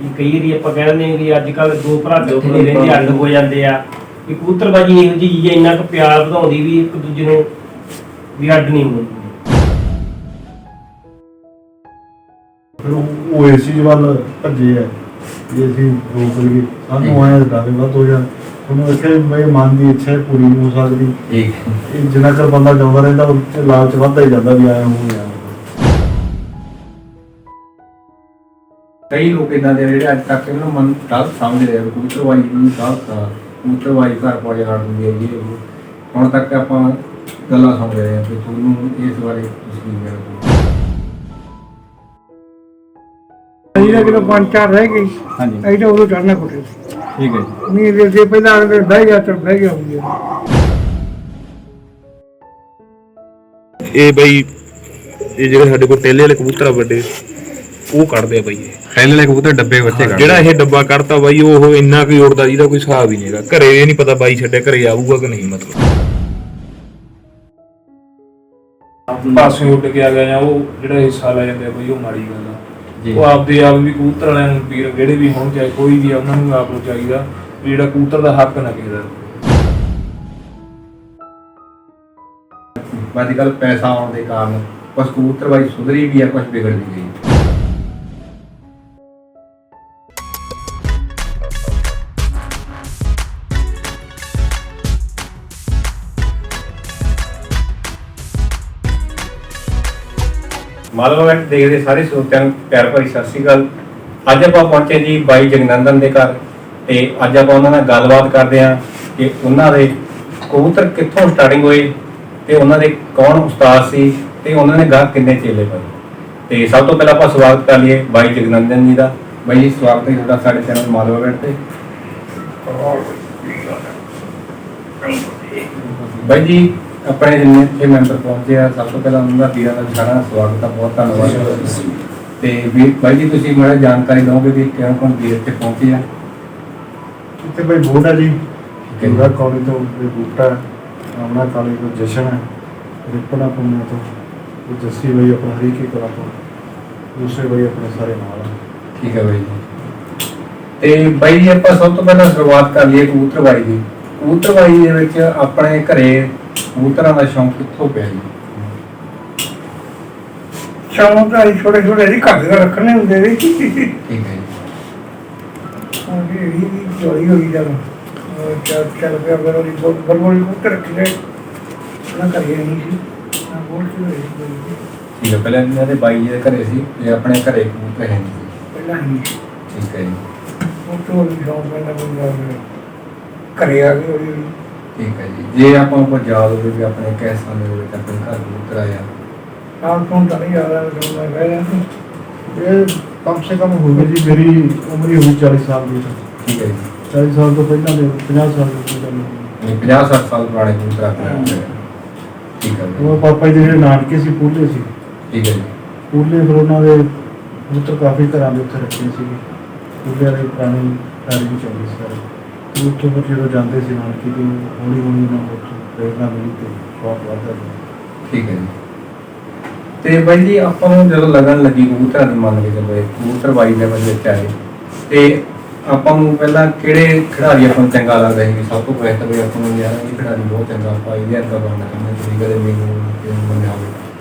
कई वारी आपां कह दिंदे कि अजकल दो भरा इकट्ठे नहीं रहिंदे, अड्ड हो जाते हैं। कि कबूतरबाजी इहो जी चीज़ है, इन्ना क प्यार वधाउंदी भी एक दूजे नूं भी अड्ड नहीं होंदी। फिर वो इसी ਵੱਲ ਭੱਜੇ ਆ ਜੇ ਅਸੀਂ ਰੋਕ ਲਈਏ ਸਾਨੂੰ ਆਇਆ ਡਰ ਵੱਧ ਹੋ ਜਾ। ਉਹਨੂੰ ਵੇਖਿਆ ਬਈ ਮਨ ਦੀ ਇੱਛਾ ਪੂਰੀ ਨਹੀਂ ਹੋ ਸਕਦੀ। ਇਹ ਜਿੰਨਾ ਚਿਰ ਬੰਦਾ ਜਿਉਂਦਾ ਰਹਿੰਦਾ ਉਹ 'ਚ ਲਾਲਚ ਵੱਧਦਾ ਹੀ ਜਾਂਦਾ ਵੀ ਆਇਆ ਹੋ ਗਿਆ। ਕਈ ਲੋਕ ਇਦਾਂ ਦੇ ਜਿਹੜੇ ਅੱਜ ਤੱਕ ਇਹਨਾਂ ਨੂੰ ਮਨ ਗਲਤ ਸਮਝਦੇ ਆ, ਕਬੂਤਰਬਾਜੀ ਨੂੰ ਗਲਤ ਆ, ਕਬੂਤਰਬਾਜੀ ਘਰ ਪਹੁੰਚ ਜਾਂਦੀ ਹੈ ਜੀ। ਹੁਣ ਤੱਕ ਆਪਾਂ ਗੱਲਾਂ ਸੁਣ ਰਹੇ ਆ ਕਿ ਤੁਹਾਨੂੰ ਇਸ ਬਾਰੇ ਤੁਸੀਂ ਕੀ ਕਹਿਣਾ? ਇਹਦਾ ਕਿਲੋ 5-4 ਰਹਿ ਗਈ। ਹਾਂਜੀ ਇਹਦਾ ਉਦੋਂ ਚੜਨਾ ਕੋਠੇ ਠੀਕ ਹੈ ਜੀ। ਨਹੀਂ ਜੇ ਪਹਿਲਾਂ ਅੰਦਰ ਬਹਿ ਗਿਆ ਤਾਂ ਬਹਿ ਗਿਆ ਹੋਊਗਾ। ਇਹ ਬਈ ਇਹ ਜਿਹੜੇ ਸਾਡੇ ਕੋਲ ਟੇਲੇ ਵਾਲੇ ਕਬੂਤਰ ਆ ਵੱਡੇ ਉਹ ਕੱਢਦੇ ਆ ਬਈ। ਇਹ ਪਹਿਲੇ ਵਾਲੇ ਕਬੂਤਰ ਡੱਬੇ ਬੱਚੇ ਕੱਢਦੇ ਜਿਹੜਾ ਇਹ ਡੱਬਾ ਕੱਢਤਾ ਬਾਈ ਉਹ ਇੰਨਾ ਕੁ ਉੜਦਾ ਜਿਹਦਾ ਕੋਈ ਹਿਸਾਬ ਹੀ ਨਹੀਂ ਹੈਗਾ। ਘਰੇ ਇਹ ਨਹੀਂ ਪਤਾ ਬਾਈ ਛੱਡੇ ਘਰੇ ਆਊਗਾ ਕਿ ਨਹੀਂ। ਮਤਲਬ ਪਾਸੇ ਉੱਡ ਕੇ ਆ ਗਿਆ ਜਾਂ ਉਹ ਜਿਹੜਾ ਹਿੱਸਾ ਲੈ ਜਾਂਦੇ ਆ ਬਈ ਉਹ ਮਾੜੀ ਗੱਲ ਆ। ਉਹ ਆਪਦੇ ਆਪ ਵੀ ਕਬੂਤਰ ਵਾਲਿਆਂ ਨੂੰ ਵੀਰ ਜਿਹੜੇ ਵੀ ਹੋਣ ਚਾਹੇ ਕੋਈ ਵੀ ਆ ਉਹਨਾਂ ਨੂੰ ਆਪ ਨੂੰ ਚਾਹੀਦਾ ਵੀ ਜਿਹੜਾ ਕਬੂਤਰ ਦਾ ਹੱਕ ਨਾ ਕਿਸੇ ਦਾ। ਅੱਜ ਕੱਲ੍ਹ ਪੈਸਾ ਆਉਣ ਦੇ ਕਾਰਨ ਕੁਛ ਕਬੂਤਰਬਾਜੀ ਸੁਧਰੀ ਵੀ ਆ, ਕੁਛ ਵਿਗੜ ਵੀ ਗਈ। ਮਾਲਵਾ ਵਿੱਚ ਦੇਖਦੇ ਸਾਰੇ ਸਰੋਤਿਆਂ ਨੂੰ ਪਿਆਰ ਭਰੀ ਸਤਿ ਸ਼੍ਰੀ ਅਕਾਲ। ਅੱਜ ਆਪਾਂ ਪਹੁੰਚੇ ਜੀ ਬਾਈ ਜਗਨੰਦਨ ਦੇ ਘਰ ਤੇ ਅੱਜ ਆਪਾਂ ਉਹਨਾਂ ਨਾਲ ਗੱਲਬਾਤ ਕਰਦੇ ਹਾਂ ਕਿ ਉਹਨਾਂ ਦੇ ਕਬੂਤਰ ਕਿੱਥੋਂ ਸਟਾਰਟਿੰਗ ਹੋਈ ਤੇ ਉਹਨਾਂ ਦੇ ਕੌਣ ਉਸਤਾਦ ਸੀ ਤੇ ਉਹਨਾਂ ਨੇ ਗਾਹ ਕਿੰਨੇ ਚੇਲੇ ਪਾਏ। ਤੇ ਸਭ ਤੋਂ ਪਹਿਲਾਂ ਆਪਾਂ ਸਵਾਗਤ ਕਰ ਲਈਏ ਬਾਈ ਜਗਨੰਦਨ ਜੀ ਦਾ। ਬਾਈ ਜੀ ਸਵਾਗਤ ਹੈ ਤੁਹਾਡਾ ਸਾਡੇ ਚੈਨਲ ਮਾਲਵਾ ਵਿੱਚ ਤੇ। ਬਾਈ ਜੀ ਆਪਣੇ ਜਿੰਨੇ ਇੱਥੇ ਮੈਂਬਰ ਪਹੁੰਚੇ ਆ ਸਭ ਤੋਂ ਪਹਿਲਾਂ ਉਹਨਾਂ ਦਾ ਵੀਰਾਂ ਦਾ ਸਾਰਾ ਸਵਾਗਤ ਆ, ਬਹੁਤ ਧੰਨਵਾਦ। ਤੇ ਵੀ ਬਾਈ ਜੀ ਤੁਸੀਂ ਮੈਨੂੰ ਜਾਣਕਾਰੀ ਦਿਓਗੇ ਵੀ ਕਿਹੜਾ ਕੌਣ ਵੀਰ ਇੱਥੇ ਪਹੁੰਚੇ ਆ? ਇੱਥੇ ਬਈ ਬੋਟਾ ਜੀ ਕਿੰਨਾ ਕਾਲਜ ਤੋਂ ਬੂਟਾ ਆਮਨਾ ਕਾਲਜ ਤੋਂ ਜਸ਼ਨ ਹੈ, ਰਿਪਨਾ ਪੁੰਨੇ ਤੋਂ ਜੱਸੀ ਬਈ ਆਪਣਾ ਹਰੀਕੇ ਕਲਾ ਤੋਂ, ਦੂਸਰੇ ਬਈ ਆਪਣੇ ਸਾਰੇ ਨਾਲ। ਠੀਕ ਹੈ ਬਾਈ ਜੀ। ਤੇ ਬਾਈ ਜੀ ਆਪਾਂ ਸਭ ਤੋਂ ਪਹਿਲਾਂ ਸ਼ੁਰੂਆਤ ਕਰ ਲਈਏ ਕਬੂਤਰਬਾਜੀ ਦੀ। ਕਬੂਤਰਬਾਜੀ ਦੇ ਵਿੱਚ ਆਪਣੇ ਘਰੇ ਕਬੂਤਰਾਂ ਦਾ ਸ਼ੌਂਕ ਕਿੱਥੋਂ ਪਿਆ ਜੀ? ਸ਼ੌਂਕ ਤਾਂ ਛੋਟੇ ਛੋਟੇ ਜਿਹੇ ਘਰ ਦੇ ਰੱਖਣੇ ਹੁੰਦੇ ਨੇ। ਠੀਕ ਹੈ ਜੀ। ਇਹ ਚੋਰੀ ਹੋਈ ਜਦੋਂ ਚੱਲ ਪਿਆ ਬਰਬਰੀ ਕਬੂਤਰ ਰੱਖੀ ਗਏ ਨਾ ਕਰੀਏ ਨਹੀਂ ਸੀ ਨਾ ਬੋਲ ਕੇ ਹੋਈ ਸੀ। ਠੀਕ ਹੈ, ਪਹਿਲਾਂ ਇਹਨਾਂ ਦੇ ਬਾਈ ਜੀ ਦੇ ਘਰੇ ਸੀ ਤੇ ਆਪਣੇ ਘਰੇ ਕਬੂਤਰ ਹੈ ਨਹੀਂ ਸੀ। ਪਹਿਲਾਂ ਨਹੀਂ ਠੀਕ ਹੈ ਜੀ। ਉਹ ਤੋਂ ਸ਼ੌਂਕ ਪੈਂਦਾ ਬੰਦਾ ਘਰੇ ਆ ਗਏ ਹੋਈ। ਠੀਕ ਹੈ ਜੀ। ਜੇ ਆਪਾਂ ਨੂੰ ਯਾਦ ਹੋਵੇ ਵੀ ਆਪਣੇ ਕਿਸ ਸਮੇਂ ਦੇ ਵਿੱਚ ਆਪਣੇ ਘਰ ਕਬੂਤਰ ਆਇਆ? ਆਪ ਤੋਂ ਤਾਂ ਨਹੀਂ ਆਦਾ ਜਦੋਂ ਮੈਂ ਬਹਿ ਗਿਆ ਸੀ। ਇਹ ਕਮ ਸੇ ਕਮ ਹੋ ਗਈ ਜੀ ਮੇਰੀ ਉਮਰ ਹੀ ਹੋਈ 40 ਸਾਲ ਦੀ। ਠੀਕ ਹੈ ਜੀ। 40 ਸਾਲ ਤੋਂ ਪਹਿਲਾਂ ਦੇ 50 ਸਾਲ ਦੀ ਗੱਲ ਹੈ। 50-60 ਸਾਲ ਪੁਰਾਣੇ ਕਬੂਤਰ ਆਪਣੇ ਕੋਲ ਹੈ। ਠੀਕ ਹੈ ਜੀ। ਉਹ ਪਾਪਾ ਜੀ ਦੇ ਜਿਹੜੇ ਨਾਨਕੇ ਸੀ ਪੂਲੇ ਸੀ। ਠੀਕ ਹੈ ਜੀ। ਪੂਲੇ ਫਿਰ ਉਹਨਾਂ ਦੇ ਕਬੂਤਰ ਕਾਫੀ ਘਰਾਂ ਦੇ ਉੱਤੇ ਰੱਖੇ ਸੀ। ਪੂਲੇ ਵਾਲੇ ਪੁਰਾਣੀ ਘਰ ਵੀ ਚੱਲਦੇ ਸੀ ਸਾਰੇ। ਉੱਥੋਂ ਫਿਰ ਜਦੋਂ ਜਾਂਦੇ ਸੀ ਨਾਨਕੇ ਤੋਂ ਹੌਲੀ ਹੌਲੀ ਉਹਨਾਂ ਨੂੰ ਉੱਥੋਂ ਪ੍ਰੇਰਨਾ ਮਿਲੀ ਤੇ ਸ਼ੌਕ ਵੱਧਦਾ ਗਿਆ। ਠੀਕ ਹੈ ਜੀ। ਤੇ ਬਾਈ ਜੀ ਆਪਾਂ ਨੂੰ ਜਦੋਂ ਲੱਗਣ ਲੱਗੀ ਕਬੂਤਰਾਂ ਦੀ ਮੰਨ ਕੇ ਚੱਲੋ ਕਬੂਤਰਬਾਜੀ ਦੇ ਵਿੱਚ ਆਏ ਤੇ ਆਪਾਂ ਨੂੰ ਪਹਿਲਾਂ ਕਿਹੜੇ ਖਿਡਾਰੀ ਆਪਾਂ ਨੂੰ ਚੰਗਾ ਲੱਗਦਾ ਸੀ? ਸਭ ਤੋਂ ਪਹਿਲਾਂ ਵੀ ਆਪਾਂ ਨੂੰ ਯਾਰ ਇਹ ਖਿਡਾਰੀ ਬਹੁਤ ਚੰਗਾ ਆਪਾਂ ਇਹਦੇ ਵਰਗਾ ਬਣਨਾ ਚਾਹੁੰਦੇ। ਤੁਸੀਂ ਕਦੇ ਮੈਨੂੰ ਮੰਨਿਆ ਹੋਵੇ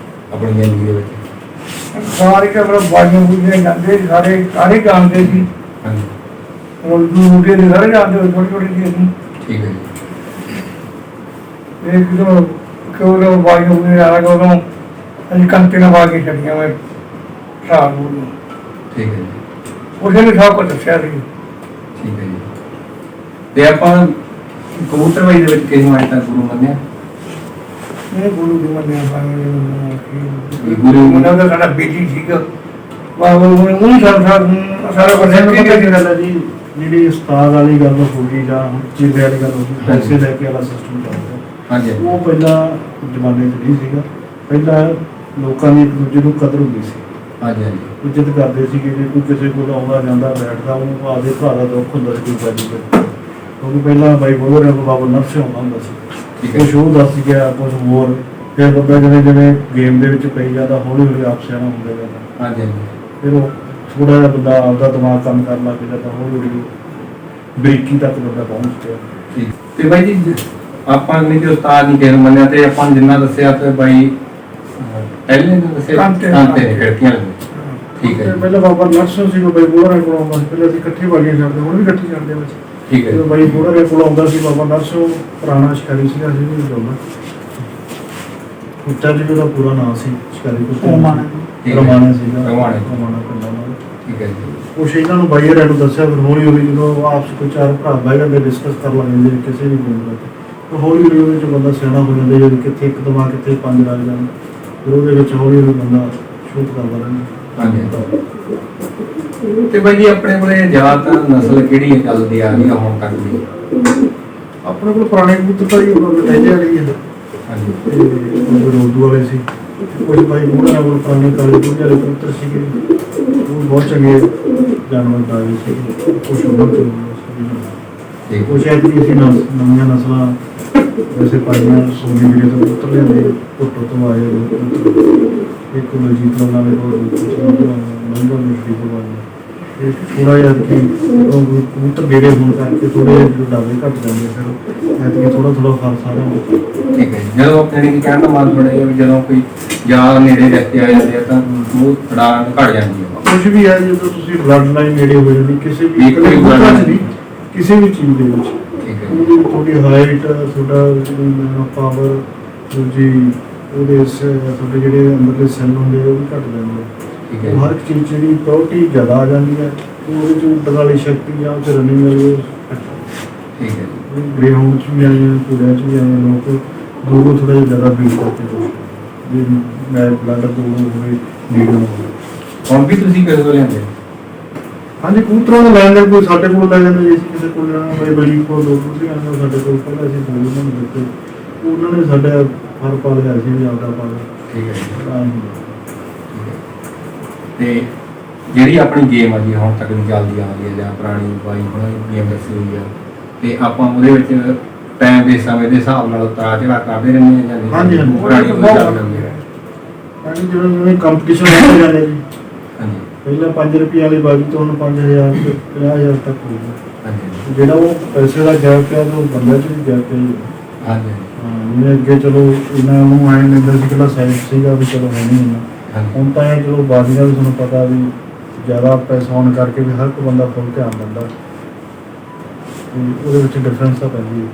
ਆਪਣੀ ਜ਼ਿੰਦਗੀ ਦੇ ਵਿੱਚ? ਸਾਰੇ ਕਬਰ ਬਾਜੂ ਬੁਝੇ ਜਾਂਦੇ ਸਾਰੇ ਜਾਣਦੇ ਸੀ। ਹਾਂਜੀ ਉਹ ਦੂਜੇ ਦੇ ਸਾਰੇ ਜਾਣਦੇ ਛੋਟੀ ਛੋਟੀ ਚੀਜ਼ ਨੂੰ। ਠੀਕ ਹੈ ਜੀ। ਇਹ ਕਿਉਂ ਬਾਜੂ ਬੁਝੇ ਆ ਗਿਆ ਉਦੋਂ ਅਸੀਂ ਕੰਤੇ ਨਾਲ ਪਾ ਕੇ ਛੱਡੀਆਂ ਮੈਂ ਸਾਹ ਨੂੰ। ਠੀਕ ਹੈ ਜੀ। ਉਹਦੇ ਨੇ ਸਭ ਕੁਝ ਦੱਸਿਆ ਸੀ। ਠੀਕ ਹੈ ਜੀ। ਤੇ ਆਪਾਂ ਕਬੂਤਰਬਾਜੀ ਦੇ ਵਿੱਚ ਕਿਹਨੂੰ ਅੱਜ ਤੱਕ ਗੁਰੂ ਮੰਨਿਆ? ਇਹ ਗੁਰੂ ਦੀ ਮੰਨਿਆ ਪਾਣੀ ਗੁਰੂ ਮੰਨਿਆ ਤਾਂ ਸਾਡਾ ਬੇਟੀ ਸੀਗਾ। ਬਾਬਾ ਉਹ ਸਾਰਾ ਕੁਝ ਕੀ ਗੱਲ ਹੈ ਜੀ ਜਿਹੜੀ ਉਸਤਾਦ ਵਾਲੀ ਗੱਲ ਹੋ ਗਈ ਜਾਂ ਚੀਰੇ ਵਾਲੀ ਗੱਲ ਹੋ ਗਈ, ਪੈਸੇ ਲੈ ਕੇ ਵਾਲਾ ਸਿਸਟਮ ਚੱਲਦਾ। ਹਾਂਜੀ ਉਹ ਪਹਿਲਾਂ ਜ਼ਮਾਨੇ 'ਚ ਨਹੀਂ ਸੀਗਾ। ਪਹਿਲਾਂ ਲੋਕਾਂ ਦੀ ਇੱਕ ਦੂਜੇ ਨੂੰ ਕਦਰ ਹੁੰਦੀ ਸੀ, ਹਾਂਜੀ ਹਾਂਜੀ ਇੱਜ਼ਤ ਕਰਦੇ ਸੀ ਕਿ ਜੇ ਕੋਈ ਕਿਸੇ ਕੋਲ ਆਉਂਦਾ ਜਾਂਦਾ ਬੈਠਦਾ ਉਹਨੂੰ ਆਪਦੇ ਭਰਾ ਦਾ ਦੁੱਖ ਹੁੰਦਾ ਸੀ ਕੋਈ ਬਾਜੀ ਕਰ। ਕਿਉਂਕਿ ਪਹਿਲਾਂ ਬਾਈ ਬੋਲ ਰਿਹਾ ਬਾਬਾ ਨਰਸ ਆਉਂਦਾ ਹੁੰਦਾ ਸੀ, ਕੁਛ ਉਹ ਦੱਸ ਗਿਆ ਕੁਛ ਹੋਰ। ਫਿਰ ਬੰਦਾ ਜਿਵੇਂ ਜਿਵੇਂ ਗੇਮ ਦੇ ਵਿੱਚ ਪਈ ਜਾਂਦਾ ਹੌਲੀ ਹੌਲੀ ਆਪ ਸਿਆਣਾ ਹੁੰਦਾ ਜਾਂਦਾ। ਹਾਂਜੀ ਫਿਰ ਉਹ ਥੋੜਾ ਜਿਹਾ ਬੰਦਾ ਆਪਦਾ ਦਿਮਾਗ ਕੰਮ ਕਰਨ ਲੱਗ ਗਿਆ ਤਾਂ ਹੌਲੀ ਹੌਲੀ ਬਰੀਕੀ ਤੱਕ ਬੰਦਾ ਪਹੁੰਚ ਗਿਆ। ਠੀਕ ਤੇ ਬਾਈ ਜੀ ਆਪਾਂ ਨਹੀਂ ਤੇ ਉਸਤਾਦ ਨਹੀਂ ਕਿਸੇ ਨੂੰ ਮੰਨਿਆ ਤੇ ਆਪਾਂ ਨੂੰ ਜਿੰਨਾ ਦੱਸਿਆ ਤੇ ਬਾਈ ਪਹਿਲੇ ਨੇ ਦੱਸਿਆ ਕਾਂਤੇ ਕਾਂਤੇ ਖਿੜਕੀਆਂ ਲੱਗੇ। ਠੀਕ ਹੈ ਤੇ ਜੀ, ਪਹਿਲਾਂ ਬਾਬਾ ਨਰਸੋਂ ਸੀ ਬਾਈ ਬੋੜਾ ਕੋਲ ਆਉਂਦਾ ਸੀ, ਪਹਿਲਾਂ ਅਸੀਂ ਇਕੱਠੇ ਬਾਗੀਆਂ ਕਰਦੇ, ਹੁਣ ਵੀ ਇਕੱਠੇ ਕਰਦੇ ਵਿੱਚ। ਠੀਕ ਹੈ ਜਦੋਂ ਜੀ, ਬਾਈ ਬੋੜਾ ਕੋਲ ਆਉਂਦਾ ਸੀ ਬਾਬਾ ਨਰਸੋਂ, ਪੁਰਾਣਾ ਸ਼ਿਕਾਰੀ ਸੀਗਾ, ਅਸੀਂ ਵੀ ਜਾਉਂਦਾ ਕੁੱਤਾ ਜੀ ਉਹਦਾ ਪੂਰਾ ਨਾਮ ਸੀ ਸ਼ਿਕਾਰੀ ਕੁੱਤਾ ਰਮਾਣਾ। ਠੀਕ ਹੈ। ਰਮਾਣਾ ਸੀਗਾ, ਰਮਾਣਾ। ਰਮਾਣਾ ਪਿੰਡਾਂ ਨਾਲ। ਠੀਕ ਹੈ ਜੀ, ਕੁਛ ਇਹਨਾਂ ਨੂੰ ਬਾਈ ਹੋਰਾਂ ਨੂੰ ਦੱਸਿਆ, ਫਿਰ ਹੌਲੀ ਹੌਲੀ ਜਦੋਂ ਆਪਸ ਕੋਈ ਚਾਰ ਭਰਾ ਬਹਿ ਜਾਂਦੇ ਡਿਸਕਸ ਕਰ ਲੈਂਦੇ ਕਿਸੇ ਵੀ ਗੁਣ ਦਾ, ਤਾਂ ਹੌਲੀ ਹੌਲੀ ਉਹਦੇ 'ਚ ਬੰਦਾ ਸਿਆਣਾ ਹੋ ਜਾਂਦਾ, ਜਦੋਂ ਕਿੱਥੇ ਇੱਕ ਦਿਮਾਗ ਕਿੱਥੇ ਪੰਜ ਲੱਗ ਜਾਣ, ਫਿਰ ਉਹਦੇ ਵਿੱਚ ਹੌਲੀ ਹੌਲੀ ਬੰਦਾ ਸ਼ੁੱਧ ਕਰਦਾ ਰਹਿੰਦਾ। ਹਾਂਜੀ। ਤੇ ਬਾਈ ਜੀ ਆਪਣੇ ਕੋਲੇ ਜ਼ਿਆਦਾਤਰ ਨਸਲ ਕਿਹੜੀ ਚੱਲਦੀ ਆ ਰਹੀ ਆ ਹੁਣ ਤੱਕ ਦੀ? ਆਪਣੇ ਕੋਲ ਪੁਰਾਣੇ ਕਬੂਤਰ ਤਾਂ ਹੀ ਲਹਿਜੇ ਵਾਲੀ ਹੈ ਹਾਂਜੀ, ਤੇ ਰੋਦੂ ਵਾਲੇ ਸੀ, ਕੁਝ ਬਾਈ ਮੂਹਰੇ ਕੋਲ ਪੁਰਾਣੇ ਕਾਲੇ ਕਬੂਤਰ ਵਾਲੇ ਕਬੂਤਰ ਸੀਗੇ, ਉਹ ਬਹੁਤ ਚੰਗੇ ਜਾਨਵਰ ਦਾ ਵੀ ਸੀ, ਕੁਛ ਉਹਨਾਂ ਤੋਂ ਠੀਕ ਕੁਛ ਐਤਕੀ ਅਸੀਂ ਨਵੀਆਂ ਨਸਲਾਂ ਵੈਸੇ ਪਾਈਆਂ, ਸੋਨੀ ਵੀਰੇ ਤੋਂ ਕਬੂਤਰ ਲਿਆਂਦੇ, ਭੁੱਟੋ ਤੋਂ ਆਏ ਹੋਏ ਕਬੂਤਰ, ਇੱਕ ਬਲਜੀਤ ਲਾਲ ਵਾਲੇ ਕੋਲ ਮਹਿੰਗਾ ਮਿਸ਼ਰੀ ਤੋਂ ਆਏ। ਇਹ ਥੋੜਾ ਜਿਹਾ ਕਿ ਕਬੂਤਰ ਨੇੜੇ ਹੋਣ ਕਰਕੇ ਥੋੜੇ ਡਾਵੇ ਘੱਟ ਜਾਂਦੇ, ਫਿਰ ਐਤਕੀ ਥੋੜਾ ਥੋੜਾ ਫਰਕ ਸਾਰਾ ਠੀਕ ਹੈ ਜੀ। ਜਦੋਂ ਆਪਣੇ ਕੀ ਕਹਿਣ ਦਾ ਮਨ ਬਣਿਆ ਵੀ ਜਦੋਂ ਕੋਈ ਜ਼ਿਆਦਾ ਨੇੜੇ ਰਿਸ਼ਤੇ ਆ ਜਾਂਦੇ ਆ ਤਾਂ ਉਹ ਥੋੜਾ ਘਟ ਜਾਂਦੀ ਹੈ। ਕੁਛ ਵੀ ਹੈ, ਜਦੋਂ ਤੁਸੀਂ ਬਲੱਡ ਲਾਈਨ ਨੇੜੇ ਹੋ ਜਾਂਦੀ ਕਿਸੇ ਵੀ ਇੱਕ ਵੀ blood line ਨਹੀਂ, ਕਿਸੇ ਵੀ ਚੀਜ਼ ਦੇ ਵਿੱਚ ਠੀਕ ਹੈ, ਉਹਦੀ ਤੁਹਾਡੀ ਹਾਈਟ, ਤੁਹਾਡਾ ਪਾਵਰ, ਦੂਜੀ ਉਹਦੇ ਤੁਹਾਡੇ ਜਿਹੜੇ ਅੰਦਰਲੇ ਸੈੱਲ ਹੁੰਦੇ ਉਹ ਵੀ ਘੱਟ ਜਾਂਦੇ ਆ। ਠੀਕ ਹੈ ਉਹ ਹਰ ਇੱਕ ਚੀਜ਼ ਜਿਹੜੀ ਪ੍ਰਾਇਓਰਟੀ ਜ਼ਿਆਦਾ ਆ ਜਾਂਦੀ ਹੈ, ਉਹਦੇ 'ਚ ਉੱਡਣ ਵਾਲੀ ਸ਼ਕਤੀ ਜਾਂ ਫਿਰ ਰਨਿੰਗ ਵਾਲੀ ਠੀਕ ਹੈ ਜੀ, ਗ੍ਰੇ ਹਾਊਂਡ 'ਚ ਵੀ ਆਏ, ਘੋੜਿਆਂ 'ਚ ਵੀ ਆਏ ਲੋਕ, ਦੋ ਥੋੜਾ ਜਿਹਾ ਜ਼ਿਆਦਾ ਫੀਲ ਕਰਦੇ ਕੁਛ ਵੀ ਮੈਂ ਬਲੱਡ ਦੋ ਹੋਵੇ ਨੀਡ ਨਾ ਹੋਵੇ। ਹੁਣ ਵੀ ਤੁਸੀਂ ਕਿਸੇ ਤੋਂ ਲੈਂਦੇ? ਹਾਂਜੀ, ਕਬੂਤਰਾਂ ਦਾ ਲੈਣ ਦੇਣ ਕੋਈ ਸਾਡੇ ਕੋਲ ਲੈ ਜਾਂਦੇ ਜੀ, ਅਸੀਂ ਕਿਸੇ ਕੋਲ ਲੈਣਾ ਹੋਵੇ, ਬਲੀ ਕੋਲ ਦੋ ਕਬੂਤਰ ਆਉਂਦੇ ਸਾਡੇ ਕੋਲ, ਪਹਿਲਾਂ ਅਸੀਂ ਦੋ ਉਹਨਾਂ ਨੂੰ ਦਿੱਤੇ, ਉਹਨਾਂ ਨੇ ਸਾਡਾ ਹਰ ਪਾ ਲਿਆ, ਅਸੀਂ ਵੀ ਆਪਦਾ ਪਾ ਲਿਆ। ਠੀਕ ਹੈ ਜੀ, ਤਾਂ ਹੀ ਠੀਕ ਹੈ। ਤੇ ਜਿਹੜੀ ਆਪਣੀ ਗੇਮ ਆ ਜੀ ਹੁਣ ਤੱਕ ਦੀ ਚੱਲਦੀ ਆ ਰਹੀ ਹੈ ਜਾਂ ਪੁਰਾਣੀ ਬਾਈ ਹੁਣ ਗੇਮ ਦੱਸੀ ਹੋਈ ਆ, ਤੇ ਆਪਾਂ ਉਹਦੇ ਵਿੱਚ ਟਾਈਮ ਦੇ ਸਮੇਂ ਦੇ ਹਿਸਾਬ ਨਾਲ ਉਤਾਰ ਚੜ੍ਹਾਅ ਕਰਦੇ ਰਹਿੰਦੇ ਹਾਂ ਜਾਂ ਨਹੀਂ? ਹਾਂਜੀ, ਹਾਂਜੀ। ਪੁਰਾਣੀ ਕੋਈ ਚੱਲ ਜਾਂਦੀ ਹੈ। ਹਾਂਜੀ, ਜਿਵੇਂ ਕੰਪੀਟੀਸ਼ਨ ਹੋ ਜਾਂਦੇ ਜੀ, ਹਾਂਜੀ ਪਹਿਲਾਂ 5 ਰੁਪਏ ਵਾਲੀ ਬਾਜੀ ਤੋਂ ਹੁਣ 5000 ਤੇ 50000 ਤੱਕ ਹੋ ਗਿਆ। ਹਾਂਜੀ ਜਿਹੜਾ ਉਹ ਪੈਸੇ ਦਾ ਗੈਪ ਪਿਆ ਤੇ ਉਹ ਬੰਦੇ 'ਚ ਵੀ ਗੈਪ ਪਿਆ ਜੀ। ਹਾਂਜੀ ਹਾਂ, ਜਿਵੇਂ ਅੱਗੇ ਚਲੋ ਇਹਨਾਂ ਨੂੰ ਆਏ ਲੈਂਦਾ ਸੀ, ਪਹਿਲਾਂ ਸਾਈਜ਼ ਸੀਗਾ ਵੀ ਚਲੋ ਹੈ ਨਹੀਂ ਇੰਨਾ, ਹਾਂਜੀ ਹੁਣ ਤਾਂ ਇਹ ਚਲੋ ਬਾਜ਼ੀਆਂ ਵੀ ਤੁਹਾਨੂੰ ਪਤਾ ਵੀ ਜ਼ਿਆਦਾ ਪੈਸਾ ਹੋਣ ਕਰਕੇ ਵੀ ਹਰ ਇੱਕ ਬੰਦਾ ਫੁੱਲ ਧਿਆਨ ਦਿੰਦਾ, ਤੇ ਉਹਦੇ ਵਿੱਚ ਡਿਫਰੈਂਸ ਤਾਂ ਪੈਂਦੀ ਹੈ।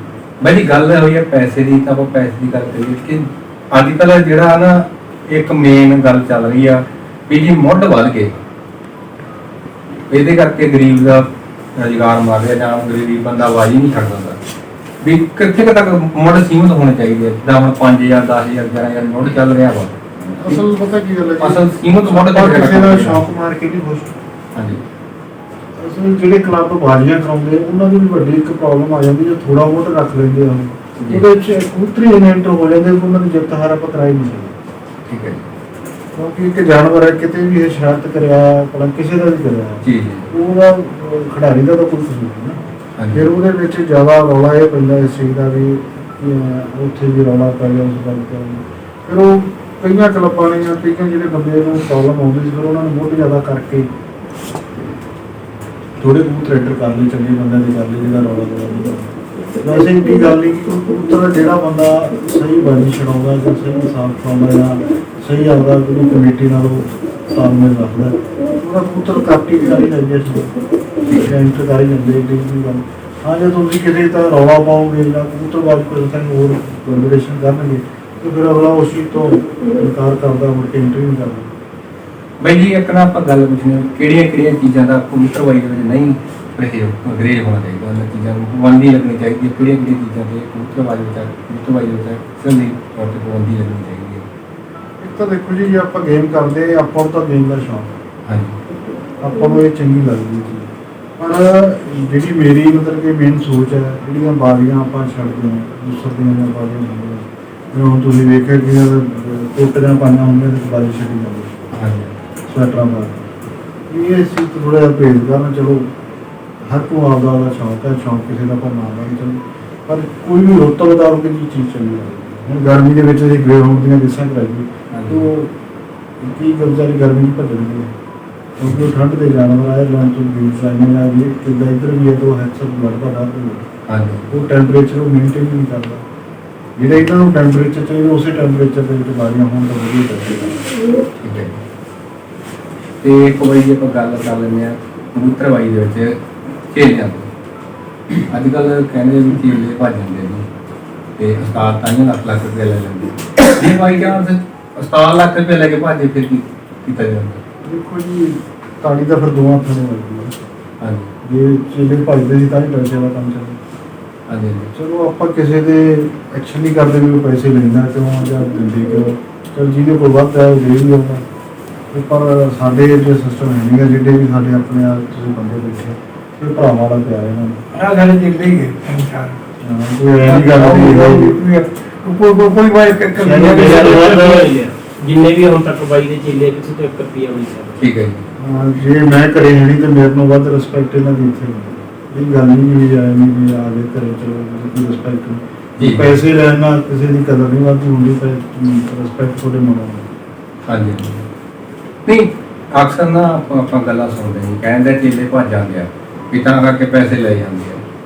ਬਾਈ ਜੀ ਗੱਲ ਹੋਈ ਹੈ ਪੈਸੇ ਦੀ, ਤਾਂ ਆਪਾਂ ਪੈਸੇ ਦੀ ਗੱਲ ਕਰੀਏ ਕਿ ਅੱਜ ਕੱਲ੍ਹ ਜਿਹੜਾ ਨਾ ਇੱਕ ਮੇਨ ਗੱਲ ਚੱਲ ਰਹੀ ਆ ਵੀ ਜੀ ਮੁੱਢ ਵੱਧ ਗਏ, ਇਹਦੇ ਕਰਕੇ ਗਰੀਬ ਦਾ ਰੁਜ਼ਗਾਰ ਮਰ ਰਿਹਾ ਜਾਂ ਗਰੀਬ ਬੰਦਾ ਆਵਾਜ਼ ਹੀ ਨਹੀਂ ਛੱਡ ਦਿੰਦਾ ਵੀ ਕਿੱਥੇ ਕੁ ਤੱਕ ਮੁੱਢ ਸੀਮਤ ਹੋਣੇ ਚਾਹੀਦੇ ਆ। ਜਿੱਦਾਂ ਹੁਣ 5000 10000 11000 ਮੁੱਢ ਚੱਲ ਰਿਹਾ ਵਾ, ਅਸਲ ਪਤਾ ਕੀ ਗੱਲ ਹੈ ਅਸਲ ਕੀਮਤ ਮੁੱਢ ਪਰ ਤੇ ਕਿਸੇ ਦਾ ਸ਼ੌਕ ਮਾਰ ਕੇ ਨਹੀਂ ਖੁਸ਼। ਹਾਂਜੀ ਅਸਲ ਜਿਹੜੇ ਕਲੱਬ ਬਾਜ਼ੀਆਂ ਕਰਾਉਂਦੇ ਉਹਨਾਂ ਦੀ ਵੀ ਵੱਡੀ ਇੱਕ ਪ੍ਰੋਬਲਮ ਆ ਜਾਂਦੀ, ਜੇ ਥੋੜਾ ਬਹੁਤ ਰੱਖ ਲੈਂਦੇ ਆ ਜੀ। ਉਹਦੇ ਵਿੱਚ ਕਬੂਤਰੀ ਇਵੈਂਟ ਹੋ ਜਾਂਦੇ, ਉਹਨਾਂ ਦੀ ਜਿੱਤ ਹਾਰ ਆਪਾਂ ਕਰਾਈ ਨਹੀਂ ਸਕਦੇ, ਠੀਕ ਹੈ ਕਿਉਂਕਿ ਇੱਕ ਜਾਨਵਰ ਹੈ, ਕਿਤੇ ਵੀ ਇਹ ਸ਼ਰਾਰਤ ਕਰਿਆ ਭਲਾ ਕਿਸੇ ਦਾ ਵੀ ਕਰਿਆ, ਜੀ ਜੀ ਉਹਦਾ ਖਿਡਾਰੀ ਦਾ ਤਾਂ ਕੋਈ ਕਸੂਰ ਨਹੀਂ ਨਾ। ਹਾਂਜੀ ਫਿਰ ਉਹਦੇ ਵਿੱਚ ਜ਼ਿਆਦਾ ਰੌਲਾ ਇਹ ਪੈਂਦਾ ਇਸ ਚੀਜ਼ ਦਾ ਵੀ ਉੱਥੇ ਵੀ ਰੌਲਾ ਪੈ ਗਿਆ ਉਸ ਗੱਲ ਦਾ, ਫਿਰ ਉਹ ਕਈਆਂ ਕਲੱਬਾਂ ਨੇ ਜਾਂ ਕਈਆਂ ਜਿਹੜੇ ਬੰਦੇ ਨੂੰ ਪ੍ਰੋਬਲਮ ਆਉਂਦੀ ਸੀ, ਫਿਰ ਉਹਨਾਂ ਨੂੰ ਮੁੱਢ ਜ਼ਿਆਦਾ ਕਰਕੇ ਥੋੜੇ ਕਬੂਤਰ ਐਂਟਰ ਕਰ ਲਈ, ਚੰਗੇ ਬੰਦਿਆਂ ਦੇ ਕਰ ਲਈ, ਜਿਹਦਾ ਰੌਲਾ ਨਹੀਂ। ਵੈਸੇ ਇਹ ਗੱਲ ਨਹੀਂ ਕਿ ਕਬੂਤਰ ਜਿਹੜਾ ਬੰਦਾ ਸਹੀ ਬਾਜੀ ਛਡਾਉਂਦਾ ਜਾਂ ਸਹੀ ਇਨਸਾਫ ਪਾਉਂਦਾ ਜਾਂ ਸਹੀ ਆਪਦਾ ਜਿਹੜੀ ਕਮੇਟੀ ਨਾਲ ਉਹ ਤਾਲਮੇਲ ਰੱਖਦਾ, ਉਹਦਾ ਕਬੂਤਰ ਕਾਪੀ ਕਰੀ ਜਾਂਦੀ ਹੈ, ਐਂਟਰ ਕਰੀ ਜਾਂਦੇ ਏਡੀ ਵੀ ਗੱਲ। ਹਾਂ, ਜੇ ਤੁਸੀਂ ਕਿਤੇ ਤਾਂ ਰੌਲਾ ਪਾਓਗੇ ਜਾਂ ਕਬੂਤਰਬਾਜ਼ ਕੋਈ ਤੁਹਾਨੂੰ ਹੋਰ ਵੈਲੀਡੇਸ਼ਨ ਕਰਨਗੇ ਤੇ ਫਿਰ ਅਗਲਾ ਉਸ ਚੀਜ਼ ਤੋਂ ਇਨਕਾਰ ਕਰਦਾ, ਮੁੜ ਕੇ ਐਂਟਰੀ ਨਹੀਂ ਕਰਦਾ। ਬਾਈ ਜੀ ਇੱਕ ਨਾ ਆਪਾਂ ਗੱਲ ਪੁੱਛਣੀ ਆ, ਕਿਹੜੀਆਂ ਚੀਜ਼ਾਂ ਦਾ ਕਬੂਤਰਬਾਜ਼ੀ ਦੇ ਵਿੱਚ ਨਹੀਂ ਅੰਗਰੇਜ਼ ਹੋਣਾ ਚਾਹੀਦਾ, ਉਹਨਾਂ ਚੀਜ਼ਾਂ ਨੂੰ ਪਾਬੰਦੀ ਲੱਗਣੀ ਚਾਹੀਦੀ ਹੈ, ਕਿਹੜੀਆਂ ਚੀਜ਼ਾਂ ਤੇ ਕਬੂਤਰਬਾਜ਼ੀ ਵਿੱਚ ਸਹੀ ਤੌਰ ਤੇ ਪਾਬੰਦੀ ਲੱਗਣੀ ਚਾਹੀਦੀ ਹੈ? ਇੱਕ ਤਾਂ ਦੇਖੋ ਜੀ, ਜੇ ਆਪਾਂ ਗੇਮ ਕਰਦੇ ਆਪਾਂ ਨੂੰ ਤਾਂ ਗੇਮ ਦਾ ਸ਼ੌਕ, ਹਾਂਜੀ ਆਪਾਂ ਨੂੰ ਇਹ ਚੰਗੀ ਲੱਗਦੀ ਚੀਜ਼, ਪਰ ਜਿਹੜੀ ਮੇਰੀ ਮਤਲਬ ਕਿ ਮੇਨ ਸੋਚ ਹੈ, ਜਿਹੜੀਆਂ ਬਾਜ਼ੀਆਂ ਆਪਾਂ ਛੱਡਦੇ ਹਾਂ ਦੂਸਰੀਆਂ ਜਾਂ ਬਾਜ਼ੀਆਂ ਹੁੰਦੀਆਂ, ਜਿਵੇਂ ਹੁਣ ਤੁਸੀਂ ਵੇਖਿਆ ਕਿ ਕੋਟੀਆਂ ਪਾਈਆਂ ਹੁੰਦੀਆਂ ਤੇ ਬਾਜ਼ੀ ਛੱਡੀ ਜਾਂਦੀ, ਹਾਂਜੀ ਸਵੈਟਰਾਂ ਪਾ ਕੇ, ਇਹ ਚੀਜ਼ ਥੋੜ੍ਹਾ ਜਿਹਾ ਭੇਦ ਕਰਨਾ। ਚਲੋ ਹਰ ਕੋਈ ਆਪਦਾ ਆਪਦਾ ਸ਼ੌਕ ਹੈ, ਸ਼ੌਕ ਕਿਸੇ ਦਾ ਭਰਨਾ ਨਹੀਂ ਚਲੋ, ਪਰ ਕੋਈ ਵੀ ਰੁੱਤ ਮੁਤਾਬਕ ਦੀ ਚੀਜ਼ ਚੱਲੀ ਜਾਂਦੀ। ਹੁਣ ਗਰਮੀ ਦੇ ਵਿੱਚ ਅਸੀਂ ਗ੍ਰੇ ਹਾਊਂਡ ਦੀਆਂ ਰੇਸਾਂ ਕਰਾਈਏ, ਉਹ ਕੀ ਵਿਚਾਰੀ ਗਰਮੀ 'ਚ ਭੱਜਣਗੇ, क्योंकि वो ठंड के जानवर आए लोन तो बीज आने आ गई किदा इधर भी है तो हैक्सर ब्लड का डर हाँ जी वो टेंपरेचर वो मेंटेन नहीं करता ਜਿਹੜਾ ਇਹਨਾਂ ਨੂੰ ਟੈਂਪਰੇਚਰ ਚਾਹੀਦਾ ਉਸੇ ਟੈਂਪਰੇਚਰ ਦੇ ਵਿੱਚ ਬਾਰੀਆਂ ਹੋਣ ਤਾਂ ਵਧੀਆ ਚੱਲੇਗਾ। ਠੀਕ ਹੈ ਤੇ ਇੱਕ ਵਾਰੀ ਜੇ ਆਪਾਂ ਗੱਲ ਕਰ ਲੈਂਦੇ ਆ ਕਬੂਤਰਬਾਜੀ ਦੇ ਵਿੱਚ ਝੇਲਿਆਂ ਤੋਂ ਅੱਜ ਕੱਲ੍ਹ ਕਹਿੰਦੇ ਵੀ ਝੇਲੇ ਭੱਜ ਜਾਂਦੇ ਨੇ ਤੇ ਉਸਤਾਦ ਤਾਂ ਲੱਖ ਰੁਪਏ ਲੈ ਲੈਂਦੇ ਇਹ ਬਾਈ ਜਾਨ ਤੇ ਉਸਤਾਦ ਲੱਖ ਰੁਪਏ ਲੈ ਕੇ ਭੱਜੇ ਫਿਰ ਕੀ ਕੀਤਾ ਜਾਂਦਾ। ਦੇਖੋ ਜੀ ਤਾੜੀ ਤਾਂ ਫਿਰ ਦੋਵਾਂ ਹੱਥਾਂ ਨਾਲ ਵੱਜਦੀ ਹੈ। ਹਾਂਜੀ ਜੇ ਚੇਲੇ ਭੱਜਦੇ ਸੀ ਤਾਂ ਹੀ ਪੈਸੇ ਦਾ ਕੰਮ ਚੱਲਦਾ। ਹਾਂਜੀ ਚਲੋ ਆਪਾਂ ਕਿਸੇ ਦੇ ਐਕਸ਼ਨ ਨਹੀਂ ਕਰਦੇ ਵੀ ਉਹ ਪੈਸੇ ਲੈਂਦਾ ਕਿਉਂ ਜਾਂ ਦਿੰਦੇ ਕਿਉਂ ਚਲ ਜਿਹਦੇ ਕੋਲ ਵੱਧ ਹੈ ਉਹ ਦੇ ਵੀ ਆਉਂਦਾ ਤੇ ਪਰ ਸਾਡੇ ਜੇ ਸਿਸਟਮ ਹੈ ਨਹੀਂਗਾ ਜਿਹੜੇ ਵੀ ਸਾਡੇ ਆਪਣੇ ਆ ਤੁਸੀਂ ਬੰਦੇ ਬੈਠੇ ਇਹ ਭਰਾਵਾਂ ਵਾਲਾ ਪਿਆਰ ਇਹਨਾਂ ਨੂੰ ਆ ਗੱਲ ਚੱਲ ਰਹੀ ਹੈ ਇਨਸਾਨ ਕੋਈ ਐਸੀ ਗੱਲ ਨਹੀਂ ਹੈ ਕੋਈ ਬਾਈ ਜਿੰਨੇ ਵੀ ਹੁਣ ਤੱਕ ਬਾਈ ਦੇ ਚੇਲੇ ਕਿਸੇ ਤੋਂ 1 ਰੁਪਿਆ ਵੀ ਨਹੀਂ ਸਕਦਾ। ਠੀਕ ਹੈ ਜੀ ਜੇ ਮੈਂ ਘਰੇ ਹੈ ਨਹੀਂ ਤੇ ਮੇਰੇ ਨੂੰ ਵੱਧ ਰਿਸਪੈਕਟ ਇਹਨਾਂ ਦੀ ਇੱਥੇ ਹੁੰਦੀ ਇਹ ਗੱਲ ਨਹੀਂ ਵੀ ਆਏ ਨਹੀਂ ਵੀ ਆ ਗਏ ਘਰੇ ਚਲੋ ਕੋਈ ਰਿਸਪੈਕਟ ਜੀ। ਨਹੀਂ ਪੈਸੇ ਲੈਣਾ ਕਿਸੇ ਦੀ ਕਦਰ ਨਹੀਂ ਵੱਧਦੀ ਹੁੰਦੀ ਪਰ ਰਿਸਪੈਕਟ ਤੁਹਾਡੇ ਮਨੋਂ ਹਾਂਜੀ ਨਹੀਂ ਅਕਸਰ ਨਾ ਆਪਾਂ ਗੱਲਾਂ ਸੁਣਦੇ ਹਾਂ ਕਹਿੰਦੇ ਚੇਲੇ ਭੱਜ ਜਾਂਦੇ ਆ ਵੀ ਤਾਂ ਕਰਕੇ ਪੈਸੇ ਲੈ ਜਾਂਦੇ ਆ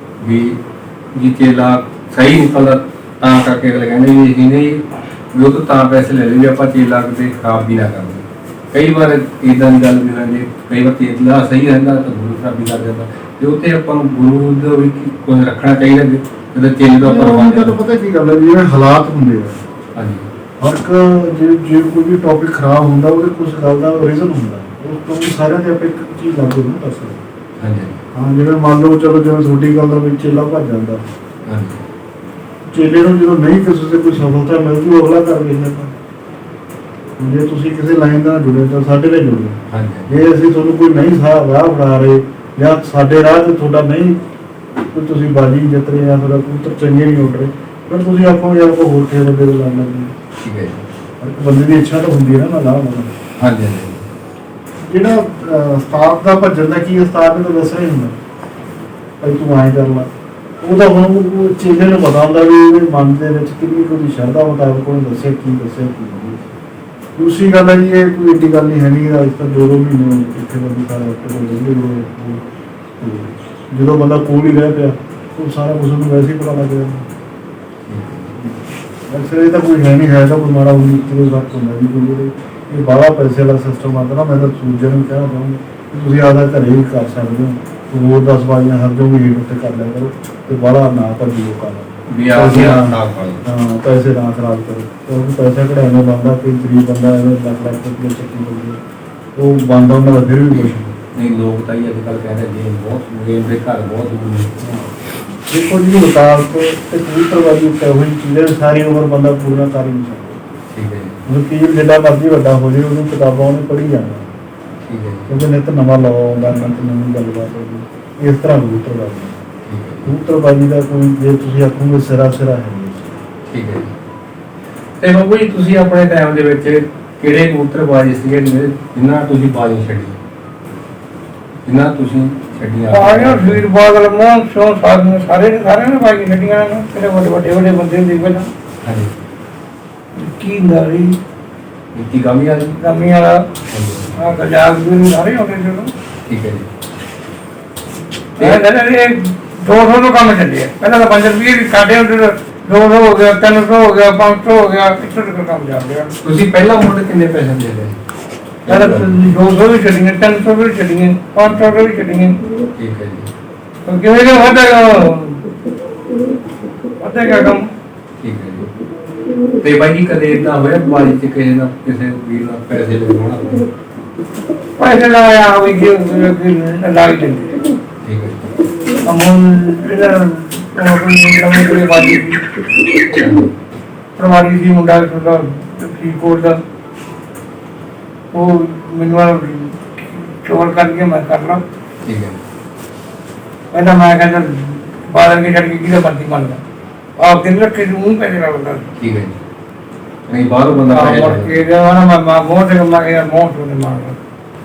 ਵੀ ਜੀ ਚੇਲਾ ਸਹੀ ਨਿਕਲਦਾ ਤਾਂ ਕਰਕੇ ਅਗਲੇ ਕਹਿੰਦੇ ਵੀ ਅਸੀਂ ਨਹੀਂ ਵੀ ਉਹ ਤੋਂ ਤਾਂ ਪੈਸੇ ਲੈ ਲਏ ਵੀ ਆਪਾਂ ਚੇਲਾ ਕਿਤੇ ਖਰਾਬ ਵੀ ਨਾ ਕਰਦੇ ਕਈ ਵਾਰ ਇਦਾਂ ਦੀ ਗੱਲ ਵੀ ਹੁੰਦੀ ਕਈ ਵਾਰ ਚੇਲਾ ਸਹੀ ਰਹਿੰਦਾ ਤਾਂ ਗੁਰੂ ਖਰਾਬੀ ਕਰ ਜਾਂਦਾ ਤੇ ਉੱਥੇ ਆਪਾਂ ਨੂੰ ਗੁਰੂ ਦਾ ਵੀ ਕੁਝ ਰੱਖਣਾ ਚਾਹੀਦਾ ਜਦੋਂ ਚੇਲੇ ਦਾ ਤੁਹਾਨੂੰ ਪਤਾ ਕੀ ਗੱਲ ਹੈ ਜਿਵੇਂ ਹਾਲਾਤ ਹੁੰਦੇ ਆ ਹਾਂਜੀ ਹਰ ਜੇ ਕੋਈ ਵੀ ਟੌਪਿਕ ਖਰਾਬ ਹੁੰਦਾ ਉਹਦੇ ਕੁਝ ਗੱਲ ਦਾ ਰੀਜ਼ਨ ਹੁੰਦਾ ਉਹ ਕਿਉਂਕਿ ਸਾਰਿਆਂ ਦੇ ਆਪਾਂ ਇੱਕ ਚੀਜ਼ ਲਾਗੂ ਨਹੀਂ ਕਰ ਸਕਦੇ। ਹਾਂਜੀ ਹਾਂ ਜਿਵੇਂ ਮੰਨ ਲਓ ਚਲੋ ਜਿਵੇਂ ਤੁਹਾਡੀ ਗੱਲ ਦਾ ਵਿੱਚ ਚੇਲਾ ਭੱਜ ਜਾਂਦਾ ਹਾਂਜੀ ਚੇਲੇ ਨੂੰ ਜਦੋਂ ਨਹੀਂ ਕਿਸੇ ਤੇ ਕੋਈ ਸਫਲਤਾ ਮਿਲਦੀ ਉਹ ਅਗਲਾ ਕਰ ਲੈਂਦਾ ਤਾਂ ਜੇ ਤੁਸੀਂ ਕਿਸੇ ਲਾਈਨ ਨਾਲ ਜੁੜੇ ਤਾਂ ਸਾਡੇ ਨਾਲ ਜੁੜੇ ਹਾਂਜੀ ਜੇ ਅਸੀਂ ਤੁਹਾਨੂੰ ਕੋਈ ਨਹੀਂ ਰਾਹ ਬਣਾ ਰਹੇ ਜਾਂ ਸਾਡੇ ਰਾਹ ਤੇ ਤੁਹਾਡਾ ਨਹੀਂ ਕੋਈ ਤੁਸੀਂ ਬਾਜੀ ਜਿੱਤ ਰਹੇ ਜਾਂ ਤੁਹਾਡਾ ਕਬੂਤਰ ਚੰਗੇ ਨਹੀਂ ਉੱਡ ਰਹੇ ਫਿਰ ਤੁਸੀਂ ਆਪਾਂ ਜਾਂ ਕੋਈ ਹੋਰ ਕਿਸੇ ਬੰਦੇ ਦੇ ਲਾਉਣ ਲੱਗੇ ਠੀਕ ਹੈ ਜੀ ਇੱਕ ਬੰਦੇ ਦੀ ਇੱਛਾ ਤਾਂ ਹੁੰਦੀ ਹੈ ਨਾ ਲਾਹ ਲਾਉਣ ਹਾਂਜੀ ਹਾਂਜੀ ਜਿਹੜਾ ਉਸਤਾਦ ਦਾ ਭੱਜਣ ਦਾ ਕੀ ਉਸਤਾਦ ਨੇ ਤਾਂ ਦੱਸਿਆ ਹੀ ਹੁੰਦਾ ਭਾਈ ਤੂੰ ਐਂ ਕਰ ਲਾ ਉਹਦਾ ਹੁਣ ਉਹ ਚੇਲੇ ਨੂੰ ਪਤਾ ਹੁੰਦਾ ਵੀ ਇਹਦੇ ਮਨ ਦੇ ਵਿੱਚ ਕਿੰਨੀ ਕੋਈ ਸ਼ਰਧਾ ਮੁਤਾਬਕ ਉਹਨੇ ਦੱਸਿਆ ਕੀ ਨਹੀਂ। ਦੂਸਰੀ ਗੱਲ ਹੈ ਜੀ ਇਹ ਕੋਈ ਏਡੀ ਗੱਲ ਨਹੀਂ ਹੈ ਨਹੀਂ ਅੱਜ ਤੱਕ 2 ਮਹੀਨੇ ਇੱਥੇ ਬੰਦੇ ਸਾਰੇ ਜਦੋਂ ਬੰਦਾ ਕੋਲ ਹੀ ਰਹਿ ਪਿਆ ਉਹ ਸਾਰਾ ਕੁਝ ਨੂੰ ਵੈਸੇ ਹੀ ਪਤਾ ਲੱਗ ਜਾਂਦਾ। ਅਕਸਰ ਇਹ ਤਾਂ ਕੋਈ ਹੈ ਨਹੀਂ ਹੈ ਤਾਂ ਕੋਈ ਮਾੜਾ ਉਨੀ ਕਿਲੋ ਸੱਤ ਹੁੰਦਾ ਜੀ ਕੋਈ ਇਹ ਬਾਹਲਾ ਪੈਸੇ ਵਾਲਾ ਸਿਸਟਮ ਆਉਂਦਾ ਨਾ ਮੈਂ ਤਾਂ ਸੂਰਜ ਨੂੰ ਕਹਿਣਾ ਚਾਹੁੰਦਾ ਤੁਸੀਂ ਆਦਾ ਘਰੇ ਵੀ ਕਰ ਸਕਦੇ ਹੋ ਹੋਰ 10 ਵਾਰੀਆਂ ਹਰ ਜੋ ਵੀ ਉੱਤੇ ਕਰ ਲਿਆ ਕਰੋ ਤੇ ਬਾਹਲਾ ਨਾ ਭੱਜੀ ਲੋਕਾਂ ਦਾ ਵੀ ਆ ਗਿਆ ਸਾਫ ਵਾਲੀ ਹਾਂ ਪੈਸੇ ਨਾ ਖਰਾਬ ਕਰੋ ਕਿਉਂਕਿ ਪੈਸਾ ਕਢਾਉਣਾ ਬੰਦਾ ਕੋਈ ਗਰੀਬ ਬੰਦਾ ਐਵੇਂ ਲੱਖ ਰੁਪਏ ਚੱਕੀ ਹੋਊਗੀ ਉਹ ਬੰਦਾ ਉਹਨਾਂ ਦਾ ਫਿਰ ਵੀ ਕੁਛ ਨਹੀਂ ਲੋਕ ਤਾਂ ਹੀ ਅੱਜ ਕੱਲ੍ਹ ਕਹਿੰਦੇ ਗੇਮ ਦੇ ਘਰ ਬਹੁਤ ਦੂਰ ਨੇ ਦੇਖੋ ਜੀ ਮੁਤਾਬਕ ਤੇ ਕਬੂਤਰਬਾਜੀ ਉੱਤੇ ਹੋਈ ਚੀਜ਼ਾਂ ਸਾਰੀ ਉਮਰ ਬੰਦਾ ਪੂਰਾ ਕਰ ਹੀ ਨਹੀਂ ਸਕਦਾ। ਠੀਕ ਹੈ ਜੀ ਉਹ ਕੀ ਜਿੱਦਾਂ ਮਰਜ਼ੀ ਵੱਡਾ ਹੋ ਜਾਏ ਉਹਨੂੰ ਕਿਤਾਬਾਂ ਉਹਨੇ ਪੜ੍ਹੀ ਜਾਣਾ ਠੀਕ ਹੈ ਜੀ ਕਿਉਂਕਿ ਨਿੱਤ ਨਵਾਂ ਲਾਅ ਆਉਂਦਾ ਨਿੱਤ ਨਵੀਂ ਗੱਲਬਾਤ ਹੋਊਗੀ ਇਸ ਤਰ੍ਹਾਂ ਕਬੂਤਰਬਾਜੀ ਠੀਕ ਹੈ ਜੀ ਕਬੂਤਰਬਾਜੀ ਦਾ ਕੋਈ ਜੇ ਤੁਸੀਂ ਆਖੋਗੇ ਸਿਰਾ ਹੈ ਨਹੀਂ। ਠੀਕ ਹੈ ਜੀ ਤੇ ਬਾਬੂ ਜੀ ਤੁਸੀਂ ਆਪਣੇ ਟਾਈਮ ਦੇ ਵਿੱਚ ਕਿਹੜੇ ਕਬੂਤਰਬਾਜੀ ਸੀਗੇ ਜਿਨ੍ਹਾਂ ਤੁਸੀਂ ਬਾਜੀ ਛੱਡੀ ਜਿਨ੍ਹਾਂ ਤੁਸੀਂ ਛੱਡੀਆਂ ਆਇਆ ਵੀਰ ਬਾਦਲ ਮੋਹਨ ਸਿੰਘ ਸਾਰਿਆਂ ਨੇ ਬਾਈ ਛੱਡੀਆਂ ਨੇ ਕਿਹੜੇ ਵੱਡੇ ਬੰਦੇ ਹੁੰਦੇ ਪਹਿਲਾਂ ਹਾਂਜੀ ਕੀ ਨਾਰੀ ਨੀਤੀ ਗਾਮੀ ਵਾਲੀ ਗਮੀ ਵਾਲਾ ਹਾਂਜੀ ਆ ਗਜਾਗ ਵੀ ਸਾਰੇ ਹੁੰਦੇ ਜਦੋਂ ਠੀਕ ਹੈ ਜੀ ਇਹ 200 ਤੋਂ ਕੰਮ ਚੱਲਿਆ ਪਹਿਲਾਂ ਤਾਂ 5 ਰੁਪਏ ਕਾਢੇ ਹੁੰਦੇ 200 ਹੋ ਗਿਆ 300 ਹੋ ਗਿਆ 500 ਹੋ ਗਿਆ ਇੱਥੋਂ ਤੱਕ ਕੰਮ ਚੱਲ ਰਿਹਾ ਤੁਸੀਂ ਪਹਿਲਾ ਮੁੱਢ ਕਿੰਨੇ ਪੈਸੇ ਦੇ ਰਹੇ ਪਹਿਲਾਂ 200 ਵੀ ਚੱਲੀਆਂ 300 ਵੀ ਚੱਲੀਆਂ 500 ਵੀ ਚੱਲੀਆਂ ਠੀਕ ਹੈ ਜੀ ਕਿਵੇਂ ਕਿ ਵਧੇਗਾ ਕੰਮ ਠੀਕ ਹੈ ਜੀ ਤੇ ਬਾਈ ਜੀ ਕਦੇ ਇਦਾਂ ਹੋਇਆ ਬਾਜੀ ਚ ਕਿਸੇ ਵੀਰ ਨਾਲ ਪੈਸੇ ਲਗਾਉਣਾ ਪੈਸੇ ਲਾਇਆ ਹੋਈ ਕਿ ਲਾਈ ਦਿੰਦੇ ਠੀਕ ਹੈ ਜੀ ਅਮਨ ਇਹਦਾ ਕੋਈ ਬਾਜੀ ਪ੍ਰਵਾਦੀ ਸੀ ਮੁੰਡਾ ਦਾ ਫਰੀਦਕੋਟ ਦਾ ਉਹ ਮੈਨੂੰ ਚੋਰ ਕਰਕੇ ਮੈਂ ਕਰ ਲਾ ਠੀਕ ਹੈ ਕਹਿੰਦਾ ਮੈਂ ਕਹਿੰਦਾ ਬਾਦਲ ਕੇ ਛੱਡ ਕੇ ਕਿਹਦਾ ਬੰਦੀ ਮੰਨਦਾ ਆਪ ਦਿਨ ਰੱਖੇ ਨੂੰ ਪੈਸੇ ਨਾਲ ਬੰਦਾ ਠੀਕ ਹੈ ਜੀ ਨਹੀਂ ਬਾਹਰੋਂ ਬੰਦਾ ਆਹ ਪੈਸੇ ਮੁੜ ਲੈਂਦਾ। ਕੇ ਗਿਆ ਨਾ ਮੈਂ ਮੋਹ ਤੇ ਮੈਂ ਕਿਹਾ ਮੋਹ ਤੋਂ ਨਹੀਂ ਮਾਰਦਾ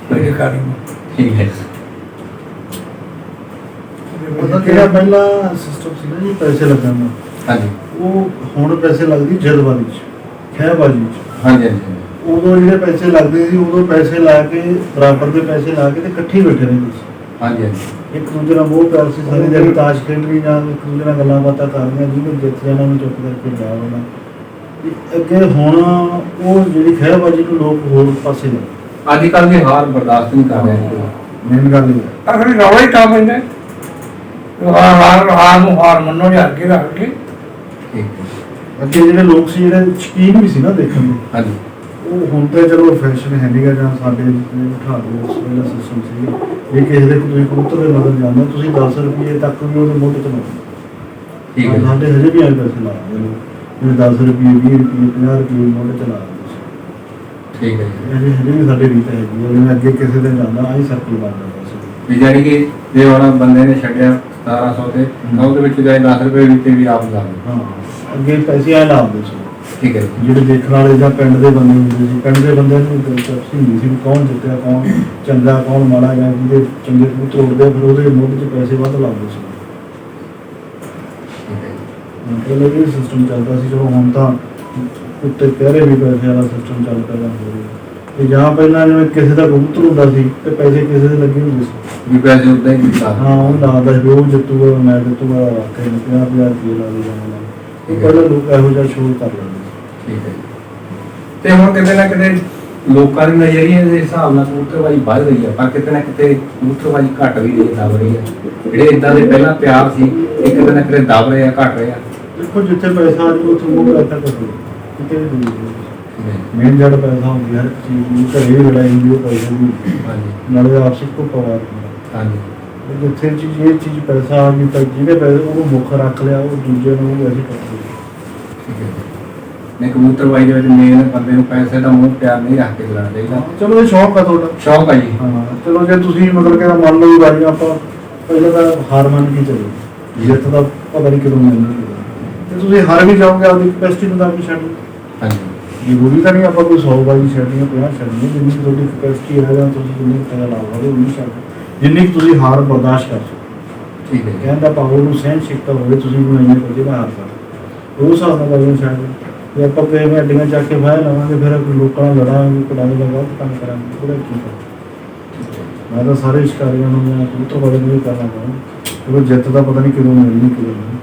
ਕੋਈ ਕਰੀ ਠੀਕ ਹੈ ਉਹਦਾ ਜਿਹੜਾ ਪਹਿਲਾਂ ਸਿਸਟਮ ਸੀ ਨਾ ਜੀ ਪੈਸੇ ਲੱਗਣ ਦਾ ਹਾਂਜੀ ਉਹ ਹੁਣ ਪੈਸੇ ਲੱਗਦੀ ਜਲਦਬਾਜ਼ੀ ਚ ਖਹਿਬਾਜ਼ੀ ਚ ਹਾਂਜੀ ਹਾਂਜੀ ਉਦੋਂ ਜਿਹੜੇ ਪੈਸੇ ਲੱਗਦੇ ਸੀ ਉਦੋਂ ਪੈਸੇ ਲਾ ਕੇ ਬਰਾਬਰ ਦੇ ਪੈਸੇ ਲਾ ਕੇ ਤੇ ਇਕੱਠੇ ਹੀ ਬੈਠੇ ਰਹਿੰਦੇ ਸੀ। ਹਾਂਜੀ ਹਾਂਜੀ ਇੱਕ ਦੂਜੇ ਨਾਲ ਬਹੁਤ ਪਿਆਰ ਸੀ, ਸਾਰੀ ਦਿਹਾੜੀ ਤਾਸ਼ ਖੇਡਣੀ ਨਾਲ ਇੱਕ ਦੂਜੇ ਨਾਲ ਗੱਲਾਂ ਬਾਤਾਂ ਕਰਨੀਆਂ, ਜਿਹਨੂੰ ਜਿੱਤ ਜਾਣਾ ਉਹਨੂੰ ਚੁੱਪ ਕਰਕੇ ਜਾ ਆਉਣਾ। ਅੱਗੇ ਹੁਣ ਉਹ ਜਿਹੜੀ ਖਹਿਬਾਜ਼ੀ ਨੂੰ ਲੋਕ ਹੋਰ ਪਾਸੇ ਨੇ। ਅੱਜ ਕੱਲ੍ਹ ਦੀ ਹਾਰ ਬਰਦਾਸ਼ਤ ਨਹੀਂ ਕਰ ਰਹੇ। ਮੇਨ ਗੱਲ ਇਹ ਹੈ। ਅਗਰ ਰੌਲਾ ਹੀ ਤਾਂ ਪੈਂਦਾ ਹਾਰ ਨੂੰ ਹਾਰ ਮੰਨੋ ਜਾਂ ਅੱਗੇ ਰੱਖ ਕੇ। ਠੀਕ ਹੈ। ਅੱਗੇ ਜਿਹੜੇ ਲੋਕ ਸੀ ਜਿਹੜੇ ਸ਼ੌਕੀਨ ਵੀ ਸੀ ਨਾ ਦੇਖਣ ਦੇ, ਹਾਂਜੀ ਉਹ ਹੁਣ ਤਾਂ ਚਲੋ ਫੈਸ਼ਨ ਹੈ ਨਹੀਂਗਾ ਜਾਂ ਸਾਡੇ ਬਿਠਾ ਦੇ ਉਸ ਵੇਲੇ ਸਿਸਟਮ ਸੀ। ਜੇ ਕਿਸੇ ਦੇ ਤੁਸੀਂ ਕਬੂਤਰ ਦੇ ਮਗਰ ਜਾਂਦੇ ਹੋ, ਤੁਸੀਂ 10 ਰੁਪਏ ਤੱਕ ਵੀ ਉਹਦੇ ਮੁੱਢ ਤੇ ਲਾਓ। ਠੀਕ ਹੈ। ਸਾਡੇ ਹਜੇ ਵੀ ਆਏ ਪੈਸੇ ਲਾਉਂਦੇ ਨੇ, ਜਿਵੇਂ 10 ਰੁਪਏ 20 ਰੁਪਏ 50 ਰੁਪਏ ਮੁੱਢ ਤੇ ਲਾ ਦਿੰਦੇ ਸੀ। ਠੀਕ ਹੈ ਜੀ। ਹਜੇ ਵੀ ਸਾਡੀ ਰੀਤ ਹੈਗੀ ਹੈ, ਜਿਵੇਂ ਅੱਗੇ ਕਿਸੇ ਦੇ ਜਾਂਦਾ ਆਹੀ ਸਰਕਲ ਬਣ ਜਾਂਦਾ ਸੀ। ਵੀ ਜਾਨੀ ਕਿ ਜੇ ਹੁਣ ਬੰਦੇ ਨੇ ਛੱਡਿਆ 1700 ਤੇ ਤਾਂ ਉਹਦੇ ਵਿੱਚ ਜਾਏ 10 ਰੁਪਏ ਵੀ ਤੇ ਵੀ ਆਪ ਲਾ ਲਓ। ਹਾਂ, ਅੱਗੇ ਪੈਸੇ ਆਏ ਲਾਉਂਦੇ ਸੀ। ਠੀਕ ਹੈ ਜੀ। ਜਿਹੜੇ ਦੇਖਣ ਵਾਲੇ ਜਾਂ ਪਿੰਡ ਦੇ ਬੰਦੇ ਹੁੰਦੇ ਸੀ, ਪਿੰਡ ਦੇ ਬੰਦੇ ਨੂੰ ਦਿਲਚਸਪੀ ਹੁੰਦੀ ਸੀ ਵੀ ਕੌਣ ਜਿੱਤਿਆ, ਕੌਣ ਚੰਗਾ, ਕੌਣ ਮਾੜਾ, ਜਾਂ ਜਿਹਦੇ ਚੰਗੇ ਕਬੂਤਰ ਉੱਡਦੇ ਫਿਰ ਉਹਦੇ ਮੁੱਢ 'ਚ ਪੈਸੇ ਵੱਧ ਲਾਉਂਦੇ ਸੀ। ਠੀਕ ਹੈ ਜੀ। ਪਹਿਲੇ ਇਹ ਸਿਸਟਮ ਚੱਲਦਾ ਸੀ, ਚਲੋ ਹੁਣ ਤਾਂ ਉੱਤੇ ਕਹਿਰੇ ਵੀ ਪੈਸੇ ਵਾਲਾ ਸਿਸਟਮ ਚੱਲ ਪਿਆ ਹੋ ਰਿਹਾ। ਤੇ ਜਾਂ ਪਹਿਲਾਂ ਜਿਵੇਂ ਕਿਸੇ ਦਾ ਕਬੂਤਰ ਹੁੰਦਾ ਸੀ ਤੇ ਪੈਸੇ ਕਿਸੇ ਦੇ ਲੱਗੇ ਹੁੰਦੇ ਸੀ, ਵੀ ਪੈਸੇ ਉਦਾਂ ਹੀ ਦਿੱਤਾ। ਹਾਂ ਉਹ ਲਾਦਾ ਸੀ ਵੀ ਉਹ ਜਿੱਤੂਗਾ ਮੈਂ ਜਿੱਤੂਗਾ, ਆਖੇ 50,000 ਰੁਪਏ ਲਾ ਦੇ ਜਾਣਾ। ਉਹ ਪਹਿਲਾਂ ਲੋਕ ਇਹੋ ਜਿਹਾ ਸ਼ੋਅ ਕਰ ਲੈਂਦੇ ਸੀ। ਠੀਕ ਹੈ ਜੀ। ਤੇ ਹੁਣ ਕਿਤੇ ਨਾ ਕਿਤੇ ਲੋਕਾਂ ਦੀ ਨਜ਼ਰੀਏ ਦੇ ਹਿਸਾਬ ਨਾਲ ਕਬੂਤਰਬਾਜ਼ੀ ਵੱਧ ਰਹੀ ਹੈ, ਪਰ ਕਿਤੇ ਨਾ ਕਿਤੇ ਕਬੂਤਰਬਾਜ਼ੀ ਘਟ ਵੀ ਰਹੀ ਹੈ, ਦਬ ਰਹੀ ਹੈ। ਜਿਹੜੇ ਇਦਾਂ ਦੇ ਪਹਿਲਾਂ ਪਿਆਰ ਸੀ ਇਹ ਕਿਤੇ ਨਾ ਕਿਤੇ ਦਬ ਰਹੇ ਆ, ਘਟ ਰਹੇ ਆ। ਦੇਖੋ ਜਿੱਥੇ ਪੈਸਾ ਆ ਜਾਊ ਉੱਥੇ ਉਹ ਪੈਸਾ ਕੱਢੋ, ਕਿਤੇ ਵੀ ਨਹੀਂ। ਮੇਨ ਜੜ ਪੈਸਾ ਹੁੰਦੀ ਹੈ, ਹਰ ਚੀਜ਼ ਨੂੰ ਘਰੇ ਵੀ ਲੜਾਈ ਹੁੰਦੀ ਉਹ ਪੈਸੇ ਦੀ ਹੁੰਦੀ ਹੈ। ਹਾਂਜੀ ਨਾਲੇ ਆਪਸੀ ਕੋ ਪਵਾਰ ਹੁੰਦਾ। ਹਾਂਜੀ ਜਿੱਥੇ ਚੀਜ਼ ਇਹ ਚੀਜ਼ ਪੈਸਾ ਆ ਗਈ ਤਾਂ ਜਿਹਦੇ ਪੈਸੇ ਉਹਨੂੰ ਮੁੱਖ ਰੱਖ ਲਿਆ, ਉਹ ਦੂਜੇ ਨੂੰ ਉਹ ਐਸੀ ਕਰਦੇ। ਠੀਕ ਹੈ। ਨੇ ਕਬੂਤਰਬਾਜ਼ੀ ਦੇ ਵਿੱਚ ਮੇਨ ਬੰਦੇ ਨੂੰ ਪੈਸੇ ਦਾ ਮੋਹ ਪਿਆਰ ਨਹੀਂ ਰੱਖ ਕੇ ਚਲਾਉਣਾ ਚਾਹੀਦਾ। ਚਲੋ ਇਹ ਸ਼ੌਕ ਆ ਤੁਹਾਡਾ। ਸ਼ੌਕ ਆ ਜੀ। ਹਾਂ ਚਲੋ ਜੇ ਤੁਸੀਂ ਮਤਲਬ ਕਿ ਮੰਨ ਲਓ ਬਾਈ ਆਪਾਂ ਪਹਿਲਾਂ ਤਾਂ ਹਾਰ ਮੰਨ ਕੇ ਚੱਲੋ, ਜਿੱਤ ਦਾ ਪਤਾ ਨਹੀਂ ਕਦੋਂ ਮਿਲਣੀ। ਜੇ ਤੁਸੀਂ ਹਾਰ ਵੀ ਜਾਓਗੇ ਆਪਦੀ ਕੈਪੈਸਿਟੀ ਨੂੰ ਤਾਂ ਵੀ ਛੱਡ ਲਓ। ਹਾਂਜੀ ਜ਼ਰੂਰੀ ਤਾਂ ਨਹੀਂ ਆਪਾਂ ਕੋਈ 100 ਬਾਜੀ ਛੱਡਣੀ ਹੈ, 50 ਛੱਡਣੀ, ਜਿੰਨੀ ਕੁ ਤੁਹਾਡੀ ਕੈਪੈਸਿਟੀ ਹੈ ਜਾਂ ਤੁਸੀਂ ਜਿੰਨੀ ਪੈਸਾ ਲਾਓਗੇ ਉਨੀ ਛੱਡ, ਜਿੰਨੀ ਕੁ ਤੁਸੀਂ ਹਾਰ ਬਰਦਾਸ਼ਤ ਕਰ ਸਕੋ। ਠੀਕ ਹੈ ਜੀ। ਕਹਿੰਦਾ ਭਾਵੇਂ ਉਹਨੂੰ ਸਹਿਣਸ਼ੀਲਤਾ ਹੋਵੇ, ਤੁਸੀਂ ਨੂੰ ਇੰਨੇ ਪੈਸੇ ਦਾ ਹਾਰ ਕਰ ਉਹ ਹਿਸਾਬ ਨਾਲ ਬਾਜੀ ਛੱਡ ਦਿਓ। ਜੇ ਆਪਾਂ ਕਿਸੇ ਨੂੰ ਅੱਡੀਆਂ ਚੱਕ ਕੇ ਫਾਇਰ ਲਵਾਂਗੇ, ਫਿਰ ਲੋਕਾਂ ਨਾਲ ਲੜਾਂਗੇ, ਕੜਾਈ ਦਾ ਗਲਤ ਕੰਮ ਕਰਾਂਗੇ, ਉਹਦਾ ਕੀ ਕਰ। ਮੈਂ ਤਾਂ ਸਾਰੇ ਸ਼ਿਕਾਰੀਆਂ ਨੂੰ ਜਾਂ ਕਬੂਤਰ ਵਾਲੇ ਨੂੰ ਵੀ ਕਰਨਾ ਚਾਹੁੰਦਾ, ਕਿਉਂਕਿ ਜਿੱਤ ਦਾ ਪਤਾ ਨਹੀਂ ਕਦੋਂ ਮਿਲਣੀ ਕਦੋਂ ਨਹੀਂ,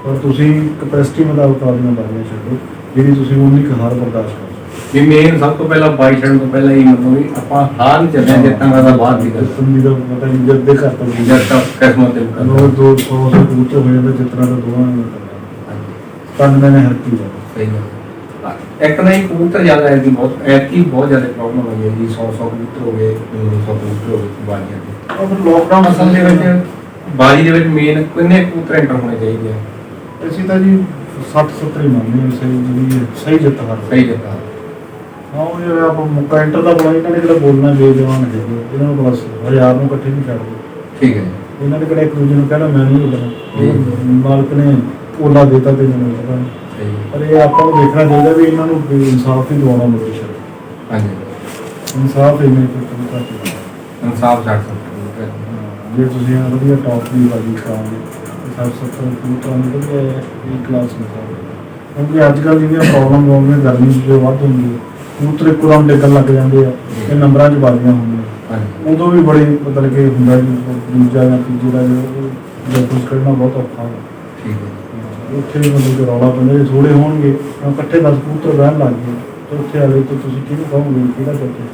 ਪਰ ਤੁਸੀਂ ਕੈਪੈਸਿਟੀ ਮੁਤਾਬਕ ਆਪਣੀਆਂ ਬਾਜ਼ੀਆਂ ਛੱਡੋ, ਜਿਹੜੀ ਤੁਸੀਂ ਉਨੀ ਕੁ ਹਾਰ ਬਰਦਾਸ਼ਤ ਕਰ ਸਕੋ। ਵੀ ਮੇਨ ਸਭ ਤੋਂ ਪਹਿਲਾਂ ਬਾਈ ਛੱਡਣ ਤੋਂ ਪਹਿਲਾਂ ਇਹ ਮੰਨੋ ਵੀ ਆਪਾਂ ਹਾਰ ਨਹੀਂ ਚੱਲਦੇ, ਜਿੱਤਾਂਗਾ ਤਾਂ ਬਾਅਦ ਦੀ ਗੱਲ। ਜਿੱਤਣ ਦੀ ਤਾਂ ਪਤਾ ਨਹੀਂ, ਜਦ ਦੇ ਘਰ ਤੋਂ ਜਦ ਤੱਕ ਕਿਸਮਤ ਤੇ ਮੁਕੱਦਰ। ਉਹ 200 ਕਬੂਤਰ ਹੋ ਜਾਂਦਾ, ਜਿੱਤਣਾ ਤਾਂ ਦੋਵਾਂ ਨੇ ਕਰਨਾ। ਤਾਂ ਮੈंने ਹਰ ਕੀ ਜਾਣਾ। ਸਹੀ ਗੱਲ। ਇੱਕ ਨਾ ਹੀ ਕਬੂਤਰ ਜ਼ਿਆਦਾ ਹੈ ਜੀ, ਬਹੁਤ ਐਤਕੀ ਬਹੁਤ ਜ਼ਿਆਦਾ ਪ੍ਰੋਬਲਮ ਆਈ ਹੈ ਜੀ। 100 ਕਬੂਤਰ ਹੋ ਗਏ, 200 ਕਬੂਤਰ ਹੋ ਗਏ ਬਾਜ਼ੀਆਂ ਦੇ। ਉਹ ਫਿਰ ਲੋਕਡਾਊਨ ਅਸਲ ਦੇ ਵਿੱਚ ਬਾਜ਼ੀ ਦੇ ਵਿੱਚ ਮੇਨ ਕਿੰਨੇ ਕਬੂਤਰ ਐਂਟਰ ਹੋਣੇ ਚਾਹੀਦੇ ਆ? ਅਸੀਂ ਤਾਂ ਜੀ 60-70 ਮੰਨਦੇ ਹਾਂ ਸਹੀ, ਜਿਹੜੀ ਸਹੀ ਜਿੱਤ ਹਾਰ ਸਹੀ ਜਿੱਤਾਂ। ਹਾਂ ਉਹ ਜਿਹੜਾ ਆਪਾਂ ਮੁੱਕਾ ਐਂਟਰ ਦਾ ਬੋਲਾ, ਇਹਨਾਂ ਨੇ ਕਿਹੜਾ ਬੋਲਣਾ ਬੇਜਵਾਨ ਹੈਗੇ, ਇਹਨਾਂ ਨੂੰ ਬਸ 1000 ਨੂੰ ਇਕੱਠੇ ਨਹੀਂ ਛੱਡਦੇ। ਠੀਕ ਹੈ। ਇਹਨਾਂ ਨੇ ਕਿਹੜਾ ਇੱਕ ਦੂਜੇ ਨੂੰ ਕਹਿਣਾ ਮੈਂ ਨਹੀਂ ਬੋਲਣਾ, ਮਾਲਕ ਨੇ ਓਲਾ ਦੇਤਾ ਤੇ ਮੈਨੂੰ ਪਤਾ ਨਹੀਂ। ਸਹੀ। ਪਰ ਇਹ ਆਪਾਂ ਨੂੰ ਦੇਖਣਾ ਚਾਹੀਦਾ ਵੀ ਇਹਨਾਂ ਨੂੰ ਇਨਸਾਫ ਹੀ ਦਿਵਾਉਣਾ ਮਿਲੇ। ਹਾਂਜੀ ਇਨਸਾਫ ਹੀ ਨਹੀਂ ਕੋਈ ਕਰਦਾ। ਇਨਸਾਫ ਛੱਡ ਸਕਦੇ। ਜੇ ਤੁਸੀਂ ਵਧੀਆ ਟੌਪ ਦੀ ਬਾਜੀ ਕਰਾਓਗੇ, 60-70 ਕਬੂਤਰਾਂ ਨੂੰ ਵਧੀਆ ਇਹ ਕਲਾਸ ਨਿਕਾਲੋ। ਕਿਉਂਕਿ ਅੱਜ ਕੱਲ੍ਹ ਜਿਹੜੀਆਂ ਪ੍ਰੋਬਲਮ ਆਉਂਦੀਆਂ ਗਰਮੀ 'ਚ ਜੋ ਵੱਧ ਹੁੰਦੀ ਹੈ, ਕਬੂਤਰ ਇੱਕਦਮ ਡਿੱਗਣ ਲੱਗ ਜਾਂਦੇ ਆ, ਇਹ ਨੰਬਰਾਂ 'ਚ ਬਾਜ਼ੀਆਂ ਹੁੰਦੀਆਂ। ਹਾਂਜੀ ਉਦੋਂ ਵੀ ਬੜੀ ਮਤਲਬ ਕਿ ਹੁੰਦਾ ਜੀ ਦੂਜਾ ਜਾਂ ਤੀਜੇ ਦਾ ਜੋ ਕੁਝ ਕੱਢਣਾ ਬਹੁਤ ਔਖਾ ਹੈ। ਠੀਕ ਹੈ। ਉੱਥੇ ਵੀ ਮਤਲਬ ਕਿ ਰੌਲਾ ਪੈਂਦਾ, ਜੇ ਥੋੜ੍ਹੇ ਹੋਣਗੇ ਇਕੱਠੇ 10 ਕਬੂਤਰ ਬਹਿਣ ਲੱਗ ਗਏ ਤਾਂ ਉੱਥੇ ਵਾਲੇ ਤੋਂ ਤੁਸੀਂ ਕਿਹਨੂੰ ਕਹੋਗੇ ਕਿਹੜਾ ਚੱਕੇ।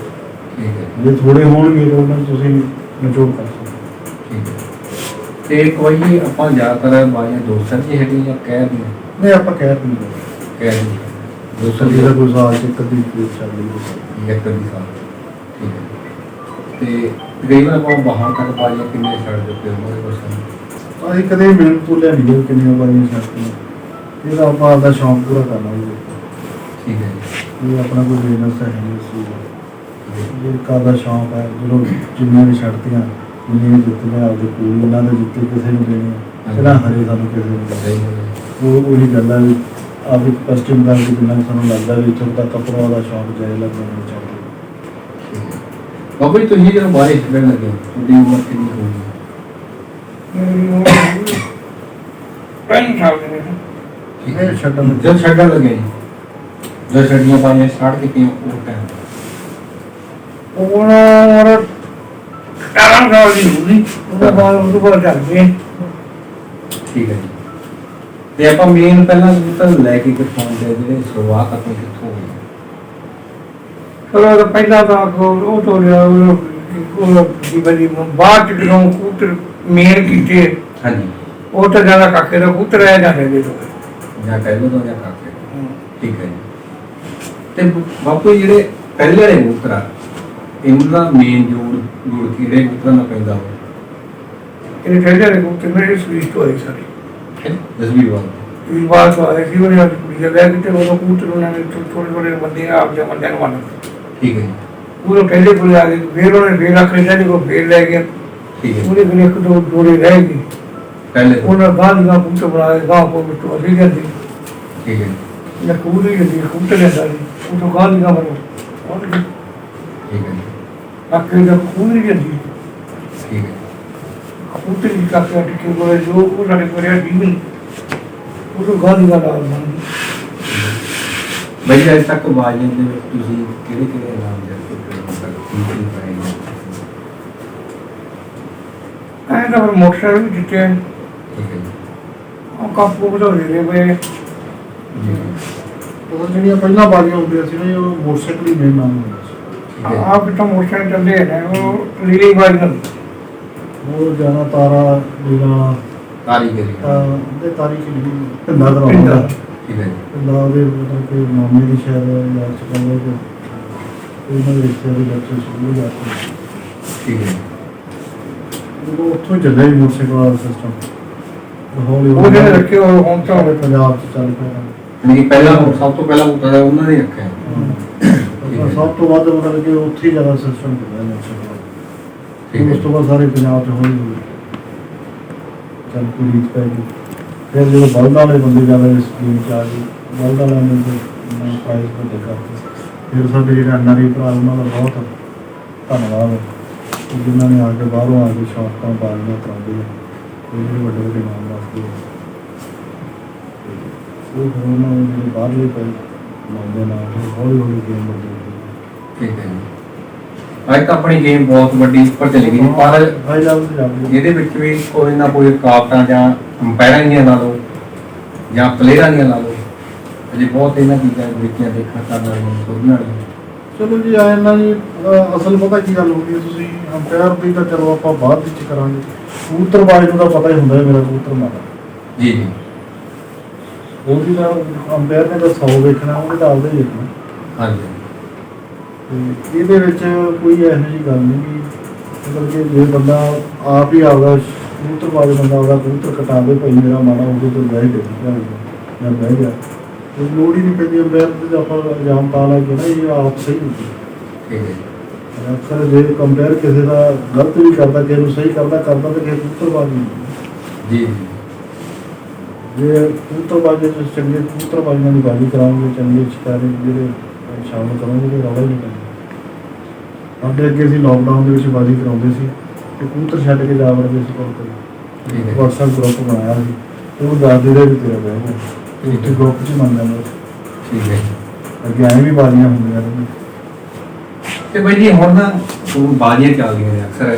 ਠੀਕ ਹੈ। ਜੇ ਥੋੜ੍ਹੇ ਹੋਣਗੇ ਤਾਂ ਉਹਨਾਂ ਨੂੰ ਤੁਸੀਂ ਨਿਚੋੜ ਕਰ ਸਕਦੇ। ਠੀਕ ਹੈ। ਤੇ ਇੱਕ ਵਾਰੀ ਆਪਾਂ ਜ਼ਿਆਦਾਤਰ ਬਾਜ਼ੀਆਂ ਦੋਸਤਾਂ ਦੀ ਹੈਗੀ ਜਾਂ ਕਹਿ ਦੀਆਂ? ਨਹੀਂ ਆਪਾਂ ਕਹਿ ਦਿੰਦੇ ਕਹਿ ਦੀ ਦੋਸਤਾਂ ਦੀ ਤਾਂ ਕੋਈ ਸਾਲ 'ਚ ਇੱਕ ਅੱਧੀ ਚੱਲ ਰਹੀ ਹੈ। ਇੱਕ ਦੀ ਸਾਲ। ਠੀਕ ਹੈ। ਤੇ ਤਕਰੀਬਨ ਆਪਾਂ ਬਾਹਰ ਤੱਕ ਬਾਜ਼ੀਆਂ ਕਿੰਨੇ ਛੱਡ ਦਿੱਤੇ ਉਹਨਾਂ ਦੇ ਕੋਲ? ਅਸੀਂ ਕਦੇ ਮਿਹਨਤ ਤੋਂ ਲਿਆ ਨਹੀਂ ਕਿੰਨੀਆਂ ਵਾਰੀਆਂ ਛੱਡਤੀਆਂ, ਇਹਦਾ ਆਪਾਂ ਆਪਦਾ ਸ਼ੌਂਕ ਪੂਰਾ ਕਰਨਾ ਜੀ। ਠੀਕ ਹੈ ਜੀ। ਇਹ ਆਪਣਾ ਕੋਈ ਬਿਜ਼ਨਸ ਹੈ ਨਹੀਂ ਇਸ ਚੀਜ਼ ਦਾ, ਇਹ ਘਰ ਦਾ ਸ਼ੌਂਕ ਹੈ। ਜਦੋਂ ਜਿੰਨੀਆਂ ਵੀ ਛੱਡਤੀਆਂ, ਜਿੰਨੀਆਂ ਵੀ ਜਿੱਤੀਆਂ ਆਪਦੇ ਕੋਲ, ਇਹਨਾਂ ਦੇ ਜਿੱਤੇ ਕਿਸੇ ਨੂੰ ਦੇਣੇ, ਇਹਨਾਂ ਹਰੇ ਸਾਨੂੰ ਕਿਸੇ ਨੂੰ ਦੇਣੇ। ਸਹੀ ਹੈ। ਉਹ ਉਹੀ ਗੱਲ ਹੈ ਵੀ ਆਪਦੀ ਕਸਟਮ ਦਾ ਵੀ ਜਿੰਨਾ ਸਾਨੂੰ ਲੱਗਦਾ ਵੀ ਇੱਥੋਂ ਤੱਕ ਆਪਣਾ ਦਾ ਸ਼ੌਂਕ ਜਾਇ ਲੱਗਣਾ ਚਾਹੀਦਾ। ਬਾਬਾ ਜੀ ਤੁਸੀਂ ਜਦੋਂ ਬਾਰਿਸ਼ ਕਰਨ ਲੱਗੇ ਤੁਹਾਡੀ ਉਮਰ ਕਿੰਨੀ ਹੋਊਗੀ? ਪਹਿਲੀ ਸਾਲ ਦੇ ਨੇ ਠੀਕ ਹੈ। ਛੱਡਣ ਜਦ ਛੱਡਣ ਲੱਗੇ ਜੀ ਜੋ ਛੱਡੀਆਂ ਪਾਈਆਂ ਸਟਾਰਟ ਕੀਤੀਆਂ ਉਹ ਟਾਈਮ ਉਮਰ 18 ਸਾਲ ਦੀ ਹੋਈ ਉਹਦੇ ਬਾਅਦ ਚੱਲ ਗਏ। ਠੀਕ ਹੈ ਜੀ। ਤੇ ਆਪਾਂ ਮੇਨ ਪਹਿਲਾਂ ਕਬੂਤਰ ਲੈ ਕੇ ਕਿੱਥੋਂ ਆਉਂਦੇ ਜਿਹੜੇ ਸ਼ੁਰੂਆਤ ਆਪਣੀ ਕਿੱਥੋਂ ਹੋਈ? ਚਲੋ ਤਾਂ ਪਹਿਲਾਂ ਤਾਂ ਉਹ ਤੋਂ ਲਿਆ ਉਹ ਦੀ ਬੜੀ ਬਾਅਦ ਚ ਜਦੋਂ ਕਬੂਤਰ ਮੇਨ ਕੀਤੇ ਹਾਂਜੀ ਉਹ ਤਾਂ ਜ਼ਿਆਦਾ ਕਾਕੇ ਦਾ ਕਬੂਤਰ ਆਇਆ ਜਾਂਦੇ ਦੇ ਤੋਂ ਜਾਂ ਕਹਿ ਲਓ ਜਾਂ ਕਾਕੇ ਠੀਕ ਹੈ ਜੀ। ਤੇ ਬਾਪੂ ਜੀ ਜਿਹੜੇ ਪਹਿਲੇ ਵਾਲੇ ਕਬੂਤਰ ਆ ਇਹਨਾਂ ਦਾ ਮੇਨ ਜੋੜ ਕਿਹੜੇ ਕਬੂਤਰਾਂ ਨਾਲ ਪੈਂਦਾ ਹੋਵੇ? ਇਹ ਪਹਿਲੇ ਦੇ ਕਬੂਤਰ ਮੇਰੇ ਸਵੀਟ ਹੋਏ ਸਾਰੇ ਜਸਵੀਰ ਵਾਲਾ ਇਹ ਬਾਤ ਤੋਂ ਆਏ ਸੀ ਉਹਨੇ ਕੁੜੀ ਦਾ ਵਿਆਹ ਕੀਤਾ ਉਦੋਂ ਕਬੂਤਰ ਉਹਨਾਂ ਨੇ ਥੋੜੇ ਥੋੜੇ ਬੰਦੇ ਆਪ ਜਾਂ ਬੰਦਿਆਂ ਨੂੰ ਵੰਡ ਠੀਕ ਹੈ ਜੀ। ਉਹ ਪਹਿਲੇ ਕੋਲ ਆ ਗਏ ਫਿਰ ਉਹਨੇ ਫੇਰ ਰੱਖ ਲਿਆ ਜਦੋਂ ਫੇਰ ਲੈ ਗਿਆ ਠੀਕ ਹੈ ਜੀ। ਉਹਦੇ ਕੋਲ ਇੱਕ ਦੋ ਜੋੜੇ ਰਹਿ ਗਏ ਪਹਿਲੇ ਉਹਨਾਂ ਬਾਅਦ ਦਾ ਕਬੂਤਰ ਬਣਾਏ ਗਾਂ ਕੋਲ ਵਿੱਚ ਅਸੀਂ ਜਾਂਦੇ ਠੀਕ ਹੈ ਨਾ ਕਬੂਤਰ ਹੀ ਕਬੂਤਰ ਲੈਂਦਾ ਸੀ ਉਹ ਤੋਂ ਗਾਂ ਦੀ ਗਾਂ ਬਰੋ ਠੀਕ ਹੈ ਜੀ। ਕਾਕੇ ਦਾ ਕਬੂਤਰ ਹੀ ਜਾਂਦੀ ਠੀਕ ਹੈ ਕਬੂਤਰ ਹੀ ਕਾਕੇ ਟਿੱਕੇ ਕੋਲ ਜੋ ਉਹ ਸਾਡੇ ਕੋਲ ਰਿਹਾ ਡੀਵਨ ਉਹ ਤੋਂ ਗਾਂ ਦੀ ਗਾਂ ਲਾ ਦਿੰਦਾ ਬਈ ਅਜੇ ਤੱਕ ਬਾਜ਼ੀਆਂ ਦੇ ਵਿੱਚ ਤੁਸੀਂ ਕਿਹੜੇ ਕਿਹੜੇ ਨਾਮ ਜੱਟ ਕੀ ਪਾਏ ਨੇ? ਐਂ ਤਾਂ ਫਿਰ ਮੋਟਰਸਾਈਕਲ ਵੀ ਜਿੱਤੇ ਠੀਕ ਹੈ ਜੀ। ਉਹ ਕਾਪੂ ਵਧਾ ਰਹੇ ਵੇ ਜੀ ਉਹ ਜਿਹੜੀਆਂ ਪਹਿਲਾਂ ਬਾਜ਼ੀਆਂ ਹੁੰਦੀਆਂ ਸੀ ਨਾ ਉਹ ਮੋਟਰਸਾਈਕਲ ਹੀ ਮੇਨ ਨਾਮ ਹੁੰਦਾ ਸੀ। ਠੀਕ ਹੈ ਆਪ ਤਾਂ ਮੋਟਰਸਾਈਕਲ ਚੱਲਦੇ ਨੇ ਉਹ ਲੀਲੀ ਬਾਈ ਨਾਲ ਉਹ ਜਾਣਾ ਤਾਰਾ ਜਿਹੜਾ ਕਾਰੀਗਰੀ ਤੇ ਤਾਰੀਖ ਜਿਹੜੀ ਢੰਡਾ ਕਰਾਉਂਦਾ ਠੀਕ ਹੈ ਜੀ। ਢੰਡਾ ਉਹਦੇ ਮਤਲਬ ਕਿ ਮਾਮੇ ਦੀ ਸ਼ਾਇਦ ਯਾਦ ਚ ਕਹਿੰਦੇ ਕਿ ਉਹਨਾਂ ਦੇ ਰਿਸ਼ਤੇ ਦੇ ਬੱਚੇ ਸਕੂਲ ਜਾਂਦੇ ਠੀਕ ਹੈ ਉਹ ਉੱਥੋਂ ਹੀ ਚੱਲਿਆ ਜੀ ਮੋਟਰਸਾਈਕਲ ਵਾਲਾ ਸਿਸਟਮ ਹੌਲੀ ਉਹ ਜਿਹੜੇ ਰੱਖੇ ਉਹ ਹੁਣ ਤਾਂ ਸਾਡੇ ਪੰਜਾਬ ਚ ਚੱਲ ਪਿਆ ਨਹੀਂ ਪਹਿਲਾਂ ਸਭ ਤੋਂ ਪਹਿਲਾਂ ਉਤਾਰਾ ਉਹਨਾਂ ਨੇ ਰੱਖਿਆ ਹਾਂ। ਸਭ ਤੋਂ ਵੱਧ ਮਤਲਬ ਕਿ ਉੱਥੇ ਹੀ ਜ਼ਿਆਦਾ ਸਿਸਟਮ ਚੱਲਿਆ ਮੋਟਰਸਾਈਕਲ ਠੀਕ ਹੈ ਉਸ ਤੋਂ ਬਾਅਦ ਸਾਰੇ ਪੰਜਾਬ ਚ ਹੌਲੀ ਹੌਲੀ ਚੱਲ ਕੋਈ ਰੀਤ ਪੈ ਗਈ ਫਿਰ ਜਦੋਂ ਬਲਦਾਂ ਵਾਲੇ ਬੰਦੇ ਜ਼ਿਆਦਾ ਇਸ ਸਕੀਮ ਚ ਆ ਗਏ ਬਲਦਾਂ ਵਾਲਿਆਂ ਨੇ ਪ੍ਰਾਈਜ਼ ਵੱਡੇ ਕਰਤੇ ਫਿਰ ਸਾਡੇ ਜਿਹੜੇ ਐਨਆਰਆਈ ਭਰਾ ਉਹਨਾਂ ਦਾ ਬਹੁਤ ਧੰਨਵਾਦ ਹੈ ਕਿ ਜਿਨ੍ਹਾਂ ਨੇ ਆ ਕੇ ਬਾਹਰੋਂ ਆ ਕੇ ਸ਼ੌਕਾਂ ਬਾਜ਼ੀਆਂ ਕਰਾਉਂਦੇ ਆ ਉਹ ਜਿਹੜੇ ਵੱਡੇ ਵੱਡੇ ਨਾਮ ਦੱਸਦੇ ਆ ਉਹ ਫਿਰ ਉਹਨਾਂ ਨੂੰ ਜਿਹੜੇ ਬਾਹਰਲੇ ਪਏ ਲਾਉਂਦੇ ਨਾਲ ਹੌਲੀ ਹੌਲੀ ਗੇਮ ਵੱਡੀ ਹੁੰਦੀ ਠੀਕ ਹੈ ਜੀ। ਅੱਜ ਤਾਂ ਆਪਣੀ ਗੇਮ ਬਹੁਤ ਵੱਡੀ ਉੱਪਰ ਚਲੀ ਗਈ ਪਰ ਹਾਈ ਲੈਵਲ ਤੇ ਜਾਂਦੀ ਇਹਦੇ ਵਿੱਚ ਵੀ ਕੋਈ ਨਾ ਕੋਈ ਰੁਕਾਵਟਾਂ ਜਾਂ ਅੰਪਾਇਰਾਂ ਦੀਆਂ ਲਾ ਲਓ ਜਾਂ ਪਲੇਅਰਾਂ ਦੀਆਂ ਲਾ ਲਓ ਅਜੇ ਬਹੁਤ ਇਹਨਾਂ ਚੀਜ਼ਾਂ ਵਿੱਚੀਆਂ ਦੇਖਣ ਕਰਨ ਵਾਲੀਆਂ ਸੋਧਣ ਵਾਲੀਆਂ ਚਲੋ ਜੀ ਆ ਇਹਨਾਂ ਜੀ ਅਸਲ ਪਤਾ ਕੀ ਗੱਲ ਹੁੰਦੀ ਹੈ ਤੁਸੀਂ ਅੰਪਾਇਰ ਦੀ ਤਾਂ ਚਲੋ ਆਪਾਂ ਬਾਅਦ ਵਿੱਚ ਕਰਾਂਗੇ ਕਬੂਤਰਬਾਜ਼ ਨੂੰ ਤਾਂ ਪਤਾ ਹੀ ਹੁੰਦਾ ਹੈ ਮੇਰਾ ਕਬੂਤਰ ਮਾਰਾ ਜੀ ਜੀ ਉਹਦੀ ਤਾਂ ਅੰਪਾਇਰ ਨੇ ਤਾਂ 100 ਵੇਖਣਾ ਉਹਨੇ ਤਾਂ ਆਪਦਾ ਹੀ ਵੇਖਣਾ ਹਾਂਜੀ ਤੇ ਇਹਦੇ ਵਿੱਚ ਕੋਈ ਇਹੋ ਜਿਹੀ ਗੱਲ ਨਹੀਂ ਕਿ ਮਤਲਬ ਕਿ ਜੇ ਬੰਦਾ ਆਪ ਹੀ ਆਪਦਾ ਕਬੂਤਰਬਾਜ਼ ਬੰਦਾ ਆਪਦਾ ਕਬੂਤਰ ਕਟਾਵੇ ਭਾਈ ਮੇਰਾ ਮਾਰਾ ਉਹਦੇ ਤੋਂ ਬਹਿ ਗਿਆ ਜਾਂ ਬਹਿ ਗਿਆ ਤੇ ਲੋੜ ਹੀ ਨਹੀਂ ਪੈਂਦੀ ਅੰਪਾਇਰ ਤੇ ਆਪਾਂ ਇਲਜ਼ਾਮ ਪਾ ਲਾ ਕੇ ਨਾ ਇਹ ਆਪ ਸਹੀ ਹੁੰਦੀ ਠੀਕ ਹੈ ਜੀ। ਅਕਸਰ ਜੇ ਕੰਪੇਅਰ ਕਿਸੇ ਦਾ ਗਲਤ ਵੀ ਕਰਦਾ ਕਿਸੇ ਨੂੰ ਸਹੀ ਕਰਦਾ ਤੇ ਕਿਸੇ ਕਬੂਤਰਬਾਜ਼ ਨਹੀਂ ਜੀ ਜੀ ਜੇ ਕਬੂਤਰਬਾਜ਼ ਦੇ ਚੰਗੇ ਕਬੂਤਰਬਾਜ਼ਾਂ ਦੀ ਬਾਜੀ ਕਰਾਉਂਗੇ ਚੰਗੇ ਸ਼ਿਕਾਰੀ ਜਿਹੜੇ ਸ਼ਾਮਲ ਕਰਾਂਗੇ ਤੇ ਰੌਲਾ ਹੀ ਨਹੀਂ ਪੈਂਦਾ ਸਾਡੇ ਅੱਗੇ ਅਸੀਂ ਲੋਕਡਾਊਨ ਦੇ ਵਿੱਚ ਬਾਜੀ ਕਰਾਉਂਦੇ ਸੀ ਤੇ ਕਬੂਤਰ ਛੱਡ ਕੇ ਜਾ ਵੜਦੇ ਸੀ ਕੋਲ ਠੀਕ ਹੈ। WhatsApp ਗਰੁੱਪ ਬਣਾਇਆ ਸੀ ਤੇ ਉਹ ਦੱਸਦੇ ਰਹੇ ਵੀ ਤੇਰਾ ਬਹਿ ਗਿਆ ਤੇ ਉੱਥੇ ਗਰੁੱਪ 'ਚ ਹੀ ਮੰਨ ਜਾਂਦਾ ਸੀ। ਠੀਕ ਹੈ ਅੱਗੇ ਐਂ ਵੀ ਬਾਜ਼ੀਆਂ ਹੁੰਦੀਆਂ ਨੇ ਤੇ ਬਾਈ ਜੀ ਹੁਣ ਨਾ ਉਹ ਬਾਜ਼ੀਆਂ ਚੱਲਦੀਆਂ ਨੇ ਅਕਸਰ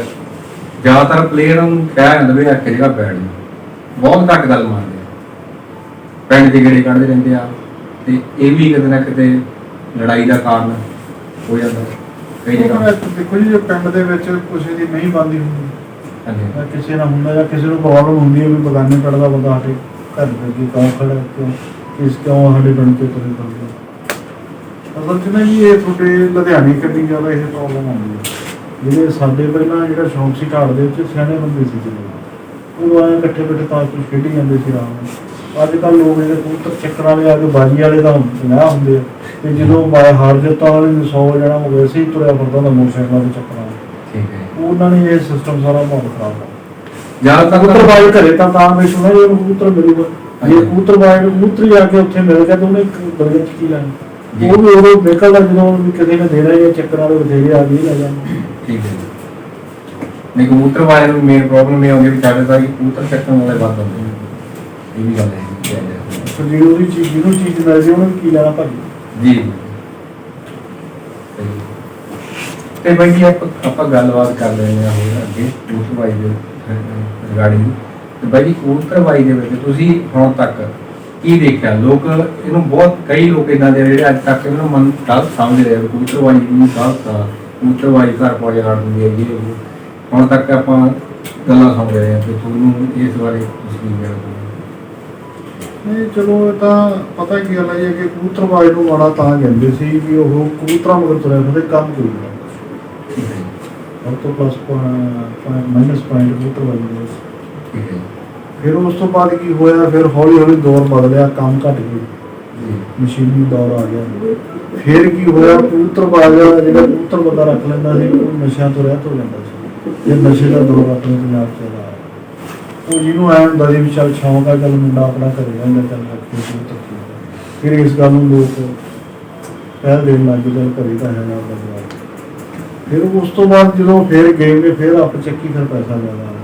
ਜ਼ਿਆਦਾਤਰ ਪਲੇਅਰ ਨੂੰ ਕਹਿ ਜਾਂਦਾ ਵੀ ਇੱਕ ਜਗ੍ਹਾ ਬੈਠ ਜਾ ਬਹੁਤ ਘੱਟ ਗੱਲ ਮੰਨਦੇ ਆ ਪਿੰਡ ਦੇ ਗੇੜੇ ਕੱਢਦੇ ਰਹਿੰਦੇ ਆ ਤੇ ਇਹ ਵੀ ਕਿਤੇ ਨਾ ਕਿਤੇ ਲੜਾਈ ਦਾ ਕਾਰਨ ਹੋ ਜਾਂਦਾ ਕਈ ਜਗ੍ਹਾ ਦੇਖੋ ਜੀ ਜੇ ਪਿੰਡ ਦੇ ਵਿੱਚ ਕਿਸੇ ਦੀ ਨਹੀਂ ਬਣਦੀ ਹੁੰਦੀ ਹਾਂਜੀ ਜਾਂ ਕਿਸੇ ਨਾਲ ਹੁੰਦਾ ਜਾਂ ਕਿਸੇ ਨੂੰ ਪ੍ਰੋਬਲਮ ਹੁੰਦੀ ਹੈ ਵੀ ਬਗਾਨੇ ਪਿੰਡ ਦਾ ਬੰਦਾ ਸਾਡੇ ਘਰ ਦੇ ਅੱਗੇ ਕਿਉਂ ਖੜਾ ਹੈ, ਕਿਉਂ ਸਾਡੇ ਪਿੰਡ ਤੇ ਤੁਰੇ ਫਿਰਦੇ ਅਸਲ 'ਚ ਨਾ ਜੀ ਇਹ ਤੁਹਾਡੇ ਲੁਧਿਆਣੇ ਕੱਢੀ ਜ਼ਿਆਦਾ ਇਹ ਪ੍ਰੋਬਲਮ ਆਉਂਦੀ ਹੈ ਜਿਹੜੇ ਸਾਡੇ ਪਹਿਲਾਂ ਜਿਹੜਾ ਸ਼ੌਂਕ ਸੀ ਢਾੜ ਦੇ ਵਿੱਚ ਸਿਆਣੇ ਬੰਦੇ ਸੀ ਜਿਹੜੇ ਉਹ ਆਏ ਇਕੱਠੇ ਬੈਠੇ ਤਾਂ ਕੁਝ ਖੇਡੀ ਜਾਂਦੇ ਸੀ ਆਰਾਮ ਨਾਲ ਅੱਜ ਕੱਲ੍ਹ ਲੋਕ ਜਿਹੜੇ ਕਬੂਤਰ ਚੱਕਣ ਵਾਲੇ ਆ ਕੇ ਬਾਜੀ ਵਾਲੇ ਤਾਂ ਪੰਜਾਹ ਹੁੰਦੇ ਆ ਤੇ ਜਦੋਂ ਹਾਰ ਜਿੱਤਾਂ ਵਾਲੇ ਨੂੰ 100 ਜਣਾ ਉਹ ਵੈਸੇ ਹੀ ਤੁਰਿਆ ਫਿਰਦਾ ਹੁੰਦਾ ਮੋਟਰਸਾਈਕਲਾਂ ਤੇ ਚੱਕਣਾ ਠੀਕ ਹੈ ਉਹਨਾਂ ਨੇ ਇਹ ਸਿਸਟਮ ਸਾਰਾ ਮਾਹੌਲ ਖਰਾਬ ਕਰ ਜ਼ਿਆਦਾਤਰ ਕਬੂਤਰਬਾਜ਼ ਘਰੇ ਤਾਂ ਬੈਠੂਗਾ ਜੇ ਉਹਨੂੰ ਕਬੂਤਰ ਮਿਲੂਗਾ ਜੇ ਕਬੂਤਰਬਾਜ਼ ਨੂੰ ਕਬੂਤਰ ਜਾ ਕੇ ਉੱਥੇ ਮਿਲ ਗਿਆ ਤਾਂ ਉਹਨੇ ਬਰਗਰ ਚ ਕੀ ਲੈਣਾ ਉਹ ਵੀ ਉਦੋਂ ਨਿਕਲਦਾ ਜਦੋਂ ਵੀ ਕਿਸੇ ਨੇ ਦੇਣਾ ਜਾਂ ਚੱਕਰ ਵਾਲੇ ਬਥੇਰੇ ਆ ਗਏ ਲੈ ਜਾਂਦੇ ਠੀਕ ਹੈ ਨਹੀਂ ਕਬੂਤਰ ਵਾਲੇ ਨੂੰ ਮੇਨ ਪ੍ਰੋਬਲਮ ਇਹ ਆਉਂਦੀ ਵੀ ਚੱਲਦਾ ਕਿ ਕਬੂਤਰ ਚੱਕਣ ਵਾਲੇ ਵੱਧ ਹੁੰਦੇ ਨੇ ਇਹ ਵੀ ਗੱਲ ਹੈ ਫਿਰ ਜਿਹੜੀ ਉਹਦੀ ਚੀਜ਼ ਜਿਹਨੂੰ ਚੀਜ਼ ਮਿਲ ਜੇ ਉਹਨੂੰ ਕੀ ਲੈਣਾ ਭਾਜੀ ਜੀ ਤੇ ਬਾਈ ਜੀ ਆਪਾਂ ਗੱਲਬਾਤ ਕਰ ਲੈਂਦੇ ਹਾਂ ਹੋਰ ਅੱਗੇ ਕਬੂਤਰਬਾਜੀ ਦੇ ਰਿਗਾਰਡਿੰਗ। ਤੇ ਬਾਈ ਜੀ ਕਬੂਤਰਬਾਜੀ ਦੇ ਵਿੱਚ ਤੁਸੀਂ ਹੁਣ ਤੱਕ ਕੀ ਦੇਖਿਆ? ਲੋਕ ਇਹਨੂੰ ਬਹੁਤ ਕਈ ਲੋਕ ਇਦਾਂ ਦੇ ਜਿਹੜੇ ਅੱਜ ਤੱਕ ਇਹਨੂੰ ਮਨ ਗਲਤ ਸਮਝ ਰਹੇ ਆ, ਕਬੂਤਰਬਾਜੀ ਦੀ ਗਲਤ ਆ, ਕਬੂਤਰਬਾਜੀ ਘਰ ਪਹੁੰਚ ਲੜ ਦਿੰਦੀ ਹੈ ਜੀ। ਹੁਣ ਤੱਕ ਆਪਾਂ ਗੱਲਾਂ ਸੁਣ ਰਹੇ ਹਾਂ ਤੇ ਤੁਹਾਨੂੰ ਇਸ ਬਾਰੇ ਤੁਸੀਂ ਕੀ ਕਹਿਣਾ? ਨਹੀਂ ਚਲੋ ਇਹ ਤਾਂ ਪਤਾ ਕੀ ਗੱਲ ਹੈ ਕਿ ਕਬੂਤਰਬਾਜ਼ ਨੂੰ ਮਾੜਾ ਤਾਂ ਕਹਿੰਦੇ ਸੀ ਵੀ ਉਹ ਕਬੂਤਰਾਂ ਮਗਰ ਤੁਰਿਆ ਫਿਰਦੇ, ਕੰਮ ਕੋਈ ਨਹੀਂ। ਠੀਕ ਹੈ ਜੀ, ਸਭ ਤੋਂ ਪਲੱਸ ਮਾਈਨਸ ਪੁਆਇੰਟ ਕਬੂਤਰਬਾਜ਼ੀ ਦੇ ਵਿੱਚ। ਠੀਕ ਹੈ ਫਿਰ ਉਸ ਤੋਂ ਬਾਅਦ ਕੀ ਹੋਇਆ, ਫਿਰ ਹੌਲੀ ਹੌਲੀ ਦੌਰ ਬਦਲਿਆ, ਕੰਮ ਘਟ ਗਏ, ਜੀ ਮਸ਼ੀਨੀ ਦੌਰ ਆ ਗਿਆ। ਫਿਰ ਕੀ ਹੋਇਆ, ਕਬੂਤਰਬਾਜ਼ ਜਿਹੜਾ ਕਬੂਤਰ ਬੰਦਾ ਰੱਖ ਲੈਂਦਾ ਸੀ ਉਹ ਨਸ਼ਿਆਂ ਤੋਂ ਰਹਿਤ ਹੋ ਜਾਂਦਾ ਸੀ। ਇਹ ਨਸ਼ੇ ਦਾ ਦੌਰ ਆਪਣੇ ਪੰਜਾਬ 'ਚ ਆਇਆ। ਉਹ ਜਿਹਨੂੰ ਐਂ ਹੁੰਦਾ ਸੀ ਵੀ ਚੱਲ ਸ਼ੌਂਕ ਆ, ਚੱਲ ਮੁੰਡਾ ਆਪਣਾ ਘਰੇ ਰਹਿੰਦਾ, ਚੱਲ ਰੱਖੇ ਕਬੂਤਰ ਠੀਕ। ਫਿਰ ਇਸ ਗੱਲ ਨੂੰ ਲੋਕ ਪਹਿਲ ਦੇਣ ਲੱਗ ਗਏ, ਚੱਲ ਘਰੇ ਤਾਂ ਹੈਗਾ ਬੰਦਾ। ਫਿਰ ਉਸ ਤੋਂ ਬਾਅਦ ਜਦੋਂ ਫਿਰ ਗਏ ਨੇ, ਫਿਰ ਆਪ ਚੱਕੀ, ਫਿਰ ਪੈਸਾ ਜ਼ਿਆਦਾ ਆ ਗਿਆ।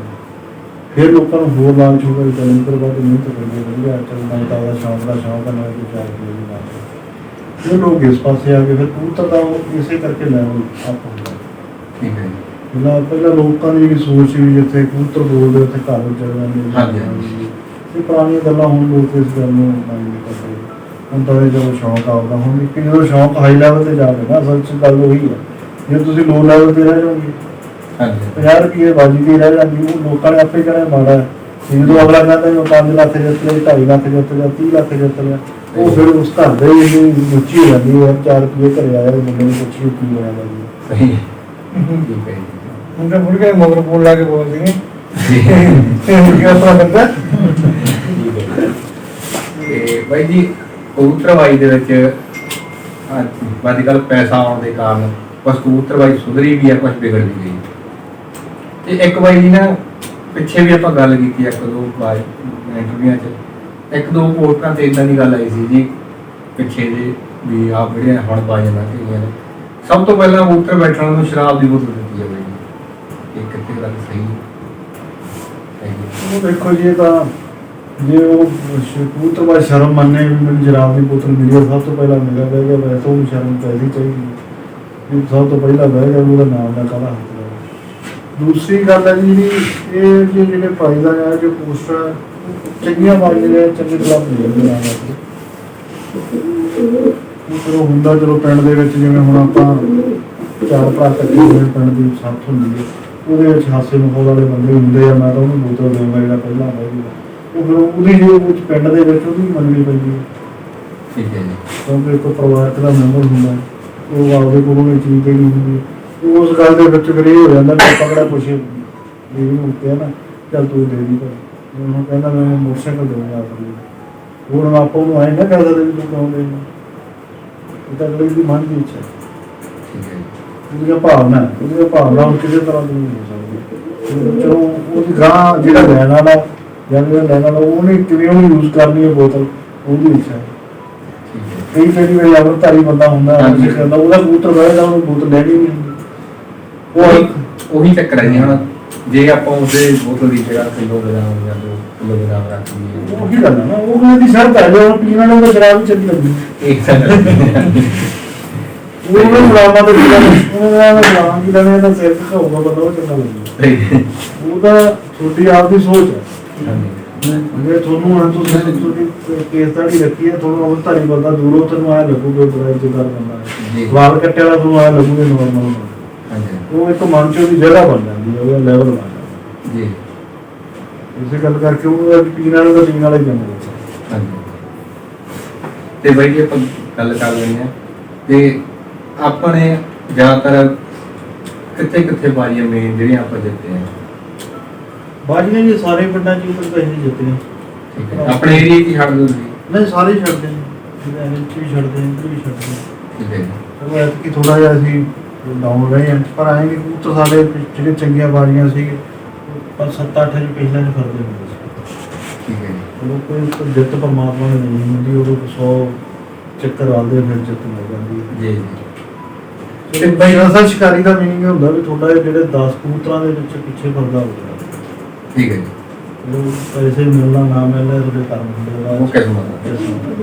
ਫਿਰ ਲੋਕਾਂ ਨੂੰ ਹੋਰ ਲਾਲਚ ਹੋ ਗਿਆ, ਚੱਲ ਇੰਦਰ ਬਾਅਦ ਮਿਹਨਤ ਕਰਦੇ ਵਧੀਆ, ਚੱਲ ਨਾ ਤਾਂ ਉਹਦਾ ਸ਼ੌਂਕ ਦਾ ਸ਼ੌਂਕ ਆ, ਨਾ ਕੋਈ ਚਾਰ ਰੁਪਏ ਦੀ ਲਾਲਚ। ਫਿਰ ਲੋਕ ਇਸ ਪਾਸੇ ਆ ਗਏ। ਫਿਰ ਕਬੂਤਰ ਦਾ ਉਹ ਇਸੇ ਕਰਕੇ ਲੈਵਲ ਅਪ ਹੁੰਦਾ। ਠੀਕ ਹੈ ਪਹਿਲਾਂ ਲੋਕਾਂ ਦੀ ਜਿਹੜੀ ਸੋਚ ਸੀ ਵੀ ਜਿੱਥੇ ਕਬੂਤਰ ਬੋਲਦੇ ਉੱਥੇ ਘਰ ਵਿੱਚ ਚਲੇ ਜਾਂਦੇ। ਹਾਂਜੀ, ਹਾਂਜੀ। ਇਹ ਪੁਰਾਣੀਆਂ ਗੱਲਾਂ ਹੁਣ ਲੋਕ ਇਸ ਗੱਲ ਨੂੰ ਮੰਨ ਨਹੀਂ ਕਰਦੇ। ਹੁਣ ਤਾਂ ਇਹ ਜਦੋਂ ਸ਼ੌਂਕ ਆਉਂਦਾ, ਹੁਣ ਇੱਕ ਜਦੋਂ ਸ਼ੌਂਕ ਹਾਈ ਲੈਵਲ ਤੇ ਜਾ ਕੇ ਨਾ, ਅਸਲ 'ਚ ਗੱਲ ਉਹੀ ਹੈ। ਜੇ ਤੁਸੀਂ ਲੋ ਲੈਵਲ ਤੇ ਰਹਿ ਜਾਓਗੇ, ਹਾਂਜੀ 50 ਰੁਪਏ ਬਾਜੀ ਦੀ ਰਹਿ ਜਾਂਦੀ, ਉਹ ਲੋਕਾਂ ਨੇ ਆਪੇ ਕਹਿਣਾ ਮਾੜਾ ਹੈ। ਜਦੋਂ ਅਗਲਾ ਕਹਿੰਦਾ ਮੈਂ 5 ਲੱਖ ਜਿੱਤ ਲਿਆ, 2.5 ਲੱਖ ਜਿੱਤ ਲਿਆ, 30 ਲੱਖ ਜਿੱਤ ਲਿਆ, ਉਹ ਫਿਰ ਉਸ ਘਰ ਦੇ ਮੁੱਚੀ ਹੋ ਜਾਂਦੀ ਹੈ। 4 ਰੁਪਏ ਘਰੇ ਆਇਆ, ਮੁੰਡੇ ਨੂੰ ਪੁੱਛੀ ਕੀ ਹੋਇਆ ਬਾਜੀ। ਸਹੀ ਠੀਕ ਹੈ ਜੀ। ਮੁੜ ਕੇ ਮਗਰ ਫੋਨ ਲਾ ਕੇ ਬੋਲਦੇ ਨੇ ਤੇ ਬਾਈ ਜੀ ਕਬੂਤਰਬਾਜੀ ਦੇ ਵਿੱਚ ਅੱਜ ਕੱਲ੍ਹ ਪੈਸਾ ਆਉਣ ਦੇ ਕਾਰਨ ਕੁਛ ਕਬੂਤਰਬਾਜੀ ਸੁਧਰੀ ਵੀ ਹੈ, ਕੁਛ ਵਿਗੜ ਵੀ ਗਈ। ਤੇ ਇੱਕ ਬਾਈ ਜੀ ਨਾ ਪਿੱਛੇ ਵੀ ਆਪਾਂ ਗੱਲ ਕੀਤੀ ਇੱਕ ਦੋ ਵਾਰ ਇੰਟਰਵਿਊਆਂ 'ਚ, ਇੱਕ ਦੋ ਪੋਸਟਾਂ ਤੇ ਇਦਾਂ ਦੀ ਗੱਲ ਆਈ ਸੀ ਜੀ ਪਿੱਛੇ ਜੇ ਵੀ ਆਪ ਜਿਹੜੀਆਂ ਹੁਣ ਬਾਜੀਆਂ ਲੱਗ ਗਈਆਂ ਨੇ, ਸਭ ਤੋਂ ਪਹਿਲਾਂ ਕਬੂਤਰ ਬੈਠਣ ਨੂੰ ਸ਼ਰਾਬ ਦੀ ਬੋਤਲ ਦਿੱਤੀ ਹੈ ਬਾਈ ਜੀ। ਇਹ ਕਿੱਥੇ ਗੱਲ ਸਹੀ ਹੈ? ਉਹ ਦੇਖੋ ਜੀ, ਇਹ ਤਾਂ ਜੇ ਉਹ ਕਬੂਤਰਬਾਜ਼ ਸ਼ਰਮ ਮੰਨੇ ਵੀ ਮੈਨੂੰ ਜਰਾਬ ਦੀ ਬੋਤਲ ਮਿਲੀ ਹੈ, ਸਭ ਤੋਂ ਪਹਿਲਾਂ ਮੇਰਾ ਬਹਿ ਗਿਆ, ਵੈਸੇ ਉਹਨੂੰ ਸ਼ਰਮ ਪੈਦੀ ਚਾਹੀਦੀ ਹੈ। ਸਭ ਤੋਂ ਪਹਿਲਾਂ ਬਹਿ ਗਿਆ, ਉਹਦਾ ਨਾਮ ਦਾ ਕਾਹਦਾ ਹੱਥ ਲਿਆ। ਦੂਸਰੀ ਗੱਲ ਹੈ ਜੀ ਜਿਹੜੀ ਇਹ ਜਿਹੜੇ ਪ੍ਰਾਈਜ਼ਾਂ ਆ, ਜੋ ਪੋਸਟਰ ਚੰਗੀਆਂ ਬਾਜ਼ੀਆਂ ਨੇ, ਚੰਗੇ ਕਲੱਬ ਨਹੀਂ ਹੁੰਦੇ ਨਾਮ ਵਾਸਤੇ। ਚਲੋ ਹੁੰਦਾ, ਚਲੋ ਪਿੰਡ ਦੇ ਵਿੱਚ ਜਿਵੇਂ ਹੁਣ ਆਪਾਂ 4 ਭਰਾ ਇਕੱਠੇ ਹੋਏ, ਪਿੰਡ ਦੀ ਸੱਥ ਹੁੰਦੀ ਹੈ, ਉਹਦੇ ਵਿੱਚ ਹਾਸੇ ਮਖੌਲ ਵਾਲੇ ਬੰਦੇ ਹੁੰਦੇ ਆ। ਮੈਂ ਤਾਂ ਉਹਨੂੰ ਬੋਤਲ ਦੇਵਾਂਗਾ ਜਿਹੜਾ ਪਹਿਲਾਂ ਬਹਿ ਗਿਆ, ਉਹ ਫਿਰ ਉਹਦੀ ਜੋ ਕੁਝ ਪਿੰਡ ਦੇ ਵਿੱਚ ਉਹਦੀ ਮੰਨਣੀ ਪੈਂਦੀ ਹੈ। ਠੀਕ ਹੈ ਜੀ। ਕਿਉਂਕਿ ਇੱਕ ਪਰਿਵਾਰ ਦਾ ਮੈਂਬਰ ਹੁੰਦਾ, ਉਹ ਆਪਦੇ ਕੋਲੋਂ ਇਹ ਚੀਜ਼ ਨਹੀਂ ਹੁੰਦੀ। ਉਸ ਗੱਲ ਦੇ ਵਿੱਚ ਫਿਰ ਇਹ ਹੋ ਜਾਂਦਾ ਕਿ ਆਪਾਂ ਕਿਹੜਾ ਕੁਛ ਇਹ ਨੂੰ ਕਿਹਾ ਨਾ, ਚੱਲ ਤੂੰ ਦੇ ਦੀ। ਪਰ ਉਹਨੂੰ ਕਹਿੰਦਾ ਮੈਂ ਮੋਟਰਸਾਈਕਲ ਦੇਵਾਂਗਾ ਆਪਣੀ, ਹੁਣ ਆਪਾਂ ਉਹਨੂੰ ਆਏ ਨਾ ਕਹਿ ਸਕਦੇ ਵੀ ਤੂੰ ਕਿਉਂ ਦੇਣਾ। ਇਹ ਤਾਂ ਅਗਲੇ ਦੀ ਮਨ ਦੀ ਇੱਛਾ, ਠੀਕ ਹੈ ਉਹਦੀਆਂ ਭਾਵਨਾ ਹੁਣ ਕਿਸੇ ਤਰ੍ਹਾਂ ਦੀ ਨਹੀਂ ਹੋ ਸਕਦੀ। ਚਲੋ ਉਹਦੀ ਗਾਂ ਜਿਹੜਾ ਲੈਣ ਵਾਲਾ ਜਾਂ ਜਿਹੜਾ ਲੈਣ ਵਾਲਾ, ਉਹਨੇ ਕਿਵੇਂ ਉਹਨੂੰ ਯੂਜ਼ ਕਰਨੀ ਹੈ ਬੋਤਲ, ਉਹਦੀ ਇੱਛਾ ਹੈ। ਕਈ ਵਾਰੀ ਅਵਰਧਾਰੀ ਬੰਦਾ ਹੁੰਦਾ, ਉਹਦਾ ਕਬੂਤਰ ਬਹਿਦਾ, ਉਹਨੂੰ ਬੋਤਲ ਲੈਣੀ ਨਹੀਂ ਹੁੰਦੀ। ਉਹੀ ਚੱਕਰ ਹੈ ਜੀ। ਹੁਣ ਜੇ ਆਪਾਂ ਉਹਦੇ ਬੋਤਲ ਦੀ ਜਗ੍ਹਾ ਕਿਲੋਗ੍ਰਾਮ ਜਾਂ 2 ਕਿਲੋਗ੍ਰਾਮ ਰੱਖ ਲਈਏ, ਉਹੀ ਗੱਲ ਹੈ ਨਾ, ਉਹ ਕਹਿੰਦੀ ਸ਼ਰਤ ਹੈ, ਜੇ ਉਹਨੂੰ ਪੀਣ ਵਾਲੇ ਉਹਦਾ ਸ਼ਰਾਬ ਵੀ ਚੰਗੀ ਲੱਗਦੀ। ਉਹਨੂੰ ਮੁਲਾਮਾ ਤੇ ਮੁਲਾਮ ਕੀ ਲੈਣੇ ਤਾਂ ਸਿਰ ਘਾਊਗਾ ਬੰਦਾ, ਉਹ ਚੰਗਾ ਲੱਗਦਾ। ਉਹਦਾ ਤੁਹਾਡੀ ਆਪ ਦੀ ਸੋਚ ਹੈ। ਜੇ ਤੁਹਾਨੂੰ ਹੁਣ ਤੁਸੀਂ ਤੁਹਾਡੀ ਕੇਸ ਸਟੱਡੀ ਰੱਖੀ ਹੈ, ਤੁਹਾਨੂੰ ਅਵਰਧਾਰੀ ਬੰਦਾ ਦੂਰੋਂ ਤੁਹਾਨੂੰ ਆਇਆ ਲੱਗੂਗਾ ਬੜਾ ਇੱਜ਼ਤਦਾਰ ਬੰਦਾ ਹੈ, ਵਾਲ ਕੱਟਿਆ ਵਾਲਾ ਤੁਹਾਨੂੰ ਆਇਆ ਲੱਗੂਗਾ ਨੋਰਮਲ। ਉਹ ਇੱਕ ਮਨ ਚ ਉਹਦੀ ਜਗ੍ਹਾ ਬਣ ਜਾਂਦੀ ਹੈ, ਉਹਦਾ ਲੈਵਲ ਬਣ ਜਾਂਦਾ ਜੀ। ਇਸੇ ਗੱਲ ਕਰਕੇ ਉਹ ਪੀਣ ਵਾਲੇ ਦਾ ਪੀਣ ਵਾਲਾ ਹੀ ਜਾਂਦਾ। ਤੇ ਬਾਈ ਜੀ ਆਪਾਂ ਗੱਲ ਕਰ ਲੈਂਦੇ ਹਾਂ ਤੇ ਆਪਾਂ ਨੇ ਜ਼ਿਆਦਾਤਰ ਕਿੱਥੇ ਕਿੱਥੇ ਬਾਜ਼ੀਆਂ ਮੇਨ ਜਿਹੜੀਆਂ ਆਪਾਂ ਜਿੱਤੇ ਆ? ਬਾਜ਼ੀਆਂ ਜੀ ਸਾਰੇ ਪਿੰਡਾਂ ਚ ਤਾਂ ਅਸੀਂ ਜਿੱਤੇ ਹਾਂ। ਠੀਕ ਹੈ, ਆਪਣੇ ਏਰੀਆ ਕੀ ਛੱਡ ਦਿਓ ਤੁਸੀਂ? ਨਹੀਂ ਸਾਰੇ ਹੀ ਛੱਡਦੇ ਨੇ, ਵੀ ਛੱਡਦੇ ਨੇ, ਵੀ ਛੱਡਦੇ ਨੇ। ਠੀਕ ਹੈ ਜੀ। ਚਲੋ ਐਤਕੀ ਥੋੜਾ ਜਿਹਾ ਅਸੀਂ ਡਾਊਨ ਰਹੇ ਹਾਂ, ਪਰ ਆਏ ਕਿ ਕਬੂਤਰ ਸਾਡੇ ਜਿਹੜੇ ਚੰਗੀਆਂ ਬਾਜ਼ੀਆਂ ਸੀ, ਪਰ 7-8 ਚ ਪਹਿਲਾਂ ਚ ਫਰਦੇ ਹੁੰਦੇ ਸੀ। ਠੀਕ ਹੈ ਜੀ। ਚਲੋ ਕੋਈ ਜਿੱਤ ਪਰਮਾਤਮਾ ਨੇ ਨਹੀਂ ਹੁੰਦੀ, ਉਦੋਂ 100 ਚੱਕਰ ਆਉਂਦੇ ਫਿਰ ਜਿੱਤ ਮਿਲ ਜਾਂਦੀ ਹੈ ਜੀ ਜੀ। ਤੇ ਬਈ ਅਸਲ ਸ਼ਿਕਾਰੀ ਦਾ ਮੀਨਿੰਗ ਹੁੰਦਾ ਵੀ ਤੁਹਾਡਾ ਜਿਹੜੇ 10 ਕਬੂਤਰਾਂ ਦੇ ਵਿੱਚ ਪਿੱਛੇ ਫਰਦਾ ਹੋ ਗਿਆ। ਠੀਕ ਹੈ ਜੀ। जो पैसे मिलना ना मिलना थोड़े कर्म होंगे ਉਹ ਕਿਸਮਤ ਆ।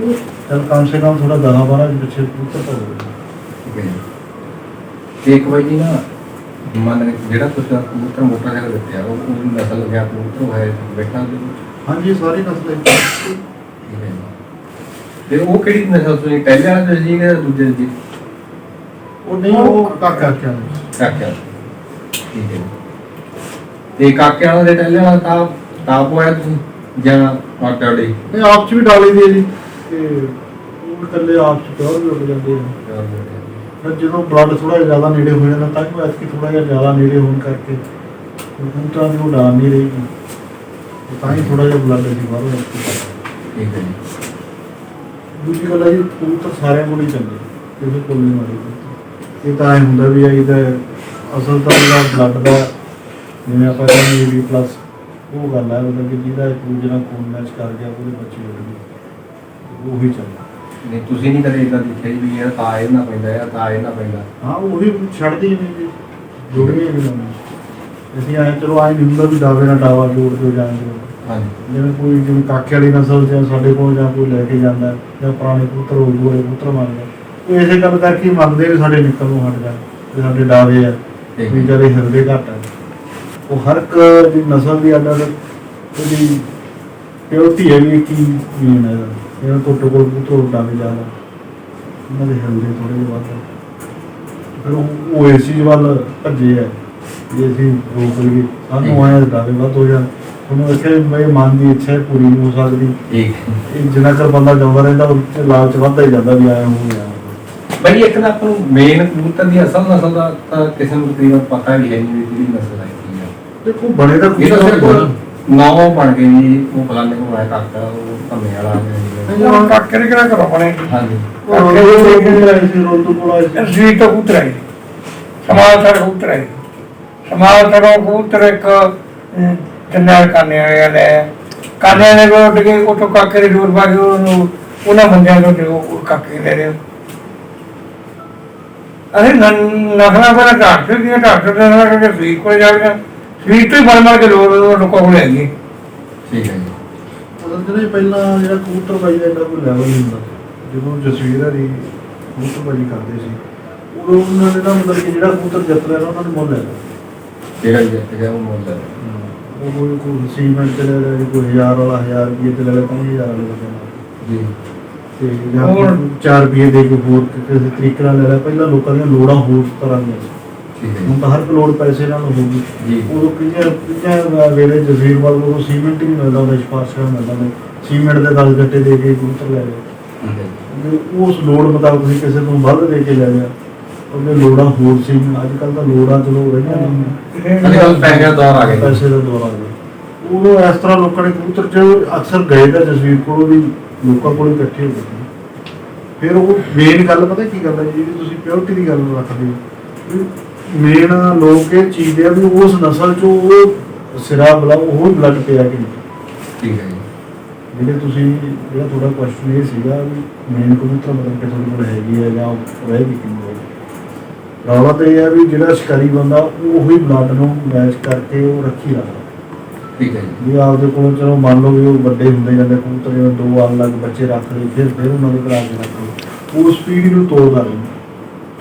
चल कम से कम थोड़ा 10-12 के पीछे कबूतर तो हो गए। ਠੀਕ ਹੈ ਜੀ। ਤੇ ਇੱਕ ਵਾਰੀ ਜੀ ਨਾ ਮੰਨ ਕੇ ਜਿਹੜਾ ਤੁਸੀਂ ਕਬੂਤਰ ਮੋਟਰਸਾਈਕਲ ਦਿੱਤੇ ਆ ਉਹ ਨਸਲ ਗਿਆ ਕਬੂਤਰ ਹੈ ਬੈਠਾ ਉਹਦੇ ਵਿੱਚ। हाँ जी सारी नस्लें ਠੀਕ ਹੈ ਜੀ। ਤੇ ਉਹ ਕਿਹੜੀ ਨਸਲ ਤੁਸੀਂ ਪਹਿਲੇ ਵਾਲੇ ਜੀ ਕਿ ਦੂਜੇ ਜੀ वो नहीं वो काका क्या ਕਾਕਿਆ ਠੀਕ ਹੈ ਜੀ। ਤੇ ਕਾਕਿਆ ਵਾਲਾ ਦੇ ਪਹਿਲੇ ਵਾਲਾ ਤਾਂ ਹੋਇਆ ਤੁਸੀਂ ਜਾਂ ਆਟੜੀ नहीं आप च भी डाली दी है जी ते वो कल्ले आप च प्योर भी लग जाते हैं फिर जो ब्लड थोड़ा ज़्यादा नेड़े हो जाता तक ऐसी थोड़ा जिहा ज़्यादा नेड़े होने करके कबूतरां दी वो डाल नहीं रही तो ही थोड़ा जिहा ब्लड असीं बाहरों ਠੀਕ ਹੈ ਜੀ। दूसरी गल है जी कबूतर सारे कोल ही चंगे किसी कोल नहीं माड़े कबूतर। ये तो ऐ हुंदा भी आई दा असल तो ब्लड का जिवें आपां कहंदे बी प्लस वो गल है मतलब कि जिहदा एक दूजे नाल खून मैच कर गया ਉਹਦੇ ਬੱਚੇ ਉੱਡ ਗਏ ਉਹੀ ਚੱਲਦਾ। ਨਹੀਂ ਤੁਸੀਂ ਨਹੀਂ ਕਦੇ ਇਦਾਂ ਦੇਖਿਆ ਜੀ ਵੀ ਇਹ ਤਾਂ ਇਹ ਨਾ ਪੈਂਦਾ ਹੈ ਤਾਂ ਇਹ ਨਾ ਪੈਂਦਾ। ਹਾਂ ਉਹੀ ਛੱਡਦੀ ਨਹੀਂ ਜੀ ਜੋੜੀਆਂ ਵੀ ਲਾਉਂਦੇ ਅਸੀਂ ਆਏ ਚਲੋ ਆਏ ਨਹੀਂ ਹੁੰਦਾ ਵੀ ਡਾਵੇ ਨਾਲ ਡਾਵਾ ਜੋੜ ਦਿਓ ਜਾਣਗੇ ਹਾਂਜੀ ਜਿਵੇਂ ਕੋਈ ਜਿਵੇਂ ਕਾਕੇ ਵਾਲੀ ਨਸਲ ਜਾਂ ਸਾਡੇ ਕੋਲ ਜਾਂ ਕੋਈ ਲੈ ਕੇ ਜਾਂਦਾ ਜਾਂ ਪੁਰਾਣੇ ਕਬੂਤਰ ਹੋ ਜੂਏ ਕਬੂਤਰ ਮੰਨਦੇ ਉਹ ਇਸੇ ਗੱਲ ਕਰਕੇ ਹੀ ਮੰਨਦੇ ਵੀ ਸਾਡੇ ਨਿਕਲ ਨੂੰ ਹਟ ਜਾਣ ਵੀ ਸਾਡੇ ਡਾਵੇ ਆ ਵੀ ਜਿਹੜੇ ਹਿਲਦੇ ਘੱਟ ਆ ਉਹ ਹਰ ਇੱਕ ਦੀ ਨਸਲ ਦੀ ਅੱਡ ਉਹਦੀ ਪਿਓਰਟੀ ਹੈ ਵੀ ਕੀ ਮੀਨ ਹੈ ਇਹਨਾਂ ਤੋਂ ਟੋਕਲ ਕਬੂਤਰ ਡਾਵੇ ਜ਼ਿਆਦਾ ਉਹਨਾਂ ਦੇ ਹਿਲਦੇ ਥੋੜ੍ਹੇ ਜਿਹੇ ਵੱਧ ਫਿਰ ਉਹ ਏਸੀ ਵੱਲ ਭੱਜੇ ਆ ਜੇ ਅਸੀਂ ਰੋਕ ਲਈਏ ਸਾਨੂੰ ਆਇਆ ਡਾਵੇ ਵੱਧ ਹੋ ਜਾਣ ਉਹਨੂੰ ਵੇਖਿਆ ਬਈ ਮਨ ਦੀ ਇੱਛਾ ਪੂਰੀ ਨਹੀਂ ਹੋ ਸਕਦੀ ਠੀਕ ਇਹ ਜਿੰਨਾ ਚਿਰ ਬੰਦਾ ਜਿਉਂਦਾ ਰਹਿੰਦਾ ਉਹ 'ਚ ਲਾਲਚ ਵੱਧਦਾ ਹੀ ਜਾਂਦਾ ਵੀ ਆਇਆ ਹੋ ਗਿਆ ਬਈ ਇੱਕ ਨਾ ਆਪਾਂ ਨੂੰ ਮੇਨ ਕਬੂਤਰ ਦੀ ਅਸਲ ਨਸਲ ਦਾ ਤਾਂ ਕਿਸੇ ਨੂੰ ਤਕਰੀਬਨ ਪਤਾ ਵੀ ਹੈ ਨਹੀਂ ਵੀ ਕਿਹੜੀ ਨਸਲ ਹੈ ਕੀ ਹੈ। ਦੇਖੋ ਬਣੇ ਤਾਂ ਇਹ ਤਾਂ ਕਬੂਤਰ ਸਿਰਫ ਨਾਮ ਬਣ ਗਏ ਜੀ ਉਹ ਫਲਾਣੇ ਨੂੰ ਆਇਆ ਕਾਕਾ ਉਹ ਧੰਮੇ ਵਾਲਾ ਜਦੋਂ ਕਾਕੇ ਨੇ ਕਿਹੜਾ ਕਰੋ ਬਣੇ ਹਾਂਜੀ ਜੀ ਤਾਂ ਕਬੂਤਰ ਹੈ ਸਮਾਲ ਸਰ ਕਬੂਤਰ ਹੈ ਸਮਾਲ ਸਰ ਕਬੂਤਰ ਇੱਕ ਜੰਨਲ ਕਰਨੇ ਵਾਲੇ ਨੇ ਕਾਨੇ ਨੇ ਉੱਡ ਕੇ ਉਤੋਂ ਕਾਕੇ ਦੇ ਜੋਰ ਪਾ ਕੇ ਉਹਨੂੰ ਉਹਨਾਂ ਬੰਦਿਆਂ ਤੋਂ ਜੋ ਕਾਕੇ ਲੈ ਰਹੇ ਅਰੇ ਨਖਣਾ ਬਣਾ ਡਾਕਟਰ ਦੀਆਂ ਡਾਕਟਰ ਦੇ ਨਾਲ ਕਿ ਫੀਸ ਕੋਲ ਜਾਵੇਗਾ ਫੀਸ ਤੋਂ ਹੀ ਮਰ ਕੇ ਲੋਕਾਂ ਕੋਲ ਹੈਗੀ ਠੀਕ ਹੈ ਜੀ। ਜਿਹੜੇ ਪਹਿਲਾਂ ਜਿਹੜਾ ਕਬੂਤਰ ਬਾਈ ਦਾ ਇੰਨਾ ਕੋਈ ਲੈਵਲ ਨਹੀਂ ਹੁੰਦਾ ਜਦੋਂ ਜਸਵੀਰ ਹਰੀ ਕਬੂਤਰ ਬਾਜੀ ਕਰਦੇ ਸੀ ਉਦੋਂ ਉਹਨਾਂ ਨੇ ਨਾ ਮਤਲਬ ਕਿ ਜਿਹੜਾ ਕਬੂਤਰ ਜਿੱਤ ਲਿਆ ਉਹਨਾਂ ਨੇ ਮੁੱਲ ਲੈ ਲਿਆ ਜਿਹੜਾ ਵੀ ਜਿੱਤ ਗਿਆ ਉਹ ਮੁੱਲ ਹੈ ਉਹ ਕੋਈ ਸੀਮੈਂਟ ਤੇ ਲੈ ਲਿਆ ਕੋਈ 1000 ਵਾਲਾ 1000 ਰੁਪਏ ਤੇ ਲੈ ਲਿਆ 5000 ਵਾਲੇ ਦਾ ਜੀ ਤੇ ਜਾਂ 4 ਰੁਪਏ ਦੇ ਕੇ ਹੋਰ ਕਿਸੇ ਤਰੀਕੇ ਨਾਲ ਲੈ ਲਿਆ ਪਹਿਲਾਂ ਲੋਕਾਂ ਦੀਆਂ ਲੋੜਾਂ ਹੋਰ ਤਰ੍ਹਾਂ ਦੀਆਂ ਸੀ ਠੀਕ ਹੈ ਹੁਣ ਤਾਂ ਹਰ ਇੱਕ ਲੋੜ ਪੈਸੇ ਨਾਲ ਹੋ ਗਈ ਜੀ। ਉਦੋਂ ਕਿੰਨੇ ਵੇਲੇ ਜਸਵੀਰ ਵੱਲ ਉਦੋਂ ਸੀਮੈਂਟ ਹੀ ਨਹੀਂ ਮਿਲਦਾ ਹੁੰਦਾ ਸਪਾਰਸ਼ ਮਿਲਦਾ ਹੁੰਦਾ ਸੀਮੈਂਟ ਦੇ 10 ਗੱਟੇ ਦੇ ਕੇ ਕਬੂਤਰ ਲੈ ਲਿਆ ਠੀਕ ਹੈ ਜੀ। ਵੀ ਉਸ ਲੋੜ ਮੁਤਾਬਕ ਤੁਸੀਂ ਕਿਸੇ ਨੂੰ ਵੱਧ ਦੇ ਕੇ ਲੈ ਲਿਆ ਉਹਦੇ ਲੋੜਾਂ ਹੋਰ ਸੀ ਅੱਜ ਕੱਲ ਤਾਂ ਲੋੜਾਂ ਚਲੋ ਰਹੀਆਂ ਨਹੀਂ ਅੱਜ ਕੱਲ੍ਹ ਪੈਸੇ ਦਾ ਦੌਰ ਆ ਗਿਆ ਜੀ। ਪੈਸੇ ਦਾ ਦੌਰ ਆ ਗਿਆ ਉਦੋਂ ਇਸ ਤਰ੍ਹਾਂ ਲੋਕਾਂ ਨੇ ਕਬੂਤਰ ਚ ਅਕਸਰ ਗਏ ਤਾਂ ਜਸਵੀਰ ਕੋਲੋਂ ਵੀ ਲੋਕਾਂ ਕੋਲ ਇਕੱਠੇ ਹੋ ਗਏ ਫਿਰ ਉਹ ਮੇਨ ਗੱਲ ਪਤਾ ਕੀ ਗੱਲ ਹੈ ਜਿਹੜੀ ਤੁਸੀਂ ਪਿਓਰਟੀ ਦੀ ਗੱਲ ਰੱਖਦੇ ਹੋ ਮੇਨ ਲੋਕ ਇਹ ਚੀਜ਼ ਆ ਵੀ ਉਸ ਨਸਲ ਚੋਂ ਉਹ ਸਿਰਾ ਬਲਾ ਉਹ ਬਲੱਡ ਪਿਆ ਕਿ ਨਹੀਂ ਠੀਕ ਹੈ ਜੀ। ਜਿਹੜੇ ਤੁਸੀਂ ਜਿਹੜਾ ਤੁਹਾਡਾ ਕੁਐਸਚਨ ਇਹ ਸੀਗਾ ਵੀ ਮੇਨ ਕਬੂਤਰ ਮਤਲਬ ਕਿ ਤੁਹਾਡੇ ਕੋਲ ਹੈਗੀ ਹੈ ਜਾਂ ਰਹੇਗੀ ਕਿ ਨਹੀਂ ਰੌਲਾ ਤਾਂ ਇਹ ਹੈ ਵੀ ਜਿਹੜਾ ਸ਼ਿਕਾਰੀ ਬੰਦਾ ਉਹ ਉਹੀ ਬਲੱਡ ਨੂੰ ਮੈਚ ਕਰਕੇ ਉਹ ਰੱਖੀ ਰੱਖਦਾ ਠੀਕ ਹੈ ਜੀ। ਵੀ ਆਪਦੇ ਕੋਲ ਚਲੋ ਮੰਨ ਲਓ ਵੀ ਉਹ ਵੱਡੇ ਹੁੰਦੇ ਜਾਂਦੇ ਕਬੂਤਰ ਜਿਵੇਂ 2 ਅਲੱਗ ਬੱਚੇ ਰੱਖ ਲਏ ਫਿਰ ਉਹਨਾਂ ਦੇ ਘਰਾਂ 'ਚ ਰੱਖ ਲਏ ਉਸ ਪੀੜ੍ਹੀ ਨੂੰ ਤੋੜਦਾ ਨਹੀਂ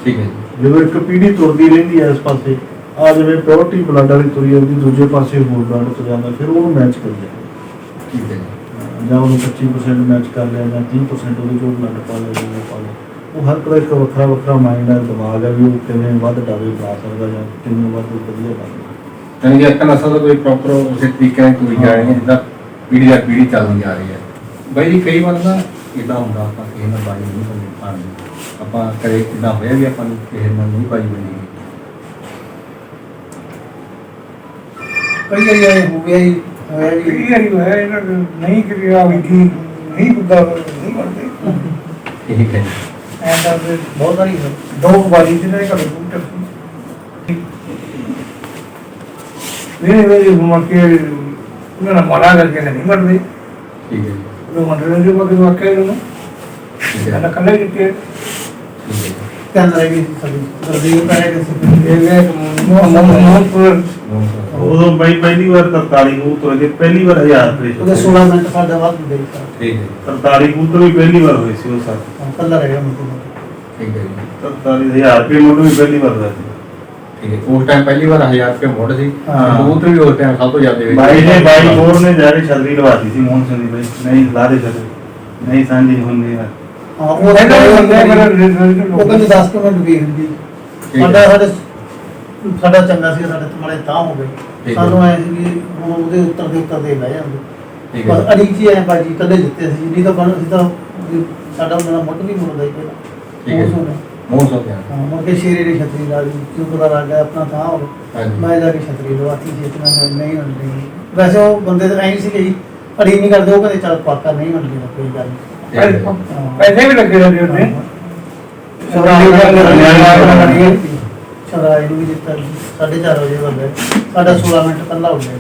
ਠੀਕ ਹੈ ਜੀ। ਜਦੋਂ ਇੱਕ ਪੀੜ੍ਹੀ ਤੁਰਦੀ ਰਹਿੰਦੀ ਹੈ ਇਸ ਪਾਸੇ ਆ ਜਿਵੇਂ ਪਿਓਰਟੀ ਬਲੱਡ ਵਾਲੀ ਤੁਰੀ ਜਾਂਦੀ ਦੂਜੇ ਪਾਸੇ ਹੋਰ ਬਲੱਡ ਤੁਰ ਜਾਂਦਾ ਫਿਰ ਉਹਨੂੰ ਮੈਚ ਕਰ ਜਾਂਦਾ ਠੀਕ ਹੈ ਜੀ। ਜਾਂ ਉਹਨੂੰ 25% ਮੈਚ ਕਰ ਲਿਆ ਜਾਂ 30% ਉਹਦੇ ਚੋਂ ਬਲੱਡ ਪਾ ਲਿਆ ਜਿਵੇਂ ਪਾ ਲਿਆ ਉਹ ਹਰ ਤਰ੍ਹਾਂ ਇੱਕ ਵੱਖਰਾ ਵੱਖਰਾ ਮਾਈਂਡ ਹੈ ਦਿਮਾਗ ਹੈ ਵੀ ਉਹ ਕਿਵੇਂ ਵੱਧ ਡਾਵੇ ਬਣਾ ਸਕਦਾ ਜਾਂ ਕਿਵੇਂ ਵੱਧ ਵਧੀਆ ਬਣ ਸਕਦਾ ਯਾਨੀ ਕਿ ਇੱਕ ਨਸਲ ਦਾ ਕੋਈ ਪ੍ਰੋਪਰ ਉਸੇ ਤਰੀਕੇ ਨਾਲ ਤੁਰੀ ਜਾ ਰਹੀ ਹੈ ਜਿੱਦਾਂ ਪੀੜ੍ਹੀ ਦਰ ਪੀੜ੍ਹੀ ਚੱਲਦੀ ਆ ਰਹੀ ਹੈ। ਬਾਈ ਜੀ ਕਈ ਵਾਰ ਨਾ ਇਦਾਂ ਹੁੰਦਾ ਆਪਾਂ ਕਿਸੇ ਨਾਲ ਬਾਈ ਨਹੀਂ ਬਣੀ ਪਾਣੀ ਆਪਾਂ ਕਦੇ ਇਦਾਂ ਹੋਇਆ ਵੀ ਆਪਾਂ ਨੂੰ ਕਿਸੇ ਨਾਲ ਨਹੀਂ ਬਾਈ ਬਣੀ ਕਈ ਵਾਰੀ ਹੋ ਗਿਆ ਹੀ ਕਈ ਵਾਰੀ ਹੋਇਆ ਇਹਨਾਂ ਨੂੰ ਨਹੀਂ ਕਰਿਆ ਵਿਧੀ ਨਹੀਂ ਬੁੱਧਾ ਨਹੀਂ ਕਰਦੇ ਠੀਕ ਹੈ ਜੀ। ਐਂਦਾ ਬਹੁਤ ਸਾਰੀ ਦੋ ਵਾਰੀ ਜਿਹਨੇ ਘਰ ਕਬੂਤਰ ਮੇਰੇ ਘੁੰਮ ਕੇ ਉਹਨਾਂ ਨਾਲ ਮਾਰਾ ਕਰਕੇ ਨਹੀਂ ਮਰਦੇ ਠੀਕ ਹੈ ਜੀ। ਉਹ ਮੰਡਲ ਦੇ ਬਾਕੀ ਵਾਕਿਆ ਇਹਨਾਂ ਠੀਕ ਹੈ ਕੱਲਾ ਕਿਤੇ ਠੀਕ ਹੈ ਜੀ। ਕਹਿੰਦਾ ਰਹੀ ਸੀ ਸਾਡੀ ਗੁਰਦੀਪ ਕਹੇ ਕਿ ਉਦੋਂ ਬਾਈ ਪਹਿਲੀ ਵਾਰ 43 ਕਬੂਤਰ ਹੋਏ, ਪਹਿਲੀ ਵਾਰ 1000 ਰੁਪਏ ਉਹਦੇ 16 ਮਿੰਟ ਸਾਡਾ ਵੱਧ ਗਏ ਠੀਕ ਹੈ 43 ਕਬੂਤਰ ਵੀ ਪਹਿਲੀ ਵਾਰ ਹੋਏ ਸੀ ਉਹ ਸਰ। ਕੱਲਾ ਰਹਿ ਗਿਆ ਮੁੱਢ ਠੀਕ ਹੈ ਜੀ 43000 ਰੁਪਏ ਮੁੱਢ ਵੀ ਪਹਿਲੀ ਵਾਰ ਹੋਇਆ ਸੀ। ਠੀਕ ਹੈ ਉਸ ਟਾਈਮ ਪਹਿਲੀ ਵਾਰ 1000 ਰੁਪਏ ਮੁੱਢ ਸੀ ਹਾਂ। ਕਬੂਤਰ ਵੀ ਉਸ ਟਾਈਮ ਸਭ ਤੋਂ ਜ਼ਿਆਦਾ ਵੇਚੇ ਬਾਈ ਨੇ ਬਾਈ ਹੋਰ ਨੇ ਜਾ ਕੇ ਛਤਰੀ ਲਵਾਤੀ ਸੀ ਮੋਹਨ ਸਿੰਘ ਦੀ ਬਾਈ, ਨਹੀਂ ਲਾ ਦੇ ਛਤਰੀ ਨਹੀਂ ਸਾਂਝੀ ਹੁੰਦੀ ਹੈ। ਹਾਂ ਉਹ ਕਹਿੰਦਾ ਉਹ ਕਹਿੰਦੇ 10 ਮਿੰਟ ਵੇਖ ਜੀ ਸਾਡਾ ਚੰਗਾ ਸੀ ਸਾਡੇ ਮਾੜੇ ਤਾਂ ਹੋ ਗਏ ਠੀਕ ਹੈ। ਸਾਨੂੰ ਐ ਸੀ ਵੀ ਹੁਣ ਉਹਦੇ ਉੱਤਰ ਦੇ ਲੈ ਜਾਂਦੇ ਠੀਕ ਹੈ ਬਸ ਅੜੀ ਜੀ ਐ ਬਾਜੀ ਕੱਲੇ ਦਿੱਤੇ ਸੀ ਨਹੀਂ ਤਾਂ ਬਣ ਸੀ ਤਾਂ ਸਾਡਾ ਮੇਰਾ ਮੁੱਢ ਵੀ ਮੁੜਦਾ ਹੀ ਪਹਿਲਾਂ ਠੀਕ ਹੈ ਉਹ ਮੋਹਨ ਸੋ ਗਿਆ ਹਾਂ ਮੁੜ ਕੇ ਸ਼ੇਰੇ ਦੀ ਛਤਰੀ ਲਾ ਲਈ ਕਿਉਂ ਪਤਾ ਲੱਗ ਗਿਆ ਆਪਣਾ ਥਾਂ ਹੋ ਹਾਂਜੀ। ਮੈਂ ਜਾ ਕੇ ਛਤਰੀ ਲਵਾਤੀ ਸੀ ਇਤਨਾ ਨਹੀਂ ਹੁੰਦੀ ਵੈਸੇ ਉਹ ਬੰਦੇ ਤਾਂ ਐਂ ਸੀ ਕਿ ਜੀ ਅੜੀ ਨਹੀਂ ਕਰਦੇ ਉਹ ਕਹਿੰਦੇ ਚੱਲ ਪਾਕਾ ਨਹੀਂ ਹੁੰਦੀ ਕੋਈ ਗੱਲ ਨਹੀਂ ਪੈਸੇ ਵੀ ਲੱਗੇ ਰਹਿੰਦੇ ਉਹਦੇ ਸ਼ਰਾਈ ਨੂੰ ਵੀ ਦਿੱਤਾ 4:30 ਵਜੇ ਬੰਦੇ ਸਾਡਾ 16 ਮਿੰਟ ਪਹਿਲਾਂ ਹੋ ਗਿਆ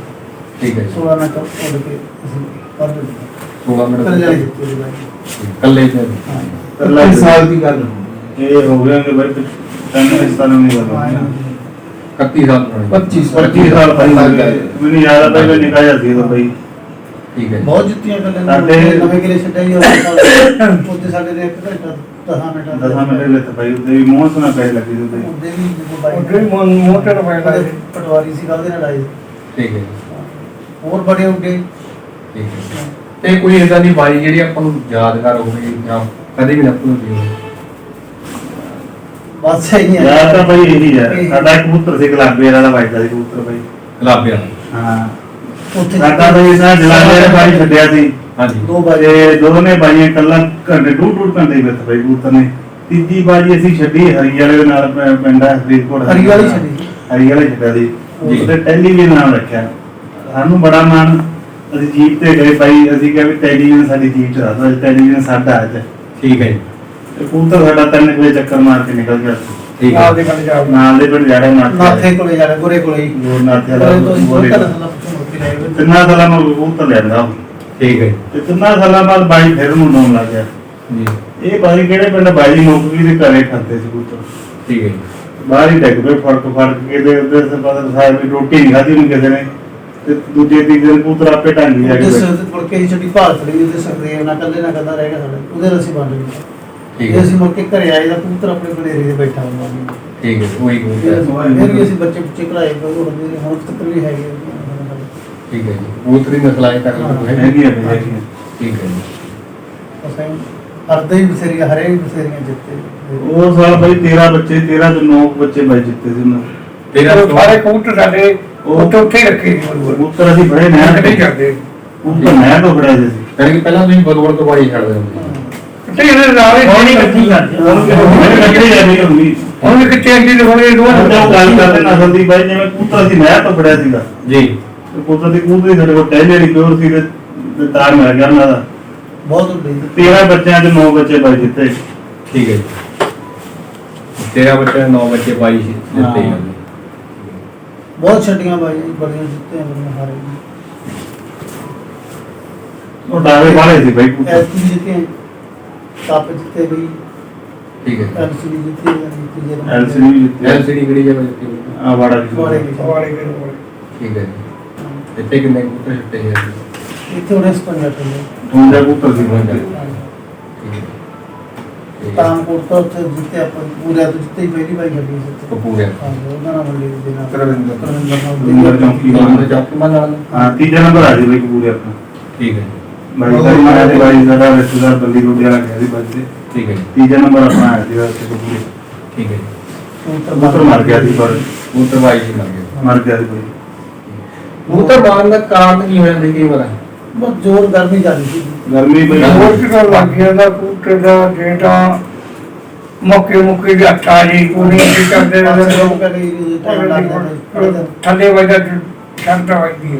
ਠੀਕ ਹੈ 16 ਮਿੰਟ ਉੱਡ ਕੇ ਅਸੀਂ ਕਰ ਦਿੱਤਾ 16 ਮਿੰਟ ਕੱਲੇ ਵਾਲੀ ਦਿੱਤੀ ਉਹਦੀ ਬਾਈ ਕੱਲੇ ਤੇ ਹਾਂ ਕੱਲਾ ਹੀ ਸਾਲ ਦੀ ਗੱਲ ਇਹ ਹੋ ਗਿਆ ਕਿ ਬਾਈ ਤੈਨੂੰ ਇਸ ਤਰ੍ਹਾਂ ਨਹੀਂ ਹਾਂ, ਬਣਾ 31 ਸਾਲ ਪੁਰਾਣੀ 25 ਸਾਲ ਪਹਿਲਾਂ ਮੈਨੂੰ ਯਾਦ ਆ ਪਹਿਲਾਂ ਨਿਕਾਇਆ ਸੀ ਤਾਂ ਬਾਈ। ਠੀਕ ਹੈ ਬਹੁਤ ਜੁੱਤੀਆਂ ਕੱਲੇ ਸਾਡੇ- ਨਵੇਂ ਕਿਲੇ ਛੱਡਿਆ ਜੀ ਉੱਤੇ ਸਾਡੇ ਦੇ 1 ਘੰਟਾ 10 ਮਿੰਟ 10 ਮਿੰਟ ਲੈ ਤਾਂ ਬਾਈ ਉਹਦੇ ਵੀ ਮੋਹਨ ਸੁਣਾ ਪੈ ਲੱਗੀ ਉਹਦੇ ਉਹਦੇ ਵੀ ਜਦੋਂ ਬਾਈ ਉਹਦੇ ਵੀ ਮੋਟਰ ਪੈਂਦਾ ਉਹਦੇ ਪਟਵਾਰੀ ਸੀ ਕੱਲ ਦੇ ਨਾਲ ਆਏ ਠੀਕ ਹੈ ਹੋਰ ਬੜੇ ਉੱਡੇ ਠੀਕ ਹੈ ਤੇ ਕੋਈ ਇਦਾਂ ਦੀ ਬਾਈ ਜਿਹੜੀ ਆਪਾਂ ਨੂੰ ਯਾਦਗਾਰ ਹੋਵੇ ਜਾਂ ਕਦੇ ਵੀ ਨਾ ਭੁੱਲਦੀ ਹੋਵੇ ਬਸ ਸਹੀ ਹੈ ਯਾਰ ਤਾਂ ਬਾਈ ਇਹੀ ਯਾਰ ਸਾਡਾ ਇੱਕ ਕਬੂਤਰ ਸੀ ਗੁਲਾਬੀ ਵਾਲਾ ਵੱਜਦਾ ਸੀ ਕਬੂਤਰ ਬਾਈ। ਗੁਲਾਬੀਆਂ ਹਾਂ ਉੱਥੇ ਸਾਡਾ ਤਾਂ ਇਹ ਸਾਡਾ ਜਲਾਲੇ ਵਾਲੇ ਬਾਈ ਛੱਡਿਆ ਸੀ ਹਾਂਜੀ 2 ਵਜੇ ਤੇ ਦੋਨੇ ਬਾਈਆਂ ਕੱਲਾ ਘੰਟੇ ਡੂਢ ਘੰਟੇ ਵਿੱਚ ਬਾਈ ਕਬੂਤਰ ਨੇ। ਤੀਜੀ ਬਾਜੀ ਅਸੀਂ ਛੱਡੀ ਹਰੀ ਵਾਲੇ ਦੇ ਨਾਲ ਪਿੰਡ ਹੈ ਫਰੀਦਕੋਟ ਹਰੀ ਵਾਲੀ ਛੱਡੀ। ਹਰੀ ਵਾਲੇ ਛੱਡਿਆ ਸੀ ਜੀ। ਉਹਦੇ ਟੈਲੀਵਿਜ਼ਨ ਨਾਮ ਰੱਖਿਆ ਸਾਨੂੰ ਬੜਾ ਮਾਣ। ਅਸੀਂ ਜੀਪ ਤੇ ਗਏ ਬਾਈ ਅਸੀਂ ਕਿਹਾ ਵੀ ਟੈਲੀਵਿਜ਼ਨ ਸਾਡੀ ਜੀਪ ਚ ਰੱਖਦਾ ਟੈਲੀਵਿਜ਼ਨ ਸਾਡਾ ਹੈ ਠੀਕ ਹੈ ਜੀ ਤੇ ਕਬੂਤਰ ਸਾਡਾ 3 ਵਜੇ ਚੱਕਰ ਮਾਰ ਕੇ ਨਿਕਲ ਗਿਆ ਸੀ। ਠੀਕ ਨਾਲ ਹੈ ਦੇ ਪਿੰਡ ਜਾ ਨਾਲ ਦੇ ਪਿੰਡ ਜਾੜੇ ਨਾਥੇ ਨਾਥੇ ਕੋਲੇ ਜਾਣਾ ਗੁਰੇ ਕੋਲੇ ਹੀ ਗੋਰ ਨਾਥੇ ਵਾਲਾ ਗੋਰੇ ਤਿੰਨਾਂ ਤਿੰਨਾਂ ਸਾਲਾਂ ਨੂੰ ਕਬੂਤਰ ਲਿਆਂਦਾ ਠੀਕ ਹੈ ਤੇ ਤਿੰਨਾਂ ਸਾਲਾਂ ਬਾਅਦ ਬਾਈ ਫਿਰ ਨੂੰ ਲਾਉਣ ਲੱਗ ਗਿਆ। ਜੀ ਇਹ ਬਾਈ ਕਿਹੜੇ ਪਿੰਡ ਬਾਈ ਨੌਕਰੀ ਦੇ ਘਰੇ ਖਾਂਦੇ ਸੀ ਕਬੂਤਰ ਠੀਕ ਹੈ ਜੀ ਬਾਹਰ ਹੀ ਡਿੱਗ ਪਏ ਫੜਕ ਕੇ ਤੇ ਉਹਦੇ ਸਰਪੰਚ ਸਾਹਿਬ ਨੇ ਰੋਟੀ ਨਹੀਂ ਖਾਧੀ ਉਹਨੂੰ ਕਿਸੇ ਨੇ ਤੇ ਦੂਜੇ ਤੀਜੇ ਦਿਨ ਕਬੂਤਰ ਆਪੇ ਢੰਗ ਜਾ ਕੇ ਉਹਦੇ ਬੈਠੇ। ਸਿਰ ਤੇ ਮੁੜ ਕੇ ਛੱਡੀ ਭਾਰਤ ਲਈ ਉਹਦੇ ਸਕਦੇ ਨਾ ਕੱਲੇ ਨਾ ਕੱਲਾ ਰਹਿ ਗਿਆ ਸਾਡੇ ਉਹਦੇ ਰਸੀ ਬਣ ਗਈ ਠੀਕ ਇਹ ਹੈ ਅਸੀਂ ਮੁੜ ਕੇ ਘਰੇ ਆਏ ਦਾ ਕਬੂਤਰ ਆਪਣੇ ਬਨੇਰੇ ਦੇ ਬੈਠਾ ਹੁੰਦਾ ਠੀਕ ਹੈ ਉਹੀ ਫਿਰ ਕਬੂਤਰ ਵੀ ਅਸੀਂ ਬੱਚੇ ਬੁੱਚੇ ਘਲਾਏ ਕੋਈ ਹੁੰਦੇ ਨੇ ਹੁਣ ਤੱਕ ਵੀ ਹੈਗੇ ਠੀਕ ਹੈ ਜੀ ਕਬੂਤਰੀ ਨਸਲਾਂ ਤੱਕ ਹੈ ਹੈਗੀ ਆ ਬਈ, ਹੈਗੀ ਆ। ਠੀਕ ਹੈ ਜੀ ਅਸਾਂ ਹਰਦੇ ਹੀ ਬਸੇਰੀਆਂ ਹਰੇ ਵੀ ਬਸੇਰੀਆਂ ਜਿੱਤੇ ਉਹ ਸਾਲ ਬਾਈ 13 ਬੱਚੇ 13 ਤੋਂ 9 ਬੱਚੇ ਬਾਈ ਜਿੱਤੇ ਸੀ ਉਹਨਾਂ ਤੇਰਾ ਉਹ ਸਾਰੇ ਕਬੂਤਰ ਸਾਡੇ ਉੱਥੇ ਹੀ ਰੱਖੇ ਸੀ ਬਰਬਰ ਕਬੂਤਰ ਅਸੀਂ ਬੜੇ ਨਹਿਰ ਨਹੀਂ ਤੇ ਕਰਦੇ ਕਬੂਤਰ ਨਹਿਰ ਤੋਂ ਫੜਿਆ ਸੀ ਕਿ ਪਹਿਲਾਂ ਤੁਸੀਂ ਬਲਵਰ ਤੋਂ ਬਾਈ ਛੱਡਦੇ ਹੁੰਦੇ ਤੇ ਇਹਦੇ ਨਾਲ ਹੀ ਹੁਣ ਹੀ ਇਕੱਠੀ ਕਰਦੇ ਆ। ਮੇਰੇ ਲੱਗੇ ਜਾਂਦੀ ਹੁੰਦੀ ਹੁਣ ਵੀ ਕਿੱਥੇ ਅੱਡੀ ਲਗਾਉਣੀ ਉਹ ਦੋਵਾਂ ਗੱਲ ਕਰਦੇ ਨਸਲ ਦੀ ਬਾਈ ਜਿਵੇਂ ਕਬੂਤਰ ਅਸੀਂ ਨਹਿਰ ਤੋਂ ਫੜਿਆ ਸੀਗਾ ਜੀ ਤੇ ਕਬੂਤਰ ਦੀ ਕਬੂਤਰੀ ਸਾਡੇ ਕੋਲ ਟਹਿਲੇ ਵਾਲੀ ਪਿਓਰ ਸੀ ਤੇ ਤਾਰ ਮਿਲ ਗਿਆ ਉਹਨਾਂ ਦਾ ਬਹੁਤ ਹੁੰਦੇ 13 ਬੱਚਿਆਂ ਦੇ 9 ਬੱਚੇ ਬਾਈ ਜਿੱਤੇ ਠੀਕ ਹੈ ਜੀ ਤੇਰਾ ਬੱਚੇ 9 ਬੱਚੇ ਬਾਈ ਸੀ ਜਿੱਤੇ ਹੀ ਜਾਂਦੇ। ਬਹੁਤ ਛੱਡੀਆਂ ਬਾਈ ਬੜੀਆਂ ਜਿੱਤੇ ਬੜੀਆਂ ਹਾਰੇ ਉਹ ਡਾਵੇ ਵਾਲੇ ਸੀ ਬਾਈ ਕਬੂਤਰ ਐਸਪੀ ਜਿੱਤੇ ਕੱਪ ਜਿੱਤੇ ਬਈ ਠੀਕ ਹੈ ਐਲਸੀਡੀ ਜਿੱਤੇ ਐਲਸੀਡੀ ਵੀ ਜਿੱਤੇ ਐਲਸੀਡੀ ਕਿਹੜੀ ਜਗ੍ਹਾ ਜਿੱਤੀ ਹੋਈ? ਆ ਵਾੜਾ ਵੀ ਵਾੜੇ ਜਿੱਤੇ। ਵਾਲੇ ਕੇ ਠੀਕ ਹੈ ਜੀ ਇੱਥੇ ਕਿੰਨੇ ਕਬੂਤਰ ਛੱਡੇ ਹੈ ਇੱਥੇ ਉਹਨੇ ਸਪੰਜਾ ਚੱਲੇ ਢੂੰਡਾ ਕਬੂਤਰ ਸੀ ਬਾਈ ਠੀਕ ਹੈ ਠੀਕ ਹੈ ਤਾਂ ਕੋਟਾ ਉੱਥੇ ਜਿੱਤੇ ਆਪਾਂ ਪੂਰਾ ਤੋਂ ਜਿੱਤੇ ਹੀ ਪਹਿਲੀ ਵਾਰ ਗੱਡੀ ਸੀ ਕਪੂਰ ਹੈ ਉਹਨਾਂ ਨਾਲ ਮੰਡੀ ਦੇ ਨਾਲ ਕਰਵਿੰਦਰ। ਕਰਵਿੰਦਰ ਚੌਂਕੀ ਚੌਕੀ ਨਾਲ ਹਾਂ ਤੀਜਾ ਨੰਬਰ ਆ ਜੀ ਬਾਈ ਕਬੂਰੇ ਆਪਣਾ ਠੀਕ ਹੈ ਬਾਈ ਦਾ ਮਾਇਆ ਦੇ ਬਾਈ ਸਾਡਾ ਰਿਸ਼ਤੇਦਾਰ ਬੰਦੀ ਰੋਟੀ ਵਾਲਾ ਗਿਆ ਸੀ ਬਾਈ ਦੇ ਠੀਕ ਹੈ ਜੀ ਤੀਜਾ ਨੰਬਰ ਆਪਣਾ ਆਇਆ ਸੀ ਉੱਥੇ ਕਬੂਰੇ ਠੀਕ ਹੈ ਜੀ ਕਬੂਤਰ ਮਰ ਗਿਆ ਸੀ ਪਰ ਕਬੂਤਰ ਬਾਈ ਜੀ ਲੱਗ ਗਏ ਮਰ ਗਿਆ ਸੀ ਬਾਈ ਕਬੂਤਰ ਮਾਰਨ ਦਾ ਕਾਰਨ ਕੀ ਹੋਇਆ ਦੇਖੀ ਵਾਲਾ ਬਹੁਤ ਜ਼ੋਰ ਗਰਮੀ ਚੱਲੀ ਸੀ ਗਰਮੀ ਬਈ ਹੋਰ ਕਿਹੜਾ ਲੱਗ ਗਿਆ ਦਾ ਕਬੂਤਰ ਦਾ ਜਿਹੜਾ ਮੌਕੇ ਦੀ ਅੱਛਾ ਜੀ ਉਹਨੇ ਕੀ ਕਰਦੇ ਰਹਿੰਦੇ ਲੋਕ ਟਾਈਮ ਲੱਗਦਾ ਥੱਲੇ ਵਜਾ ਛੰਟਾ ਵਜਦੀ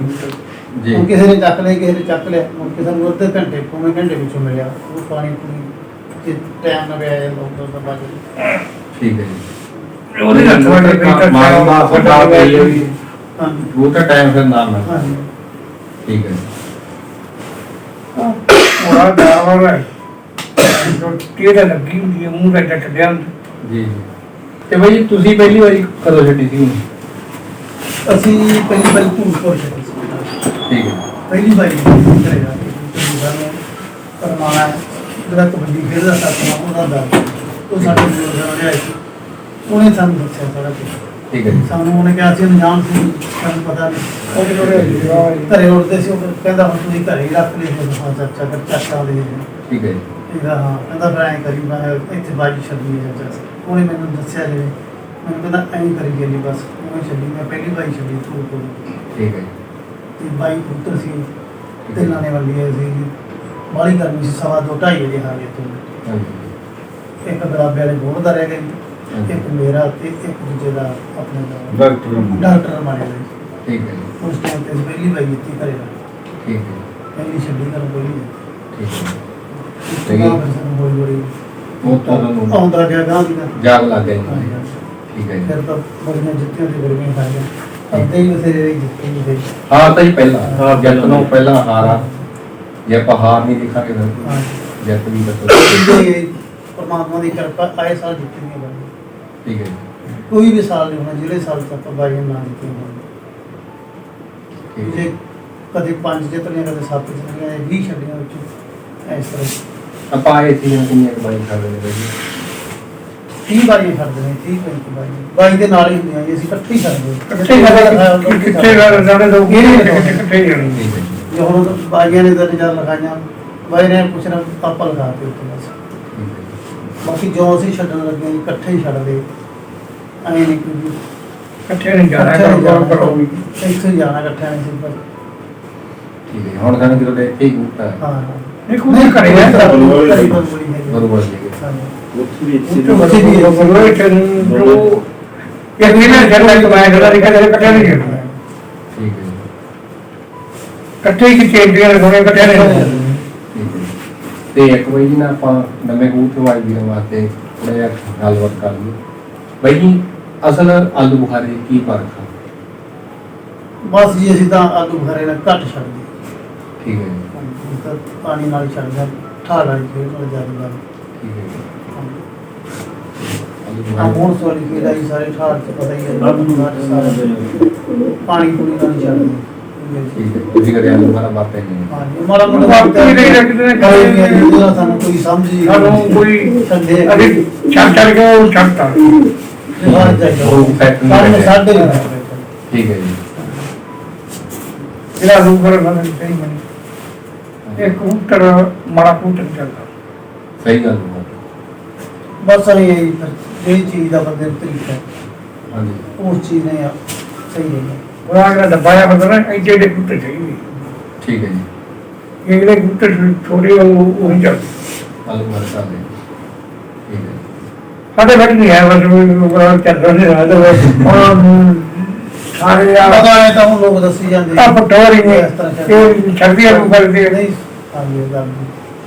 ਜੀ ਹੁਣ ਕਿਸੇ ਨੇ ਚੱਕ ਲਿਆ ਕਿਸੇ ਨੇ ਚੱਕ ਲਿਆ ਹੁਣ ਕਿਸੇ ਨੂੰ ਅੱਧੇ ਘੰਟੇ ਪੌਣੇ ਘੰਟੇ ਵਿੱਚੋਂ ਮਿਲਿਆ ਉਹ ਪਾਣੀ ਪੂਣੀ ਜੇ ਟਾਈਮ ਨਾਲ ਆਇਆ ਲੋਕਾਂ ਦਾ ਬਾਅਦ ਠੀਕ ਹੈ ਜੀ ਉਹਦੇ ਨਾਲ ਥੋੜਾ ਮਾਰਨ ਦਾ ਵੱਡਾ ਪਈ ਹੈ ਵੀ ਹਾਂਜੀ ਕਬੂਤਰ ਟਾਈਮ ਫਿਰ ਨਾ ਮਿਲ ਹਾਂਜੀ ਠੀਕ ਹੈ ਉਹਦਾ ਦਾਵਾ ਹੈ ਜੋ ਤੇਰਾ ਲੱਗੀ ਹੁੰਦੀ ਹੈ ਮੂੰਹ ਦਾ ਟੱਟਿਆ ਜੀ ਤੇ ਬਾਈ ਜੀ ਤੁਸੀਂ ਪਹਿਲੀ ਵਾਰੀ ਕਦੋਂ ਛੱਡੀ ਸੀ? ਅਸੀਂ ਪਹਿਲੀ ਵਾਰੀ ਧੂਮਪੁਰ ਛੱਡੀ ਸੀ। ਠੀਕ ਹੈ ਪਹਿਲੀ ਵਾਰੀ ਘਰੇ ਜਾ ਕੇ ਸਾਨੂੰ ਪਰਮਾਣਾ ਜਿਹੜਾ ਕਬੱਡੀ ਖੇਡਦਾ ਸਾਥ ਉਹਦਾ ਦਾ ਉਹ ਸਾਡੇ ਬਜ਼ੁਰਗਾਂ ਨੇ ਆਇਆ ਸੀ, ਉਹਨੇ ਸਾਨੂੰ ਦੱਸਿਆ ਸਾਰਾ ਕੁਝ। ਠੀਕ ਹੈ ਜੀ ਸਾਨੂੰ ਉਹਨੇ ਕਿਹਾ ਸੀ ਅਣਜਾਣ ਸੀ, ਸਾਨੂੰ ਪਤਾ ਨਹੀਂ। ਉਹ ਘਰੇ ਉੜਦੇ ਸੀ, ਉਹ ਕਹਿੰਦਾ ਹੁਣ ਤੁਸੀਂ ਘਰੇ ਹੀ ਰੱਖ ਲਈ। ਹਾਂ ਚਾਚਾ ਕਰ ਚਾਚਾ ਦੇ ਠੀਕ ਹੈ ਜੀ ਇਹਦਾ ਹਾਂ ਕਹਿੰਦਾ ਫਿਰ ਐਂ ਕਰੀ ਮੈਂ ਇੱਥੇ ਬਾਜੀ ਛੱਡੀ ਹੈ ਚਾਚਾ। ਉਹਨੇ ਮੈਨੂੰ ਦੱਸਿਆ ਜਿਵੇਂ ਮੈਨੂੰ ਕਹਿੰਦਾ ਐਂ ਕਰੀ ਗਈ ਬਸ ਉਹ ਛੱਡੀ। ਮੈਂ ਪਹਿਲੀ ਵਾਰੀ ਛੱਡੀ ਧੂਮਪੁਰ। ਠੀਕ ਹੈ ਜੀ ਤੇ ਬਾਈ ਪੁੱਤਰ ਸੀ ਤੇ ਨਾਨੇ ਵਾਲੀ ਹੈ ਸੀ ਬਾਲੀ ਕਰਨੀ ਸੀ। 2:30 ਵਜੇ ਆ ਗਏ ਤੋਂ। ਹਾਂਜੀ ਇੱਕ ਗੁਲਾਬੇ ਵਾਲੇ ਗੋਲ ਦਾ ਰਹਿ ਗਈ, ਇੱਕ ਮੇਰਾ ਤੇ ਇੱਕ ਦੂਜੇ ਦਾ ਆਪਣੇ ਦਾ ਡਾਕਟਰ ਮਾਰੇ ਗਏ। ਠੀਕ ਹੈ ਜੀ ਉਸ ਟਾਈਮ ਤੇ ਪਹਿਲੀ ਵਾਰੀ ਕੀਤੀ ਘਰੇ ਠੀਕ ਹੈ ਪਹਿਲੀ ਛੱਡੀ ਕਰ ਕੋਈ ਠੀਕ ਹੈ ਨਹੀਂ ਸਾਨੂੰ ਹੋਈ ਬੜੀ ਉਹ ਤੁਹਾਨੂੰ ਆਉਂਦਾ ਗਿਆ ਗਾਂ ਦੀ ਜਾਗ ਲੱਗ ਗਈ ਠੀਕ ਹੈ ਜੀ ਫਿਰ ਤਾਂ ਬੜੀਆਂ ਜਿੱਤੀਆਂ ਤੇ ਬੜੀਆਂ ਖਾਈਆਂ ਅੱਧੇ ਹੀ ਬਥੇਰੇ ਜਿੱਤੇ ਨਹੀਂ ਗਏ। ਹਾਰ ਤਾਂ ਜੀ ਪਹਿਲਾਂ ਜਿੱਤ ਨੂੰ ਪਹਿਲਾਂ ਹਾਰ ਆ। ਜੇ ਆਪਾਂ ਹਾਰ ਨਹੀਂ ਦੇਖਾਂਗੇ ਫਿਰ ਹਾਂ ਜਿੱਤ ਵੀ ਦੱਸੋ। ਜੀ ਪਰਮਾਤਮਾ ਦੀ ਕਿਰਪਾ ਆਏ ਸਾਲ ਜਿੱਤੀਆਂ ਬਣੀ। ਠੀਕ ਹੈ ਜੀ ਕੋਈ ਵੀ ਸਾਲ ਨਹੀਂ ਹੋਣਾ ਜਿਹੜੇ ਸਾਲ ਤੱਕ ਬਾਈਆਂ ਨਾ ਜਿੱਤੀਆਂ ਹੋਣ। ਠੀਕ ਜੇ ਹੈ ਕਦੇ 5 ਜਿੱਤਣੀਆਂ ਕਦੇ 7 ਜਿੱਤਣੀਆਂ 20 ਛੱਡੀਆਂ ਵਿੱਚ ਇਸ ਤਰ੍ਹਾਂ ਆਪਾਂ ਆਏ ਸੀ ਕਿੰਨੀਆਂ ਕਮਾਈ ਕਰ ਰਹੇ ਨੇ ਜੀ? 30 ਵਾਰੀਆਂ ਛੱਡਦੇ ਨੇ 30 35 ਵਾਰੀਆਂ ਬਾਈ ਦੇ ਨਾਲ ਹੀ ਹੁੰਦੀਆਂ ਜੀ। ਅਸੀਂ ਇਕੱਠੇ ਹੀ ਛੱਡਦੇ ਕਿੱਥੇ ਗੱਲ ਜਾਣੇ ਦੋ ਕਿੱਥੇ ਜਾਣੀ। ਠੀਕ ਹੈ ਜੀ ਜੇ ਹੁਣ ਬਾਈਆਂ ਨੇ ਤਾਂ ਨਜ਼ਾਰ ਲਗਾਈਆਂ ਬਾਈ ਨੇ ਕੁਛ ਨਾ ਆਪਾਂ ਲਗਾ ਕੇ ਉੱਤੇ ਬਸ। ਠੀਕ ਹੈ ਜੀ ਬਾਕੀ ਜੋ ਅਸੀਂ ਛੱਡਣ ਲੱਗੇ ਜੀ ਇਕੱਠੇ ਹੀ ਛੱਡਦੇ ਐਂ ਨਹੀਂ ਕੋਈ ਇਕੱਠੇ ਨਹੀਂ ਜਾਣਾ ਕਰੋ ਵੀ। ਇੱਥੇ ਹੀ ਜਾਣਾ ਇਕੱਠਿਆਂ ਨੇ ਸੀ ਬਸ। ਠੀਕ ਹੈ ਹੁਣ ਸਾਨੂੰ ਕਿਹੜਾ ਇੱਥੇ ਹੀ ਗੁੱਟਾ ਹੈ ਹਾਂ ਇਹ ਕੋਈ ਘਰੇ ਹੈ ਘਰੇ ਬਹੁਤ ਬੜੀ ਹੈਗੀ। ਬਰੋਬਰ ਜੀ ਉੱਥੇ ਵੀ ਉੱਥੇ ਵੀ ਰੋਏ ਚੰਦੂ ਇਹ ਕਿਹਨੇ ਜੱਟਾ ਕਮਾਇਆ ਜਿਹੜਾ ਨਿਕਲ ਇਕੱਠੇ ਨਹੀਂ ਜਾਣਾ। ਠੀਕ ਹੈ ਜੀ ਇਕੱਠੇ ਹੀ ਚੈਂਪੀਅਨ ਹੋਣੇ ਇਕੱਠੇ ਨਹੀਂ ਹੋਣੇ। ਠੀਕ ਹੈ ਤੇ ਇੱਕ ਵਾਰੀ ਜੀ ਨਾ ਆਪਾਂ ਨਵੇਂ ਕਬੂਤਰਬਾਜ਼ ਵੀਰਾਂ ਵਾਸਤੇ ਥੋੜਾ ਜਿਹਾ ਗੱਲਬਾਤ ਕਰ ਲਈਏ। ਬਾਈ ਜੀ ਅਸਲ ਆਲੂ ਬੁਖਾਰੇ ਦੀ ਕੀ ਫਰਕ ਆ? ਬਸ ਜੀ ਅਸੀਂ ਤਾਂ ਆਲੂ ਬੁਖਾਰੇ ਨਾਲ ਘੱਟ ਛੱਡਦੇ ਠੀਕ ਹੈ ਜੀ ਤਾਂ ਪਾਣੀ ਨਾਲ ਹੀ ਛੱਡਦਾ ਠਾਲ ਵਾਲੀ ਖੇਡ ਨਾਲ ਜ਼ਿਆਦਾ ਠੀਕ ਹੈ ਜੀ ਆਲੂ ਆ ਬੁਖਾਰੇ ਮੋਹਣ ਸਵਾਲੀ ਖੇਡ ਆਈ ਸਾਰੇ ਠਾਲ ਚ ਪਤਾ ਹੀ ਹੈ ਪਾਣੀ ਪੂਰੀ ਨਾਲ ਹੀ ਛੱਡਦੇ ਠੀਕ ਹੈ ਤੁਸੀਂ ਕਰਿਆ ਆਲੂ ਬੁਖਾਰਾ ਵਾਪੇ ਨਹੀਂ ਹਾਂਜੀ ਮਾੜਾ ਮੋਟਾ ਬਾਕੀ ਨਹੀਂ ਰੱਖਦੇ ਨੇ ਸਾਨੂੰ ਕੋਈ ਸਮਝ ਹੀ ਸਾਨੂੰ ਕੋਈ ਸੰਦੇ ਅਭੀ ਛੱਡ ਕੇ ਉਹ ਛੱਡਤਾ ਉਹ ਫੈਕਟ ਨਹੀਂ ਸਾਨੂੰ ਰੱਖਿਆ। ਸਾਡੇ ਹੀ ਠੀਕ ਹੈ ਜੀ ਜਿਹੜਾ ਰੂਪਰ ਬੰਦ ਸਹੀ ਬਣੀ। ਇਹ ਕਬੂਤਰ ਮਾੜਾ ਕਬੂਤਰ ਚੱਲਦਾ। ਸਹੀ ਗੱਲ ਹੈ ਬਸ ਇਹ ਜਿਹੜੀ ਚੀਜ਼ ਦਾ ਬੰਦੇ ਨੂੰ ਤਰੀਕਾ ਹੈ, ਹਾਂਜੀ ਉਸ ਚੀਜ਼ ਨੇ ਸਹੀ ਹੈ ਉਹਦਾ ਜਿਹੜਾ ਡੱਬਾ ਜਿਹਾ ਬੰਦਾ ਨਾ ਐਡੇ ਐਡੇ ਕਬੂਤਰ ਚਾਹੀਦੇ। ਠੀਕ ਹੈ ਜੀ ਇਹ ਜਿਹੜੇ ਕਬੂਤਰ ਛੋਟੇ ਉਹ ਨਹੀਂ ਚੱਲਦੇ। ਆਲੂ ਬੁਖਾਰਾ ਚੱਲਦੇ ਠੀਕ ਹੈ ਸਾਡੇ ਬੈਠ ਨਹੀਂ ਹੈ ਬਸ ਉਹ ਚੱਲ ਰਹੇ ਨੇ ਹੁਣ ਸਾਰੇ ਆ ਪਤਾ ਹੈ ਤਾਂ ਹੁਣ ਲੋਕ ਦੱਸੀ ਜਾਂਦੇ ਆ ਪਟੋਰੀ ਨੇ ਇਹ ਛੱਡਦੀ ਆ ਕਰਦੇ ਨਹੀਂ ਸਾਨੂੰ ਇਹ ਗੱਲ ਨਹੀਂ।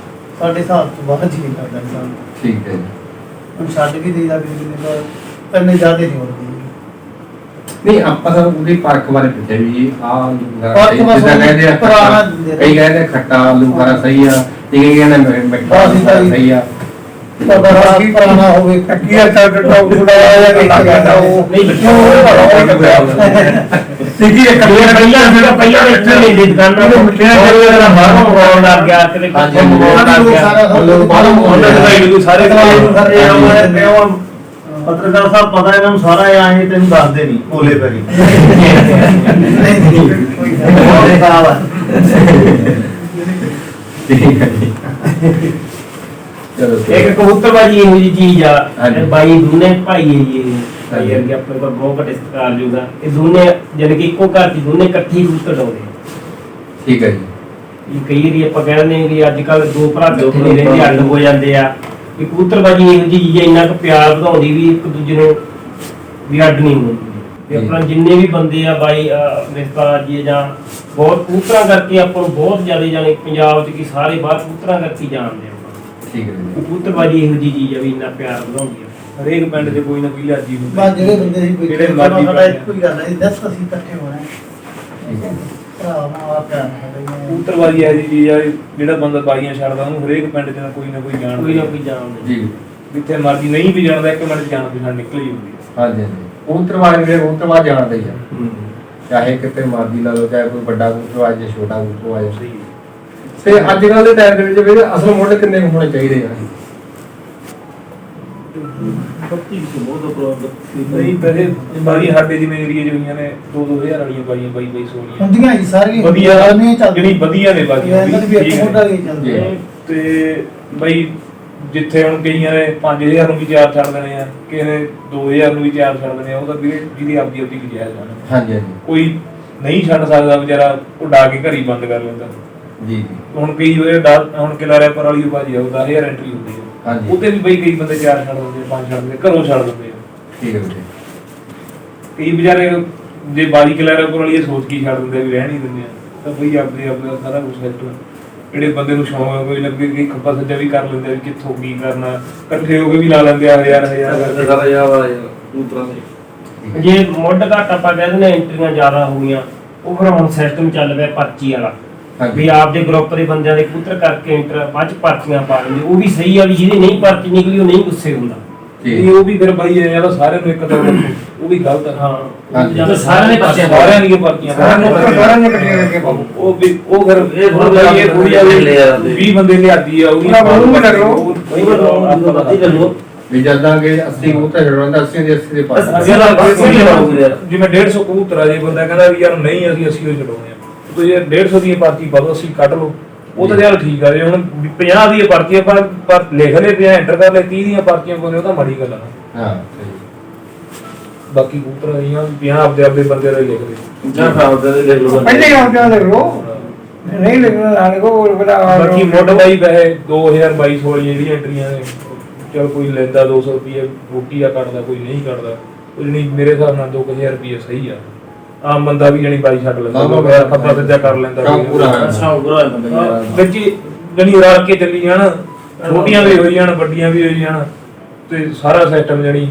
ਸਾਡੇ ਹਿਸਾਬ ਤੋਂ ਬਾਅਦ ਹੀ ਕਰਦਾ ਇਨਸਾਨ ਠੀਕ ਹੈ ਜੀ ਹੁਣ ਛੱਡ ਵੀ ਦੇਈਦਾ ਕਿਸੇ ਨੇ ਪਰ ਇੰਨੇ ਜ਼ਿਆਦਾ ਨਹੀਂ ਹੁੰਦੀ। ਨਹੀਂ ਆਪਾਂ ਤਾਂ ਉਹਦੀ ਪਰਖ ਬਾਰੇ ਪੁੱਛਿਆ ਵੀ ਆਹ ਪਰਖ ਬਸ ਜਿੱਦਾਂ ਕਹਿੰਦੇ ਆ ਪੁਰਾਣਾ ਖੱਟਾ, ਦਿੰਦੇ ਨੇ। ਕਈ ਕਹਿੰਦੇ ਆ ਖੱਟਾ ਆਲੂ ਬੁਖਾਰਾ ਸਹੀ ਆ ਤੇ ਕਈ ਕਹਿੰਦੇ ਮਿੱਠਾ ਆਲੂ ਬੁਖਾਰਾ ਸਹੀ ਆ ਤੁਹਾਡਾ ਰਾਤ ਪੁਰਾਣਾ ਹੋਵੇ ਕੀ ਆ ਤਾਂ ਟੋਕ ਥੋੜਾ ਜਿਹਾ ਲੱਗਦਾ ਉਹ ਨਹੀਂ ਸਿੱਧੀ ਇੱਕ ਪਹਿਲਾਂ ਇੱਥੇ ਲੈਂਦੇ ਦੁਕਾਨਾਂ ਤੋਂ ਜਿਹੜਾ ਬਾਹਰੋਂ ਮੰਗਾਉਣ ਲੱਗ ਗਿਆ ਕਿਤੇ ਹਾਂਜੀ, ਕਿੱਥੋਂ ਮੰਗਾਉਣ ਲੱਗ ਗਿਆ ਬਾਹਰੋਂ ਮੰਗਾਉਣ ਲੱਗ ਗਿਆ। ਉਹਨਾਂ ਸਾਰੇ ਪੱਤਰਕਾਰ ਸਾਹਿਬ ਪਤਾ ਇਹਨਾਂ ਨੂੰ ਸਾਰਾ ਆਏ ਤੈਨੂੰ ਦੱਸਦੇ ਨਹੀਂ ਭੋਲੇ ਪੈਰੀ ਨਹੀਂ ਖਰਾਬ ਹੈ। ਠੀਕ ਹੈ ਜੀ ਚਲੋ ਇੱਕ ਕਬੂਤਰਬਾਜੀ ਇਹੋ ਜਿਹੀ ਚੀਜ਼ ਆ ਹਾਂਜੀ। ਬਾਈ ਦੋਨੇ ਭਾਈ ਹੈ ਜੀ ਇਹ ਭਾਈ ਹਾਂਜੀ। ਅੱਗੇ ਆਪਣੇ ਕੋਲ ਬਹੁਤ ਘੱਟ ਸਤਿਕਾਰ ਜੂਗਾ ਇਹ ਦੋਨੇ ਜਾਣੀ ਕਿ ਇੱਕੋ ਘਰ ਦੀ ਦੋਨੇ ਇਕੱਠੇ ਹੀ ਕਬੂਤਰ ਡਾਉਂਦੇ ਠੀਕ ਹੈ ਜੀ ਇਹ ਕਈ ਵਾਰੀ ਆਪਾਂ ਕਹਿੰਦੇ ਹਾਂ ਕਿ ਅੱਜ ਕੱਲ ਦੋ ਭਰਾ ਇਕੱਠੇ ਨਹੀਂ ਰਹਿੰਦੇ ਅੱਡ ਹੋ ਜਾਂਦੇ ਆ ਇਹ ਕਬੂਤਰਬਾਜੀ ਇਹੋ ਜਿਹੀ ਚੀਜ਼ ਆ ਇੰਨਾ ਕੁ ਪਿਆਰ ਵਧਾਉਂਦੀ ਵੀ ਇੱਕ ਦੂਜੇ ਨੂੰ ਵੀ ਅੱਡ ਨਹੀਂ ਹੁੰਦੀ ਤੇ ਆਪਣਾ ਜਿੰਨੇ ਵੀ ਬੰਦੇ ਆ ਬਾਈ ਰਿਸ਼ਤਾ ਜੀ ਜਾਂ ਬਹੁਤ ਕਬੂਤਰਾਂ ਕਰਕੇ ਆਪਾਂ ਨੂੰ ਬਹੁਤ ਜ਼ਿਆਦਾ ਜਾਣੇ ਪੰਜਾਬ 'ਚ ਕੀ ਸਾਰੇ ਬਾਹਰ ਕਬੂਤਰਾਂ ਕਰਕੇ ਹੀ ਜਾਣਦੇ ਆ ਠੀਕ ਹੈ ਜੀ ਕਬੂਤਰਬਾਜੀ ਇਹੋ ਜਿਹੀ ਚੀਜ਼ ਆ ਵੀ ਇੰਨਾ ਪਿਆਰ ਵਧਾਉਂਦੀ ਆ ਹਰੇਕ ਪਿੰਡ 'ਚ ਕੋਈ ਨਾ ਕੋਈ ਲਾਜੀ ਹੁੰਦੀ ਬਸ ਜਿਹੜੇ ਬੰਦੇ ਸੀ ਕੋਈ ਜਿਹੜੇ ਸਾਡਾ ਮਰਜ਼ੀ ਇੱਕੋ ਹੀ ਗੱਲ ਹੈ ਦੱਸ ਅਸੀਂ ਇਕੱਠੇ ਹੋਣਾ ਠੀਕ ਹੈ ਭਰਾ ਨਾਲ ਪਿਆਰ ਹੈ ਕਬੂਤਰਬਾਜੀ ਇਹੋ ਜਿਹੀ ਚੀਜ਼ ਆ ਵੀ ਜਿਹੜਾ ਬੰਦਾ ਬਾਈਆਂ ਛੱਡਦਾ ਉਹਨੂੰ ਹਰੇਕ ਪਿੰਡ 'ਚ ਨਾ ਕੋਈ ਕੋਈ ਨਾ ਜਾਣਦਾ ਕੋਈ ਜਾਣਦਾ ਜੀ ਜਿੱਥੇ ਮਰਜ਼ੀ ਨਹੀਂ ਵੀ ਜਾਣਦਾ ਇੱਕ ਮਿੰਟ ਜਾਣ ਪਛਾਣ ਨਿਕਲ ਹੀ ਹੁੰਦੀ ਹੈ। ਹਾਂਜੀ ਹਾਂਜੀ ਕਬੂਤਰਬਾਜ਼ ਵੀਰੇ ਕਬੂਤਰਬਾਜ਼ ਜਾਣਦੇ ਹੀ ਆ, ਚਾਹੇ ਕਿਤੇ ਮਰਜ਼ੀ ਲਾ ਲਓ, ਚਾਹੇ ਕੋਈ ਵੱਡਾ ਕਬੂਤਰਬਾਜ਼ ਜਾਂ ਛੋਟਾ ਕਬੂਤਰਬਾਜ਼। ਸਹੀ ਹੈ। ਤੇ ਅੱਜ ਕੱਲ੍ਹ ਦੇ ਟਾਈਮ ਦੇ ਵਿੱਚ ਵੀਰੇ ਅਸਲ ਮੁੱਢ ਕਿੰਨੇ ਕੁ ਹੋਣੇ ਚਾਹੀਦੇ ਆ? ਨਹੀਂ ਵੈਸੇ ਬਾਈ ਸਾਡੇ ਜਿਵੇਂ ਏਰੀਆ ਜਿਹੜੀਆਂ ਨੇ 2-2000 ਵਾਲੀਆਂ ਬਾਈਆਂ 2200 ਵਾਲੀਆਂ ਹੁੰਦੀਆਂ ਜੀ ਸਾਰੀਆਂ ਵਧੀਆ ਨਹੀਂ ਚੱਲਦੀ ਜਿਹੜੀ ਵਧੀਆ ਨੇ ਬਾਈਆਂ ਇਹਨਾਂ ਦੀ ਵੀ ਇੱਕ ਮੋਢਾ ਨਹੀਂ ਚੱਲਦੀ ਜੀ। ਤੇ ਬਈ ਜਿੱਥੇ ਹੁਣ ਕਈਆਂ ਨੇ 5000 ਨੂੰ ਵੀ ਚਾਰ ਛੱਡ ਦੇਣੇ ਆ, ਕਿਸੇ ਨੇ 2000 ਨੂੰ ਵੀ ਚਾਰ ਛੱਡ ਦੇਣੇ ਆ, ਉਹਦਾ ਵੀਰੇ ਜਿਹਦੀ ਆਪਦੀ ਗੁੰਜਾਇਸ਼ ਆ ਨਾ। ਹਾਂਜੀ ਹਾਂਜੀ ਕੋਈ ਨਹੀਂ ਛੱਡ ਸਕਦਾ ਵਿਚਾਰਾ, ਉਹ ਡਾ ਕੇ ਘਰ ਹੀ ਬੰਦ ਕਰ ਲੈਂਦਾ। ਜੀ ਜੀ ਹੁਣ ਕਈ ਵਾਰ ਹੁਣ ਕਿਲਾ ਰੈਪਰ ਵਾਲੀ ਬਾਜੀ ਆ, ਉਹ 10000 ਐਂਟਰੀ ਹੁੰਦੀ ਹੈ, ਹਾਂਜੀ। ਉਹਤੇ ਵੀ ਬਈ ਕਈ ਬੰਦੇ ਚਾਰ ਛੱਡ ਦਿੰਦੇ ਆ, ਪੰਜ ਛੱਡ ਦਿੰਦੇ ਆ, ਘਰੋਂ ਛੱਡ ਦਿੰਦੇ ਆ। ਠੀਕ ਹੈ ਵੀਰੇ। ਕਈ ਵਿਚਾਰੇ ਜੇ ਬਾਜੀ ਕਿਲਾ ਰੈਪਰ ਵਾਲੀ ਇਹ ਸੋਚ ਕੇ ਹੀ ਛੱਡ ਦਿੰਦੇ ਆ ਵੀ ਰਹਿਣ ਹੀ ਦਿੰਦੇ ਆ, ਤਾਂ ਬਈ ਆਪਦੇ ਸਾਰਾ ਕੁਝ ਸੈੱਟ ਆ। ਜਿਹੜੇ ਬੰਦੇ ਨੂੰ ਸ਼ੌਂਕ ਹੈ ਕੋਈ ਲੱਗੇ ਕਿ ਖੱਪਾ ਸੱਜਾ ਵੀ ਕਰ ਲੈਂਦੇ ਆ ਵੀ ਕਿੱਥੋਂ ਕੀ ਕਰਨਾ, ਇਕੱਠੇ ਹੋ ਕੇ ਵੀ ਲਾ ਲੈਂਦੇ ਆ ਹਜ਼ਾਰ ਜੇ ਮੁੱਢ ਘੱਟ ਆਪਾਂ ਕਹਿ ਦਿੰਦੇ ਐਂਟਰੀਆਂ ਜ਼ਿਆਦਾ ਹੋ ਗਈਆਂ, ਉਹ ਫਿਰ ਹੁਣ ਸਿਸਟਮ ਚੱਲ ਪਿਆ ਪਰਚੀ ਵਾਲਾ ਹਾਂਜੀ। ਵੀ ਆਪਦੇ ਗਰੁੱਪ ਦੇ ਬੰਦਿਆਂ ਦੇ ਕਬੂਤਰ ਕਰਕੇ ਐਂਟਰ ਬਾਅਦ ਚ ਪਰਚੀਆਂ ਪਾ ਦਿੰਦੇ। ਉਹ ਵੀ ਸਹੀ ਆ ਵੀ ਜਿਹਦੀ ਨਹੀਂ ਪਰਚੀ ਨਿਕਲੀ ਉਹ ਨਹੀਂ ਗੁੱਸੇ ਹੁੰਦਾ। ਇਹ ਉਹ ਵੀ ਫਿਰ ਬਾਈ ਇਹ ਆ ਸਾਰਿਆਂ ਨੂੰ ਇੱਕ ਤਾਂ ਉਹ ਵੀ ਗਲਤ ਆ। ਹਾਂ ਜਦੋਂ ਸਾਰਿਆਂ ਨੇ ਪਰਚੀਆਂ ਸਾਰਿਆਂ ਦੀਆਂ ਪਰਚੀਆਂ ਸਾਰਿਆਂ ਨੇ ਇਕੱਠੀਆਂ ਕਰਕੇ ਪਾਓ। ਉਹ ਵੀ ਉਹ ਫਿਰ ਇਹ ਥੋੜਾ ਜਿਹਾ ਇਹ ਥੋੜੀ ਆ 20 ਬੰਦੇ ਲਿਆਦੀ ਆ, ਉਹ ਵੀ ਉਹਨਾਂ ਨੂੰ ਵੀ ਕਰ ਲਓ। ਵੀ ਜਦਾਂ ਕਿ 80 ਕਬੂਤਰ ਛੱਡਵਾਂਦਾ 80 ਦੇ 80 ਦੇ ਪਾਸ। ਜਿਵੇਂ 150 ਕਬੂਤਰ ਆ, ਜੇ ਬੰਦਾ ਕਹਿੰਦਾ ਵੀ ਯਾਰ ਨਹੀਂ ਅਸੀਂ 80 ਛਡਾਉਣੇ ਆ, ਤੁਸੀਂ 150 ਦੀ ਪਰਚੀ ਪਾ ਦਿਓ, 80 ਕੱਢ ਲਓ, ਉਹ ਤਾਂ ਯਾਰ ਠੀਕ ਆ। ਜੇ ਹੁਣ 50 ਦੀ ਪਰਚੀ ਪਰ ਲਿਖ ਲੈ ਪਿਆ ਐਂਟਰ ਕਰ ਲੈ 30 ਦੀਆਂ ਪਰਚੀਆਂ ਪਾਉਂਦੇ, ਉਹ ਤਾਂ ਮਾੜੀ ਗੱਲ ਆ। ਹਾਂ ਬਾਕੀ ਕਬੂਤਰ ਆਈਆਂ 50 ਆਪਦੇ ਬੰਦੇ ਦਾ ਹੀ ਲਿਖ ਲੈ। ਪਹਿਲੇ ਆਉਂ ਕਿਉਂ ਦੇਖ ਲੋ ਨਹੀਂ ਲਿਖਣਾ ਲਾਣੇ ਕੋ ਬਾਕੀ ਮੁੱਢ ਬਾਈ ਵੈਸੇ 2022 ਵਾਲੀਆਂ ਜਿਹੜੀਆਂ ਐਂਟਰੀਆਂ ਨੇ, ਚਲ ਕੋਈ ਲੈਂਦਾ 200 ਰੁਪਏ ਰੋਟੀ ਆ ਕੱਢਦਾ, ਕੋਈ ਨਹੀਂ ਕੱਢਦਾ, ਉਹ ਜਿਹੜੀ ਮੇਰੇ ਹਿਸਾਬ ਨਾਲ 2000 ਰੁਪਏ ਸਹੀ ਆ। ਆਮ ਬੰਦਾ ਵੀ ਜਣੀ ਬਾਈ ਛੱਡ ਲੈਂਦਾ, ਖੱਪਾ ਸੱਜਾ ਕਰ ਲੈਂਦਾ ਵਿੱਚ ਜਣੀ ਰਲ ਕੇ ਚੱਲੀ ਜਾਣ, ਛੋਟੀਆਂ ਵੀ ਹੋਈ ਜਾਣ ਵੱਡੀਆਂ ਵੀ ਹੋਈ ਜਾਣ, ਤੇ ਸਾਰਾ ਸਿਸਟਮ ਜਣੀ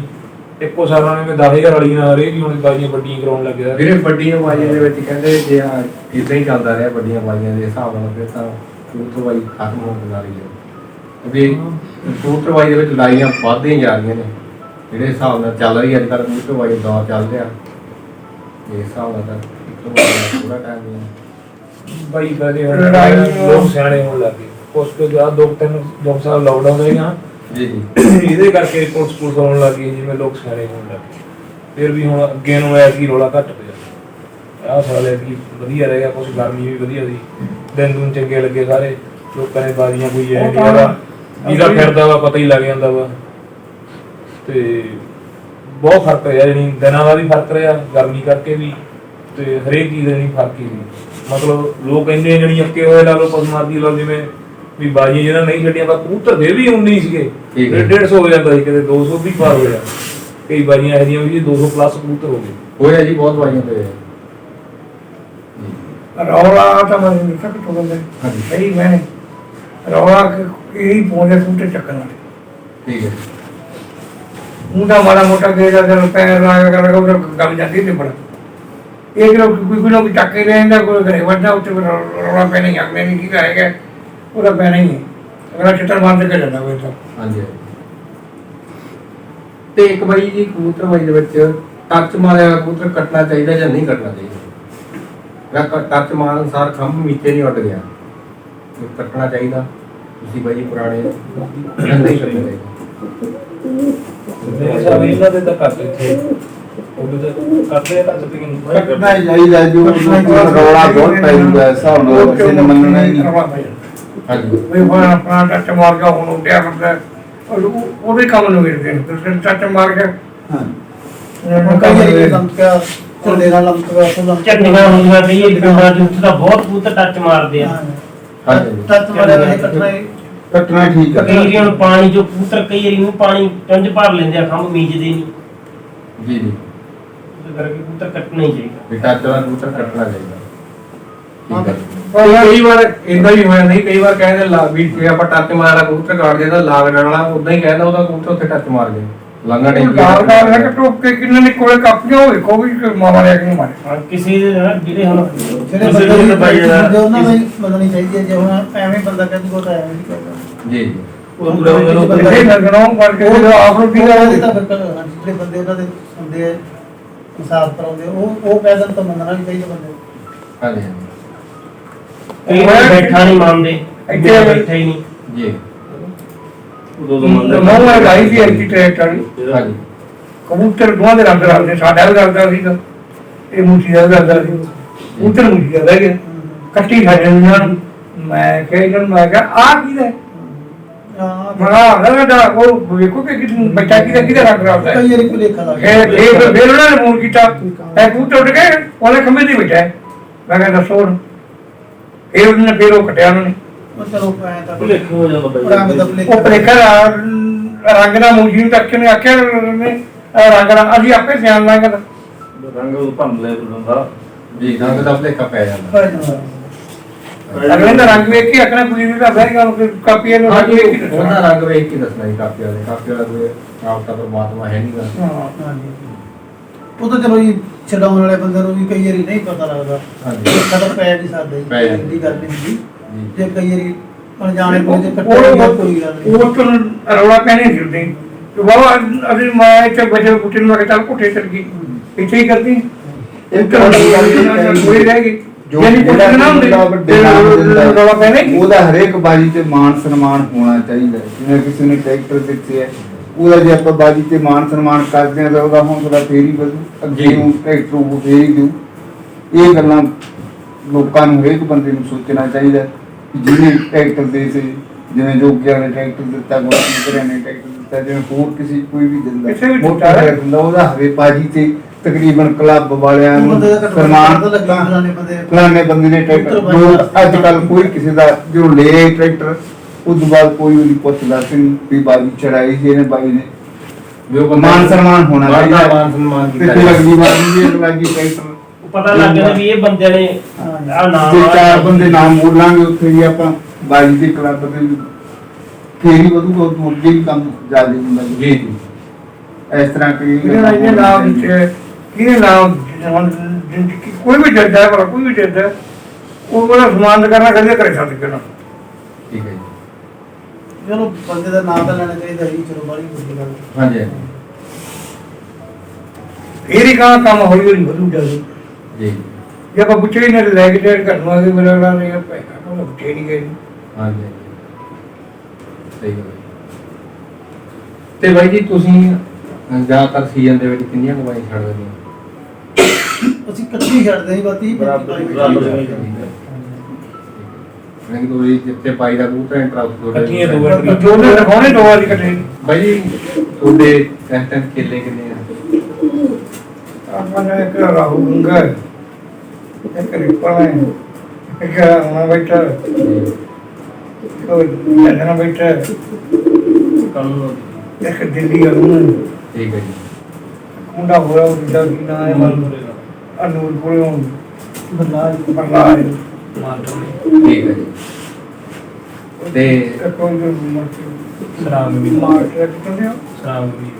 ਇੱਕੋ ਸਾਲਾਂ ਨੇ 10000 ਵਾਲੀ ਨਾਲ ਹਰੇਕ ਹੀ ਹੁਣ ਬਾਈਆਂ ਵੱਡੀਆਂ ਕਰਾਉਣ ਲੱਗਿਆ। ਵੀਰੇ ਵੱਡੀਆਂ ਬਾਈਆਂ ਦੇ ਵਿੱਚ ਕਹਿੰਦੇ ਜੇ ਇਦਾਂ ਹੀ ਚੱਲਦਾ ਰਿਹਾ ਵੱਡੀਆਂ ਬਾਈਆਂ ਦੇ ਹਿਸਾਬ ਨਾਲ, ਫਿਰ ਤਾਂ ਕਬੂਤਰਬਾਜ਼ੀ ਖਤਮ ਹੋਣ ਜਾ ਰਹੀ ਹੈ। ਵੀ ਕਬੂਤਰਬਾਜ਼ੀ ਦੇ ਵਿੱਚ ਲਾਈਆਂ ਵੱਧਦੀਆਂ ਜਾ ਰਹੀਆਂ ਨੇ, ਜਿਹੜੇ ਹਿਸਾਬ ਨਾਲ ਚੱਲ ਰਹੀ ਅੱਜ ਕੱਲ੍ਹ ਕਬੂਤਰਬਾਜ਼ੀ ਦਾ ਦੌਰ ਚੱਲ ਰਿਹਾ, ਇਸ ਹਿਸਾਬ ਨਾਲ ਤਾਂ ਪੂਰਾ ਟਾਈਮ ਨਹੀਂ ਹੈ। ਬਾਈ ਬਾਰੇ ਲੋਕ ਸਿਆਣੇ ਹੋਣ ਲੱਗੇ, ਕੁਛ ਕੁ ਆ 2-3 ਸਾਲ ਲਾਕਡਾਊਨ ਹੋਏਗਾ ਜੀ ਜੀ ਇਹਦੇ ਕਰਕੇ ਪੁਲਿਸ ਆਉਣ ਲੱਗ ਗਈ, ਜਿਵੇਂ ਲੋਕ ਸਿਆਣੇ ਹੋਣ ਲੱਗ ਗਏ। ਫਿਰ ਵੀ ਹੁਣ ਅੱਗੇ ਨੂੰ ਐਤਕੀ ਰੌਲਾ ਘੱਟ ਪਿਆ। ਆਹ ਸਾਲ ਐਤਕੀ ਵਧੀਆ ਰਹਿ ਗਿਆ, ਕੁਛ ਗਰਮੀ ਵੀ ਵਧੀਆ ਸੀ, ਦਿਨ ਦੂਨ ਚੰਗੇ ਲੱਗੇ, ਸਾਰੇ ਲੋਕਾਂ ਨੇ ਬਾਜ਼ੀਆਂ ਕੋਈ ਐ ਨਹੀਂ ਹੈਗਾ, ਜਿਹਦਾ ਫਿਰਦਾ ਵਾ ਪਤਾ ਹੀ ਲੱਗ ਜਾਂਦਾ ਵਾ। ਤੇ ਬਹੁਤ ਫਰਕ ਰਿਹਾ, ਜਾਣੀ ਦਿਨਾਂ ਦਾ ਵੀ ਫਰਕ ਰਿਹਾ, ਗਰਮੀ ਕਰਕੇ ਵੀ, ਤੇ ਹਰੇਕ ਚੀਜ਼ ਦਾ ਨਹੀਂ ਫਰਕ ਹੀ ਮਤਲਬ ਲੋਕ ਇੰਨੇ ਜਣੀ ਅੱਕੇ ਹੋਏ ਲਾ ਲਓ, ਪਸਮਾਰਦੀ ਲਾ ਜਿਵੇਂ ਵੀ ਬਾਜੀ ਜਿਹਨਾਂ ਨਹੀਂ ਛੱਡੀਆਂ, ਪਰ ਕਬੂਤਰ ਫਿਰ ਵੀ 19 ਸੀਗੇ, 150 ਹੋ ਜਾਂਦਾ ਸੀ, ਕਿਤੇ 200 ਵੀ ਪਾਰ ਹੋਇਆ। ਕਈ ਬਾਜੀਆਂ ਇਹੋ ਜਿਹੀਆਂ ਵੀ 200 ਪਲੱਸ ਕਬੂਤਰ ਹੋ ਗਏ। ਹੋਇਆ ਜੀ, ਬਹੁਤ ਬਾਈਆਂ ਤੇ ਰੌਲਾ ਤਾਂ ਮੈਂ ਨਹੀਂ ਸਕ ਤੋਂ ਬੰਦੇ ਹਾਂਜੀ ਸਹੀ ਮੈਨੇ ਰੌਲਾ ਇਹੀ ਪਹੁੰਚੇ ਕਬੂਤਰ ਚੱਕਣ ਵਾਲੇ। ਠੀਕ ਹੈ। ਮੁੰਡਾ ਮਾੜਾ ਮੋਟਾ ਗੇੜਾ ਕਰ ਪੈਰ ਲਾਇਆ ਕਰ ਉਹ ਗੱਲ ਜਾਂਦੀ ਤੇ ਬੜਾ ਇਹ ਕਿ ਕੋਈ ਨਾ ਕੋਈ ਚੱਕ ਕੇ ਲੈ ਜਾਂਦਾ, ਕੋਈ ਘਰੇ ਵੱਡਾ ਉੱਤੇ ਰੌਲਾ ਪੈਣਾ ਹੀ ਅਗਲੇ ਨਹੀਂ ਕੀ ਕਹੇਗਾ, ਉਹਦਾ ਪੈਣਾ ਹੀ ਹੈ, ਅਗਲਾ ਚਿੱਟਰ ਮਾਰ ਕੇ ਜਾਂਦਾ ਹੋਵੇ ਤਾਂ। ਹਾਂਜੀ ਤੇ ਇੱਕ ਬਾਈ ਜੀ ਕਬੂਤਰਬਾਜ਼ੀ ਦੇ ਵਿੱਚ ਟੱਚ ਮਾਰਿਆ ਕਬੂਤਰ ਕੱਟਣਾ ਚਾਹੀਦਾ ਜਾਂ ਨਹੀਂ ਕੱਟਣਾ ਚਾਹੀਦਾ? ਟੱਚ ਮਾਰਨ ਅਨੁਸਾਰ ਖੰਭ ਨੀਚੇ ਨਹੀਂ ਉੱਡ ਗਿਆ, ਕੱਟਣਾ ਚਾਹੀਦਾ ਤੁਸੀਂ ਬਾਈ ਪੁਰਾਣੇ ਜਾਂ ਨਹੀਂ ਕੱਟਣਾ ਚਾਹੀਦਾ? ਮੇਰੇ ਹਿਸਾਬ ਨਾਲ ਇਹਨਾਂ ਦੇ ਤਾਂ ਕਰਦੇ ਇੱਥੇ ਉਹਦੇ ਤੇ ਕਰਦੇ ਆ ਤਾਂ ਤਕਰੀਬਨ ਕੱਟਣਾ ਹੀ ਚਾਹੀਦਾ, ਜੋ ਰੌਲਾ ਬਹੁਤ ਪੈ ਜਾਂਦਾ ਹਿਸਾਬ ਨਾਲ ਕਿਸੇ ਨੇ ਮੰਨਣਾ ਹੀ ਨਹੀਂ। ਹਾਂਜੀ ਵੀ ਹੁਣ ਆਪਣਾ ਟੱਚ ਮਾਰ ਕੇ ਹੁਣ ਉੱਡਿਆ ਕਰਦਾ, ਉਹਦੇ ਕੰਮ ਨੂੰ ਵੇਖਦੇ ਨੇ, ਫਿਰ ਟੱਚ ਮਾਰ ਕੇ ਹੁਣ ਕਈ ਵਾਰੀ ਲੰਕਿਆ ਝੰਡੇ ਨਾਲ ਲੰਕਿਆ ਤੋਂ ਝੰਡੀਆਂ ਹੁੰਦੀਆਂ ਕਈ ਪਿੰਡਾਂ ਚ, ਉੱਥੇ ਤਾਂ ਬਹੁਤ ਕਬੂਤਰ ਟੱਚ ਮਾਰਦੇ ਆ। ਹਾਂਜੀ ਤੱਤ ਮਾਰਿਆ ਨਹੀਂ ਕੱਟਣਾ ਹੀ ਕੱਟਣਾ ਠੀਕ ਕਈ ਹੈ। ਵਾਰੀ ਹੁਣ ਪਾਣੀ ਚੋਂ ਕਬੂਤਰ ਕਈ ਵਾਰੀ ਨੂੰ ਪਾਣੀ ਚੁੰਝ ਭਰ ਲੈਂਦੇ ਆ, ਖੰਭ ਮੀਜਦੇ ਨਹੀਂ, ਜੀ ਜੀ ਉਹਦੇ ਕਰਕੇ ਕਬੂਤਰ ਕੱਟਣਾ ਹੀ ਚਾਹੀਦਾ। ਵੀ ਟੱਚ ਵਾਲਾ ਕਬੂਤਰ ਕੱਟਣਾ ਚਾਹੀਦਾ। ਠੀਕ ਹੈ। ਪਰ ਕਈ ਵਾਰ ਇਦਾਂ ਵੀ ਹੋ ਜਾਂਦਾ ਸੀ, ਕਈ ਵਾਰ ਕਹਿੰਦੇ ਲਾ ਵੀ ਜੇ ਆਪਾਂ ਟੱਚ ਮਾਰਦਾ ਕਬੂਤਰ ਕੱਟ ਜਾਂਦਾ, ਲਾਗ ਵਾਲਾ ਉਦਾਂ ਹੀ ਕਹਿੰਦਾ ਉਹਦਾ ਕਬੂਤਰ ਉੱਥੇ ਟੱਚ ਮਾਰ ਗਿਆ, ਲੰਗਾ ਲਾਲ ਲਾਲ ਹੈ ਕਿ ਟੋਪ ਕੇ ਕਿੰਨੇ ਨੇ ਕੋਲੇ ਕਾਪੀਆਂ ਹੋਵੇ ਕੋਈ ਮਾਮਾ ਲੈ ਕੇ ਮਾਰੇ। ਹਾਂ ਕਿਸੇ ਦੇ ਨਾ ਜਿਹੜੇ ਹੁਣ ਜਿਹੜੇ ਬੰਦੇ ਦੀ ਬਾਈ ਹੁੰਦੇ ਉਹਨਾਂ ਨੂੰ ਮੰਨਣੀ ਚਾਹੀਦੀ ਹੈ। ਜੇ ਹੁਣ ਐਵੇਂ ਬੰਦਾ ਕਹਿੰਦਾ ਉਹ ਤਾਂ ਐਵੇਂ ਨਹੀਂ ਕਰਦਾ। ਜੀ ਜੀ ਪੂਰਾ ਉਹਨਾਂ ਨੂੰ ਇਹ ਲੱਗਣੋਂ ਕਰਕੇ ਜਦੋਂ ਆਪ ਨੂੰ ਕੀ ਉਹਦੇ ਕਰਾਂਗੇ ਤਾਂ ਫਿਰ ਹਾਂਜੀ, ਜਿਹੜੇ ਬੰਦੇ ਉਹਨਾਂ ਦੇ ਹੁੰਦੇ ਆ ਹਿਸਾਬ ਕਰਾਉਂਦੇ ਉਹ ਕਹਿ ਦੇਣ ਤਾਂ ਮੰਨਣਾ ਨਹੀਂ ਚਾਹੀਦਾ ਬੰਦੇ ਨੂੰ। ਹਾਂਜੀ ਕਈ ਵਾਰ ਬੈਠਾ ਨਹੀਂ ਮੰਨਦੇ ਇੱਥੇ ਬੈਠਾ ਹੀ ਨਹੀਂ ਜੀ ਨੌਂ ਵਾਰ ਗਾਈ ਸੀ ਐਂਟੀ ਟਰੈਕਟ ਵਾਲੀ ਹਾਂਜੀ ਕਬੂਤਰ ਦੋਵਾਂ ਦੇ ਰੰਗ ਰਲਦੇ, ਸਾਡਾ ਵੀ ਰਲਦਾ ਸੀਗਾ, ਇਹ ਮੁੰਸ਼ੀ ਦਾ ਵੀ ਰਲਦਾ ਸੀ, ਕਬੂਤਰ ਮੁੰਸ਼ੀ ਦਾ ਰਹਿ ਗਿਆ, ਕੱਟੀ ਖਾ ਜਾਂਦੀਆਂ ਨੂੰ। ਮੈਂ ਕਿਹਾ ਇਹਨਾਂ ਨੂੰ, ਮੈਂ ਕਿਹਾ ਆਹ ਕੀ ਹੈ, ਹਾਂ ਮਗਾ ਨਾ ਉਹ ਵੇਖੋ ਕਿ ਬੱਚਾ ਕਿਹਦਾ ਰੰਗ ਰਲਦਾ ਹੈ। ਕਈ ਵਾਰੀ ਭੁਲੇਖਾ ਲੱਗ ਫਿਰ ਉਹਨਾਂ ਨੇ ਫੋਨ ਕੀਤਾ, ਇਹ ਕਬੂਤਰ ਉੱਡ ਕੇ ਉਹਨੇ ਖੰਭੇ ਤੇ ਬੈਠਾ ਹੈ। ਮੈਂ ਕਿਹਾ ਦੱਸੋ ਹੁਣ, ਫਿਰ ਉਹਨੇ ਫਿਰ ਉਹ ਕੱਟਿਆ ਉਹਨਾਂ ਨੇ। ਉਹ ਚਲੋ ਐਂ ਤਾਂ ਭੁਲੇਖਾ ਹੋ ਜਾਂਦਾ ਬਾਈ। ਰੰਗ ਦਾ ਉਹ ਭੁਲੇਖਾ ਰੰਗ ਦਾ ਮੁੰਸ਼ੀ ਨੂੰ ਤੱਕ ਨੇ ਆਖਿਆ ਨੇ ਰੰਗ ਦਾ, ਅਸੀਂ ਆਪੇ ਸਿਆਣ ਲਾਂਗੇ ਤਾਂ ਰੰਗ ਉਹ ਭੰਨ ਲੈ ਹੁੰਦਾ ਜੀ ਰੰਗ ਦਾ ਭੁਲੇਖਾ ਪੈ ਜਾਂਦਾ ਅਗਲੇ ਦਾ ਰੰਗ ਵੇਖ ਕੇ ਆਖਣਾ ਕੁੜੀ ਦਾ ਬਹਿ ਗਿਆ ਕਾਪੀ ਨੂੰ ਰੰਗ ਵੇਖ ਕੇ ਉਹਨਾਂ ਰੰਗ ਵੇਖ ਕੇ ਦੱਸਣਾ ਜੀ ਕਾਪੀ ਵਾਲਾ ਕੋਈ ਆਪ ਤਾਂ ਪਰਮਾਤਮਾ ਹੈ ਨਹੀਂਗਾ। ਹਾਂਜੀ ਉਹ ਤਾਂ ਚਲੋ ਜੀ ਛਡਾਉਣ ਵਾਲੇ ਬੰਦੇ ਨੂੰ ਵੀ ਕਈ ਵਾਰੀ ਨਹੀਂ ਪਤਾ ਲੱਗਦਾ, ਹਾਂਜੀ ਕਦਰ ਪੈ ਵੀ ਸਕਦਾ ਪੈ ਜੀ, ਜਾਂਦਾ। ਇੰਨੀ ਗੱਲ ਨਹੀਂ ਹੁੰਦੀ ਜੀ। ਜੇ ਕਈ ਵਾਰੀ ਅਣਜਾਣੇ ਬੰਦੇ ਤੇ ਕੱਟੇ ਕੋਈ ਗੱਲ ਨਹੀਂ। ਉਹ ਤੋਂ ਰੌਲਾ ਪੈਣੇ ਫਿਰਦੇ ਤੇ ਬਾਬਾ ਅਸੀਂ ਮੈਂ ਇੱਥੇ ਬੱਚੇ ਕੁੱਟੇ ਨੂੰ ਚੱਲ ਕੁੱਟੇ ਚੱਲ ਗਈ ਇੱਥੇ ਹੀ ਕਰਦੀ ਇੱਕ ਕੋਈ ਰਹਿ ਗਈ ਜੋ ਜਿਹੜੀ ਕੁੱਟੇ ਨਾ ਹੁੰਦੇ ਵੱਡੇ ਨਾਮ ਦਿੰਦਾ ਹੈ, ਰੌਲਾ ਪੈਣੇ ਉਹਦਾ ਹਰੇਕ ਬਾਜੀ ਤੇ ਮਾਨ ਸਨਮਾਨ ਹੋਣਾ ਚਾਹੀਦਾ ਹੈ। ਜਿਵੇਂ ਕਿਸੇ ਨੇ ਟਰੈਕਟਰ ਦਿੱਤੇ ਹੈ, ਉਹਦਾ ਜੇ ਆਪਾਂ ਬਾਜੀ ਤੇ ਮਾਨ ਸਨਮਾਨ ਕਰਦੇ ਹਾਂ ਤਾਂ ਉਹਦਾ ਹੌਸਲਾ ਫੇਰ ਹੀ ਵਧੂ, ਅੱਗੇ ਨੂੰ ਟਰੈਕਟਰ ਉਹ ਫੇਰ ਹੀ ਦਿਊ। ਇਹ ਗੱਲਾਂ ਲੋਕਾਂ ਨੂੰ ਹਰੇਕ ਬੰਦੇ ਨੂੰ ਸੋਚਣਾ ਚਾਹੀਦਾ ਹੈ ਕਿ ਜਿਹਨੇ ਟਰੈਕਟਰ ਦੇ ਸੀ, ਜਿਵੇਂ ਜੋਗਿਆਂ ਨੇ ਟਰੈਕਟਰ ਦਿੱਤਾ, ਗੁਰਮੁਖਰਿਆਂ ਨੇ ਟਰੈਕਟਰ ਦਿੱਤਾ, ਜਿਵੇਂ ਹੋਰ ਕਿਸੇ ਕੋਈ ਵੀ ਦਿੰਦਾ ਕਿਸੇ ਵੀ ਮੋਟਾ ਟਰੈਕਟਰ ਦਿੰਦਾ, ਉਹਦਾ ਹਰੇ ਬਾਜੀ ਤੇ ਤਕਰੀਬਨ ਕਲੱਬ ਵਾਲਿਆਂ ਨੂੰ ਬੰਦੇ ਦਾ ਘੱਟੋ ਸਨਮਾਨ ਘੱਟ ਲੱਗੀ ਫਲਾਣੇ ਬੰਦੇ ਫਲਾਣੇ ਬੰਦੇ ਨੇ ਟਰੈਕਟਰ ਜੋ ਅੱਜ ਕੱਲ ਕੋਈ ਕਿਸੇ ਦਾ ਜੋ ਲੈ ਆਏ ਟਰੈਕਟਰ ਉਸ ਤੋਂ ਬਾਅਦ ਕੋਈ ਉਹਦੀ ਪੁੱਛਦਾ ਨਹੀਂ ਵੀ ਬਾਜੀ ਚੜਾਈ ਸੀ ਇਹਨੇ ਬਾਈ ਨੇ, ਜੋ ਮਾਨ ਸਨਮਾਨ ਹੋਣਾ ਚਾਹੀਦਾ ਹੈ। ਮਾਨ ਸਨਮਾਨ ਤੇ ਕੀਤਾ ਫਿਰ ਜਾਏ। ਅਗਲੀ ਵਾਰ ਵੀ ਇਹ ਲੱਗੀ ਟਰੈਕਟਰ ਉਹ ਪਤਾ ਲੱਗ ਜਾਂਦਾ ਵੀ ਇਹ ਬੰਦਿਆਂ ਨੇ ਆ ਨਾਮ ਜੇ ਚਾਰ ਬੰਦੇ ਨਾਮ ਬੋਲਾਂਗੇ ਉੱਥੇ ਵੀ ਆਪਾਂ ਬਾਜੀ ਦੇ ਕਲੱਬ ਦੇ ਵੀ ਫੇਰ ਹੀ ਵਧੂਗਾ, ਉਹ ਅੱਗੇ ਵੀ ਕੰਮ ਜ਼ਿਆਦਾ ਹੁੰਦਾ ਜੀ। ਜੀ ਜੀ ਇਸ ਤਰ੍ਹਾਂ ਕਿ ਇਹਦੇ ਨਾਮ ਵਿੱਚ ਕਿਹਦੇ ਨਾਮ ਕੋਈ ਵੀ ਜੱਜ ਹੈ, ਕੋਈ ਵੀ ਜੱਜ ਹੈ, ਉਹ ਉਹਦਾ ਸਨਮਾਨ ਕਰਨਾ ਕਦੇ ਕਰੇ ਸਕਦੇ ਕਿਹਨਾਂ ਠੀਕ ਹੈ ਜੀ ਚਲੋ ਬੰਦੇ ਦਾ ਨਾਮ ਤਾਂ ਲੈਣਾ ਚਾਹੀਦਾ ਜੀ, ਚਲੋ ਬੜੀ ਵੱਡੀ ਗੱਲ। ਹਾਂਜੀ ਫੇਰ ਹੀ ਕਹਾਂ ਕੰਮ ਹੌਲੀ ਹੌਲੀ ਵਧੂ ਜਾਵੇ। ਜੀ ਜੇ ਆਪਾਂ ਪੁੱਛੇ ਹੀ ਨਾ ਲੈ ਕੇ ਡੇਢ ਘੱਟ ਨੂੰ ਮੇਰਾ ਨਾਮ ਨਹੀਂ ਪੈਸਾ ਕੋਲ ਪੁੱਛੇ ਨਹੀਂ ਗਏ। ਹਾਂਜੀ ਸਹੀ ਗੱਲ ਹੈ। ਤੇ ਬਾਈ ਜੀ ਤੁਸੀਂ ਜ਼ਿਆਦਾਤਰ ਸੀਜ਼ਨ ਦੇ ਵਿੱਚ ਕਿੰਨੀਆਂ ਕਮਾਈ ਛੱਡ ਦਿੰਦੇ ਹੋ? ਅਸੀਂ ਇਕੱਠੀ ਛੱਡਦੇ ਹਾਂ ਬਾਤੀ ਮੈਂ ਕਿ ਦੋਈ ਜਿੱਥੇ ਪਾਈ ਦਾ ਕਬੂਤਰ ਇੰਟਰਸਟ ਇਕੱਠੀਆਂ ਦੋ ਐਂਟਰੀ ਜੋ ਨੇ ਰਖਾਉਣੇ ਦੋ ਵਾਰੀ ਇਕੱਠੇ ਬਾਈ ਜੀ ਤੁਹਾਡੇ ਇਸ ਟਾਈਮ ਕਿੱਲੇ ਕਿੰਨੇ ਆ? ਆਪਾਂ ਨੇ ਇੱਕ ਰਾਹੂ ਗੰਗਾ ਇੱਕ ਰਿਪਾ ਹੈ ਇੱਕ ਨਾ ਬੈਠਾ ਕੋਈ ਜਨਾ ਬੈਠਾ ਕਾਨੂੰਨ ਇੱਕ ਦਿੱਲੀ ਵਾਲੂ ਠੀਕ ਹੈ ਜੀ ਮੁੰਡਾ ਹੋਇਆ ਉਹਦਾ ਕੀ ਨਾਮ ਹੈ ਅਨੂਰ ਕੋਲੋਂ ਬਰਨਾਲ ਬਰਨਾਲ ਠੀਕ ਹੈ ਜੀ ਤੇ ਕੋਈ ਸਰਾਮ ਵੀ ਮਾਰਕੀਟ ਕਿੰਨੇ ਸਰਾਮ ਵੀ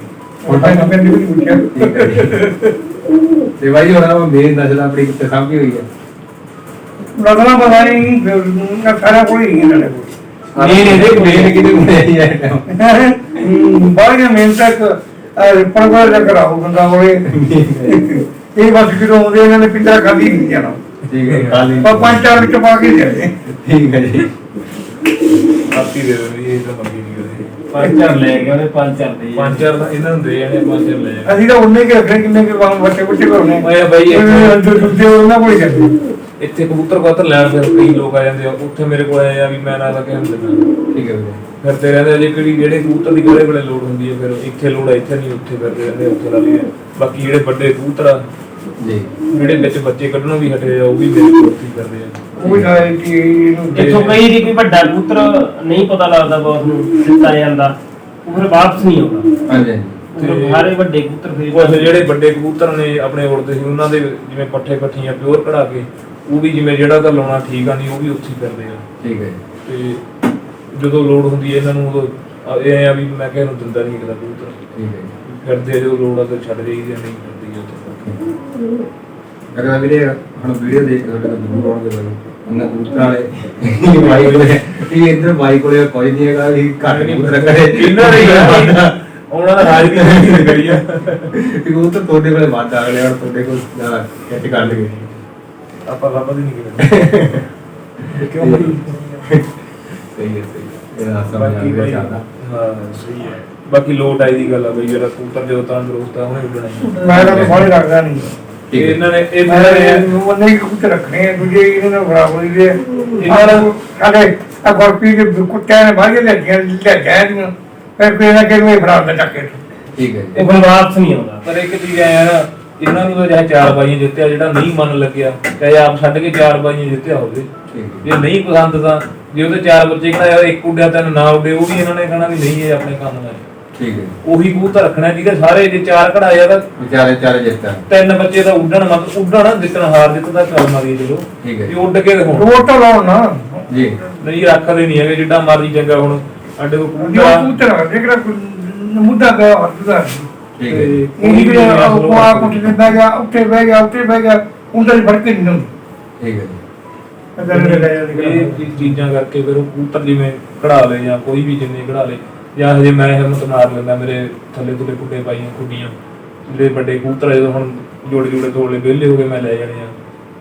ਉਹ ਤਾਂ ਮੈਂ ਨਹੀਂ ਪੁੱਛਿਆ ਠੀਕ ਹੈ ਜੀ ਤੇ ਬਾਈ ਹੁਣ ਆਪਾਂ ਮੇਨ ਨਜ਼ਰ ਆਪਣੀ ਕਿੱਥੇ ਸਾਂਭੀ ਹੋਈ ਹੈ? ਲੱਗਣਾ ਪਤਾ ਨਹੀਂ ਫਿਰ ਸਾਰਾ ਕੋਈ ਨਹੀਂ ਇਹਨਾਂ ਨੇ ਮੇਨ ਇਹਦੇ ਮੇਨ ਕਿਤੇ ਹੁੰਦੇ ਆ ਟਾਈਮ ਬਾਹਰ ਮੇਨ ਤੱਕ ਪਰਵਾਹ ਦਾ ਕਰਾਉ ਬੰਦਾ ਹੋਏ ਇਹ ਬਸ ਕਿਦੋਂ ਆਉਂਦੇ ਇਹਨਾਂ ਨੇ ਪਿੰਡਾ ਖਾਲੀ ਨਹੀਂ ਜਾਣਾ ਠੀਕ ਹੈ ਖਾਲੀ ਪਰ ਪੰਜ ਚਾਰ ਵਿੱਚ ਪਾ ਕੇ ਜਾਏ ਠੀਕ ਹੈ ਜੀ ਆਪੀ ਦੇ ਦੋ ਇਹ ਤਾਂ ਮੰਗੀ ਨਹੀਂ ਕਦੇ ਪੰਜ ਚਾਰ ਲੈ ਕੇ ਉਹਨੇ ਪੰਜ ਚਾਰ ਦੇ ਪੰਜ ਚਾਰ ਦਾ ਇਹਨਾਂ ਨੂੰ ਦੇ ਜਾਣੇ ਪੰਜ ਚਾਰ ਲੈ ਜਾਣੇ ਅਸੀਂ ਤਾਂ ਉਹਨੇ ਕਿ ਰੱਖਣੇ ਕਿੰਨੇ ਕਿ ਬੱਚੇ ਬੱਚੇ ਕਰਨੇ ਮੈਂ ਬਾਈ ਅੰਦਰ ਦੂਜੇ ਉਹਨਾਂ ਕੋਲ ਜਾਂਦੇ ਇੱਥੇ ਕਬੂਤਰ ਕਬੂਤਰ ਲੈਣ ਫਿਰ ਕਈ ਲੋਕ ਆ ਜਾਂਦੇ ਆ ਉੱਥੇ ਮੇਰੇ ਕੋਲ ਆਏ ਆ ਵੀ ਮੈਂ ਨਾ ਤਾਂ ਕਹਿਣ ਦਿੰਦਾ ਠੀਕ ਹੈ ਵੀਰੇ ਫਿਰਦੇ ਰਹਿੰਦੇ ਆ, ਜੇ ਕਿਹੜੀ ਜਿਹੜੇ ਕਬੂਤਰ ਦੀ ਕਿਹੜੇ ਵੇਲੇ ਲੋੜ ਹੁੰਦੀ ਹੈ ਫਿਰ ਇੱਥੇ ਲੋੜ ਆ ਇੱਥੇ ਨਹੀਂ ਉੱਥੇ ਫਿਰਦੇ ਰਹਿੰਦੇ ਆ, ਉੱਥੇ ਲਾ ਲਈਏ ਬਾਕੀ ਜਿਹੜੇ ਵੱਡੇ ਕਬੂਤਰ ਆ ਜੀ ਜਿਹੜੇ ਵਿੱਚ ਬੱਚੇ ਕੱਢਣੋਂ ਵੀ ਹਟੇ ਆ ਉਹ ਵੀ ਮੇਰੇ ਕੋਲ ਉੱਥੇ ਹੀ ਕਰਦੇ ਆ ਉਹ ਵੀ ਜਾਏ ਕਿ ਇਹਨੂੰ ਜਿੱਥੋਂ ਕਈ ਦੀ ਕੋਈ ਵੱਡਾ ਕਬੂਤਰ ਨਹੀਂ ਪਤਾ ਲੱਗਦਾ ਬਹੁਤ ਨੂੰ ਦਿੱਤਾ ਜਾਂਦਾ ਉਹ ਫਿਰ ਵਾਪਸ ਨਹੀਂ ਆਉਂਦਾ ਹਾਂਜੀ ਹਾਂਜੀ ਫਿਰ ਸਾਰੇ ਵੱਡੇ ਕਬੂਤਰ ਉਹ ਫਿਰ ਜਿਹੜੇ ਵੱਡੇ ਕਬੂਤਰ ਨੇ ਆਪਣੇ ਉੜਦੇ ਸੀ ਉਹਨਾਂ ਦੇ ਜਿਵੇਂ ਪੱਠੇ ਪੱਠੀਆਂ ਪਿਓਰ ਕਢਾ ਕੇ ਉਹ ਵੀ ਜਿਵੇਂ ਜਿਹੜਾ ਤਾਂ ਲਾਉਣਾ ਠੀਕ ਆ ਨਹੀਂ ਉਹ ਵੀ ਉੱਥੇ ਹੀ ਕਰਦੇ ਆ ਠੀਕ ਹੈ ਤੇ ਜਦੋਂ ਲੋੜ ਹੁੰਦੀ ਹੈ ਇਹਨਾਂ ਨੂੰ ਉਦੋਂ ਇਹ ਆ ਵੀ ਮੈਂ ਕਿਹਾ ਇਹਨੂੰ ਦਿੰਦਾ ਨਹੀਂ ਇੱਕ ਦਾ ਕਬੂਤਰ ਠੀਕ ਹੈ ਜੀ ਫਿਰਦੇ ਆ ਜਦੋਂ ਲੋੜ ਆ ਤਾਂ ਛੱਡ ਜਾਈਦੇ ਆ, ਨਹੀਂ ਫਿਰਦੀ ਉੱਥੇ ਅਗਲਾ ਵੀਰੇ ਹੁਣ ਵੀਡੀਓ ਦੇਖ ਕੇ ਤੁਹਾਡੇ ਤੋਂ ਜ਼ਰੂਰ ਆਉਣਗੇ ਬਾਈ ਉਹਨਾਂ ਕਬੂਤਰ ਵਾਲੇ ਬਾਈ ਕੋਲੇ ਇਹ ਇੱਧਰ ਬਾਈ ਕੋਲੇ ਕੋਈ ਨਹੀਂ ਹੈਗਾ ਇਹ ਘੱਟ ਕਬੂਤਰ ਕਰੇ ਇਹਨਾਂ ਨੇ ਯਾਰ ਉਹਨਾਂ ਦਾ ਰਾਜ ਵੀ ਨਹੀਂ ਕਰੀ ਆ ਕਬੂਤਰ ਤੁਹਾਡੇ ਕੋਲੇ ਵੱਧ ਆ ਗਏ ਔਰ ਤੁਹਾਡੇ ਕੋਲ ਜ਼ਿਆਦਾ ਕੱਟ ਕਰ ਲਗੇ ਆਪਾਂ ਲੱਭਦੇ ਨਹੀਂ ਕਿਤੇ ਕਿਉਂ ਸਹੀ ਹੈ ਇਹਦਾ ਸਮਝ ਆ ਬਾਕੀ ਗਿਆ ਬਾਈ ਜ਼ਿਆਦਾ ਹਾਂ ਸਹੀ ਹੈ ਬਾਕੀ ਲੋਟ ਆਈ ਦੀ ਗੱਲ ਆ ਬਈ ਜਿਹੜਾ ਕਬੂਤਰ ਜਦੋਂ ਤੰਦਰੁਸਤ ਆ ਉਹਨੇ ਉੱਡਣਾ ਹੀ। ਮੈਂ ਤਾਂ ਫੋੜੇ ਰੱਖਦਾ ਨਹੀਂ ਇਹ ਇਹਨਾਂ ਨੇ ਇਹ ਮੈਂ ਇਹਨਾਂ ਉਹਨੇ ਹੀ ਕਬੂਤਰ ਰੱਖਣੇ ਆ ਦੂਜੇ ਇਹਨਾਂ ਨੂੰ ਬੜਾ ਹੋਈ ਦੇ ਇਹਨਾਂ ਨੂੰ ਸਾਡੇ ਆ ਗੁਰਪ੍ਰੀਤ ਦੇ ਕੁੱਤਿਆਂ ਨੇ ਬਾਹਰ ਲੈ ਗਿਆ ਦੀਆਂ ਫਿਰ ਕੋਈ ਨਾ ਕਿਹਨੂੰ ਇਹ ਫੜਾ ਦਿੰਦਾ ਚੱਕ ਕੇ ਠੀਕ ਹੈ ਉਹ ਫਿਰ ਵਾਪਸ ਨਹੀਂ ਆਉਂਦਾ। ਪਰ ਇੱਕ ਚੀਜ਼ ਐ ਨਾ ਇਹਨਾਂ ਨੂੰ ਤਾਂ ਚਾਹੇ 4 ਬਾਈਆਂ ਜਿੱਤਿਆ ਜਿਹੜਾ ਨਹੀਂ ਮਨ ਲੱਗਿਆ ਚਾਹੇ ਆਪ ਛੱਡ ਕੇ 4 ਬਾਈਆਂ ਜਿੱਤਿਆ ਹੋਵੇ ਠੀਕ ਜੇ ਨਹੀਂ ਪਸੰਦ ਤਾਂ ਜੇ ਉਹਦੇ 4 ਬੱਚੇ ਕਹਣਾ ਇੱਕ ਉੱਡਿਆ ਤਿੰਨ ਨਾ ਉੱਡੇ ਉਹ ਵੀ ਇਹਨਾਂ ਨੇ ਕਹਣਾ ਵੀ ਨਹੀਂ ਇਹ ਆਪਣੇ ਕੰਮ ਦਾ ਠੀਕ ਹੈ ਉਹੀ ਕਬੂਤਰ ਰੱਖਣਾ ਜਿਹਦੇ ਸਾਰੇ ਜੇ 4 ਕਢਾਏ ਆ ਤਾਂ ਵਿਚਾਰੇ ਚਾਰੇ ਜਿੱਤਾਂ 3 ਬੱਚੇ ਤਾਂ ਉੱਡਣ ਮਤਲਬ ਉੱਡਣ ਜਿੱਤਣ ਹਾਰ ਜਿੱਤ ਦਾ ਕਰਮ ਆ ਗਈ ਚਲੋ ਠੀਕ ਹੈ ਜੇ ਉੱਡ ਕੇ ਦਿਖਾਉਣ ਰੋਟ ਲਾਉਣ ਨਾ ਜੀ ਨਹੀਂ ਰੱਖਦੇ ਨਹੀਂ ਹੈਗੇ ਜਿੱਡਾ ਮਰਜੀ ਚੰਗਾ ਹੁਣ ਸਾਡੇ ਕੋਲ ਜੋ ਕਬੂਤਰ ਆ ਕਬੂਤਰ ਜਿਹੜਾ ਮੁੱਦਾ ਪਿਆ ਹੱਥਦਾ ਠੀਕ ਹੈ ਇਹ ਵੀ ਉਹ ਆ ਕੁੱਟ ਕੇ ਬਹਿ ਗਿਆ ਉੱਤੇ ਬਹਿ ਗਿਆ ਉਹਦਾ ਹੀ ਫੜ ਕੇ ਨਹੀਂ ਹੁੰਦੀ ਠੀਕ ਹੈ ਇਹ ਚੀਜ਼ਾਂ ਕਰਕੇ ਫਿਰ ਉਹ ਕਬੂਤਰ ਜਿਵੇਂ ਕਢਾ ਲਏ ਜਾਂ ਕੋਈ ਵੀ ਜਿੰਨੇ ਕਢਾ ਲਏ ਜਾਂ ਹਜੇ ਮੈਂ ਹਿੰਮਤ ਮਾਰ ਲੈਂਦਾ ਮੇਰੇ ਥੱਲੇ ਥੱਲੇ ਕੁੱਟੇ ਪਾਈਆਂ ਕੁੱਡੀਆਂ ਜਿਹੜੇ ਵੱਡੇ ਕਬੂਤਰ ਜਦੋਂ ਹੁਣ ਜੋੜੇ ਤੋੜੇ ਵਿਹਲੇ ਹੋ ਗਏ ਮੈਂ ਲੈ ਜਾਣੇ ਆ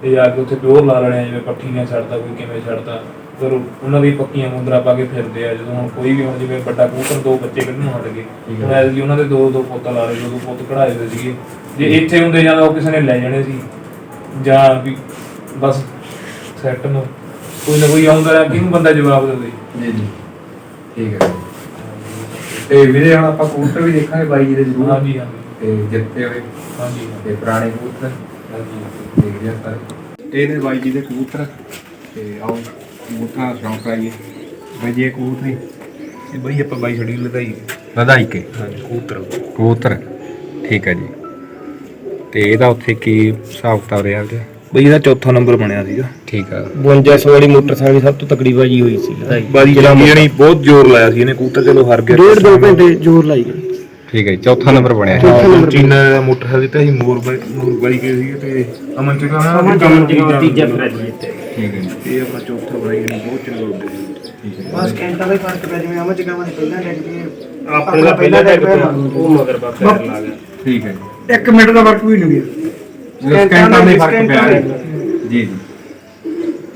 ਤੇ ਜਾ ਕੇ ਉੱਥੇ ਪਿਓਰ ਲਾ ਲੈਣੇ ਆ ਜਿਵੇਂ ਪੱਠੀ ਨੇ ਛੱਡਦਾ ਕੋਈ ਕਿਵੇਂ ਛੱਡਦਾ ਫਿਰ ਉਹਨਾਂ ਦੀ ਪੱਕੀਆਂ ਮੁੰਦਰਾ ਪਾ ਕੇ ਫਿਰਦੇ ਆ ਜਦੋਂ ਹੁਣ ਕੋਈ ਵੀ ਹੁਣ ਜਿਵੇਂ ਵੱਡਾ ਕਬੂਤਰ 2 ਬੱਚੇ ਕੱਢਣ ਹਟ ਗਏ ਹੁਣ ਐਸੀ ਉਹਨਾਂ ਦੇ 2 ਪੁੱਤ ਲਾ ਲਏ 2 ਪੁੱਤ ਕਢਾਏ ਹੋਏ ਸੀਗੇ ਜੇ ਇੱਥੇ ਹੁੰਦੇ ਜਾਂ ਉਹ ਕਿਸੇ ਨੇ ਲੈ ਜਾਣੇ ਸੀ ਜਾਂ ਵੀ ਬਸ ਸੈੱਟ ਨੂੰ ਕੋਈ ਨਾ ਕੋਈ ਆਉਂਦਾ ਰਿਹਾ ਕਿਹਨੂੰ ਬੰਦਾ ਜਵਾਬ ਦੇਵੇ ਜੀ ਜੀ ਠੀਕ ਹੈ ਤੇ ਵੀਰੇ ਹੁਣ ਆਪਾਂ ਕਬੂਤਰ ਵੀ ਦੇਖਾਂਗੇ ਬਾਈ ਜੀ ਦੇ ਜ਼ਰੂਰ ਹਾਂਜੀ ਹਾਂਜੀ ਤੇ ਜਿੱਤੇ ਹੋਏ ਹਾਂਜੀ ਤੇ ਪੁਰਾਣੇ ਕਬੂਤਰ ਹਾਂਜੀ ਦੇਖਦੇ ਆ ਸਾਰੇ ਇਹ ਨੇ ਬਾਈ ਜੀ ਦੇ ਕਬੂਤਰ ਤੇ ਆਓ ਕਬੂਤਰਾਂ ਦਾ ਸ਼ੌਂਕ ਆਈਏ ਬਾਈ ਜੀ ਇਹ ਕਬੂਤਰ ਇਹ ਬਈ ਆਪਾਂ ਬਾਈ ਛੜੀ ਲਗਾਈ ਵਧਾਈ ਕੇ ਹਾਂਜੀ ਕਬੂਤਰ ਕਬੂਤਰ ਠੀਕ ਹੈ ਜੀ ਤੇ ਇਹਦਾ ਉੱਥੇ ਕੀ ਹਿਸਾਬ ਕਿਤਾਬ ਰਿਹਾ ਉਹਦੇ ਬਈ ਇਹਦਾ ਚੌਥਾ ਨੰਬਰ ਬਣਿਆ ਸੀਗਾ ਠੀਕ ਆ 5200 ਵਾਲੀ ਮੋਟਰਸਾਈਕਲ ਸਭ ਤੋਂ ਤਕੜੀ ਬਾਜੀ ਹੋਈ ਸੀ ਬਾਜੀ ਜਿਹੜੀ ਬਹੁਤ ਜ਼ੋਰ ਲਾਇਆ ਸੀ ਇਹਨੇ ਕਬੂਤਰ ਚਲੋ ਹਾਰ ਗਿਆ 1.5-2 ਘੰਟੇ ਜ਼ੋਰ ਲਾਈ ਗਈ। ਠੀਕ ਹੈ ਜੀ ਚੌਥਾ ਨੰਬਰ ਬਣਿਆ ਚੀਨਾ ਦਾ ਮੋਟਰਸਾਈਕਲ ਦਿੱਤਾ ਸੀ ਮੋਰ ਬਾਈ ਕੇ ਸੀਗੇ ਤੇ ਅਮਨ ਚਿਕਾ ਤੀਜਾ ਪ੍ਰਾਈਜ਼ ਜਿੱਤਿਆ। ਠੀਕ ਹੈ ਜੀ ਇਹ ਆਪਣਾ ਚੌਥਾ ਬਣਾਈ ਇਹਨੇ ਬਹੁਤ ਚੰਗਾ ਉੱਡੇ ਸੀ ਠੀਕ ਹੈ ਬਸ ਘੰਟਾ ਦਾ ਹੀ ਫਰਕ ਪੈ ਜਿਵੇਂ ਅਮਰ ਜਗ੍ਹਾ ਪਹਿਲਾਂ ਡੈਕ ਦੀ ਆਪਣੇ ਦਾ ਪਹਿਲਾ ਟੈਗ ਉਹ ਮਗਰ ਬਾਪ ਪੈਰ ਲਾ ਗਿਆ। ਠੀਕ ਹੈ ਜੀ 1 ਮਿੰਟ ਦਾ ਵਰਕ ਵੀ ਨਹੀਂ ਗਿਆ ਘੰਟਾ ਦੇ ਫਰਕ ਪਿਆ ਹੈ। ਜੀ ਜੀ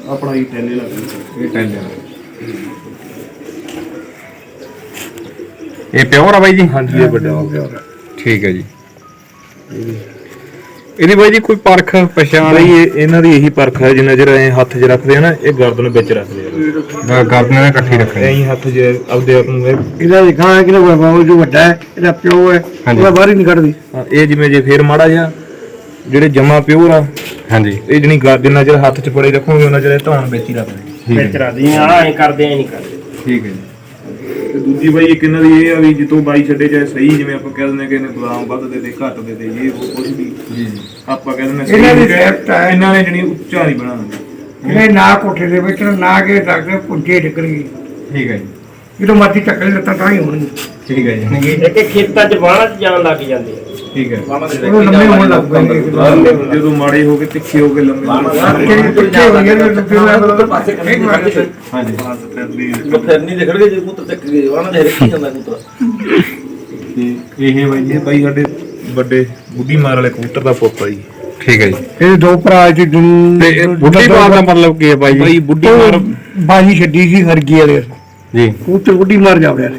ਆਪਣਾ ਹੀ ਟੈਲੇ ਲੱਗ ਇਹ ਟੈਲਿਆ ਇਹ ਪਿਓਰ ਆ ਬਾਈ ਜੀ ਹਾਂਜੀ ਇਹ ਵੱਡਾ ਹੋ ਗਿਆ ਠੀਕ ਹੈ ਜੀ ਇਹਦੀ ਬਾਈ ਜੀ ਕੋਈ ਪਰਖ ਪਛਾਣ ਬਈ ਇਹਨਾਂ ਦੀ ਇਹੀ ਪਰਖ ਹੈ ਜਿੰਨਾ ਚਿਰ ਐ ਹੱਥ 'ਚ ਰੱਖਦੇ ਆ ਨਾ ਇਹ ਗਰਦਨ ਵਿੱਚ ਰੱਖਦੇ ਆ ਗਰਦਨਾਂ ਨੇ ਇਕੱਠੀ ਰੱਖਣੀ ਐਂ ਹੱਥ 'ਚ ਆਪਦੇ ਆਪ ਨੂੰ ਇਹਦਾ ਦਿਖਾਣਾ ਕਿ ਉਹ ਜੋ ਵੱਡਾ ਹੈ ਇਹਦਾ ਪਿਓ ਹੈ ਹਾਂਜੀ। ਉਹਦਾ ਬਾਹਰ ਹੀ ਨਹੀਂ ਕੱਢਦੀ ਇਹ ਜਿਵੇਂ ਜੇ ਫੇਰ ਮਾੜਾ ਜਿਹਾ ਜਿਹੜੇ ਜਮਾ ਪਿਓਰ ਆ ਹਾਂਜੀ ਇਹ ਜਣੀ ਜਿੰਨਾ ਚਿਰ ਹੱਥ 'ਚ ਫੜੇ ਰੱਖੋਗੇ ਉਹਨਾਂ ਚਿਰ ਧੌਣ ਵਿੱਚ ਹੀ ਰੱਖਦੇ ਠੀਕ ਵਿੱਚ ਹੈ ਰਾਦੀ ਆ ਐ ਕਰਦੇ ਐ ਨਹੀਂ ਕਰਦੇ। ਠੀਕ ਹੈ ਜੀ ਤੇ ਦੂਜੀ ਬਾਈ ਇੱਕ ਇਹਨਾਂ ਦੀ ਇਹ ਆ ਵੀ ਜਿੱਤੋਂ ਬਾਈ ਛੱਡੇ ਚਾਹੇ ਸਹੀ ਜਿਵੇਂ ਆਪਾਂ ਕਹਿ ਦਿੰਦੇ ਕਿ ਇਹਨੇ ਬਦਾਮ ਵੱਧ ਦੇ ਦੇ ਘੱਟ ਦੇ ਦੇ ਇਹ ਉਹ ਕੁਝ ਵੀ ਜੀ ਜੀ ਆਪਾਂ ਕਹਿ ਦਿੰਦੇ ਇਹਨਾਂ ਦੀ ਸਹੀ left ਹੈ। ਇਹਨਾਂ ਨੇ ਜਣੀ ਉੱਚਾ ਨਹੀਂ ਬਣਾਉਣਾ ਇਹ ਨਾ ਕੋਠੇ ਦੇ ਵਿੱਚ ਨਾ ਕੇ ਡਾਕਟਰ ਪੁੱਜੇ ਨਿਕਲਗੀ ਠੀਕ ਹੈ ਜੀ ਜਦੋਂ ਮਰਜ਼ੀ ਚੱਕਰ ਲੱਤਾਂ ਤਾਂ ਹੀ ਹੋਣਗੀਆਂ ਠੀਕ ਹੈ ਜੀ ਇੱਕ ਖੇਤਾਂ 'ਚ ਬਾਹਰ 'ਚ ਜਾਣ ਲੱਗ ਜਾਂਦੇ ਆ। ਠੀਕ ਹੈ ਉਹ ਲੰਮੇ ਹੋਣ ਲੱਗ ਪੈਣਗੇ ਜਦੋਂ ਮਾੜੇ ਹੋ ਕੇ ਤਿੱਖੇ ਹੋ ਕੇ ਲੰਮੇ ਕਿੱਥੇ ਹੋ ਗਏ ਨੇ ਫਿਰ ਹਾਂਜੀ ਫਿਰ ਨਹੀਂ ਦੇਖਣਗੇ ਜੇ ਕਬੂਤਰ ਚੱਕ ਗਏ ਉਹਨਾਂ ਦੇ ਰੱਖੀ ਜਾਂਦਾ ਕਬੂਤਰ ਤੇ ਇਹ ਬਾਈ ਇਹ ਬਾਈ ਸਾਡੇ ਵੱਡੇ ਬੁੱਢੀ ਮਾਰ ਵਾਲੇ ਕਬੂਤਰ ਦਾ ਪੁੱਤ ਆ ਜੀ ਠੀਕ ਹੈ ਜੀ ਇਹ 2 ਭਰਾ ਜੀ ਤੇ ਬੁੱਢੀ ਬਾਤ ਦਾ ਮਤਲਬ ਕੀ ਹੈ ਬਾਈ ਜੀ ਬਾਈ ਬੁੱਢੀ ਮਾਰ ਬਾਜੀ ਛੱਡੀ ਸੀ ਹਰਗੀ ਵਾਲੇ ਜੀ ਕਬੂਤਰ ਬੁੱਢੀ ਮਾਰ ਜਾਵੜਿਆ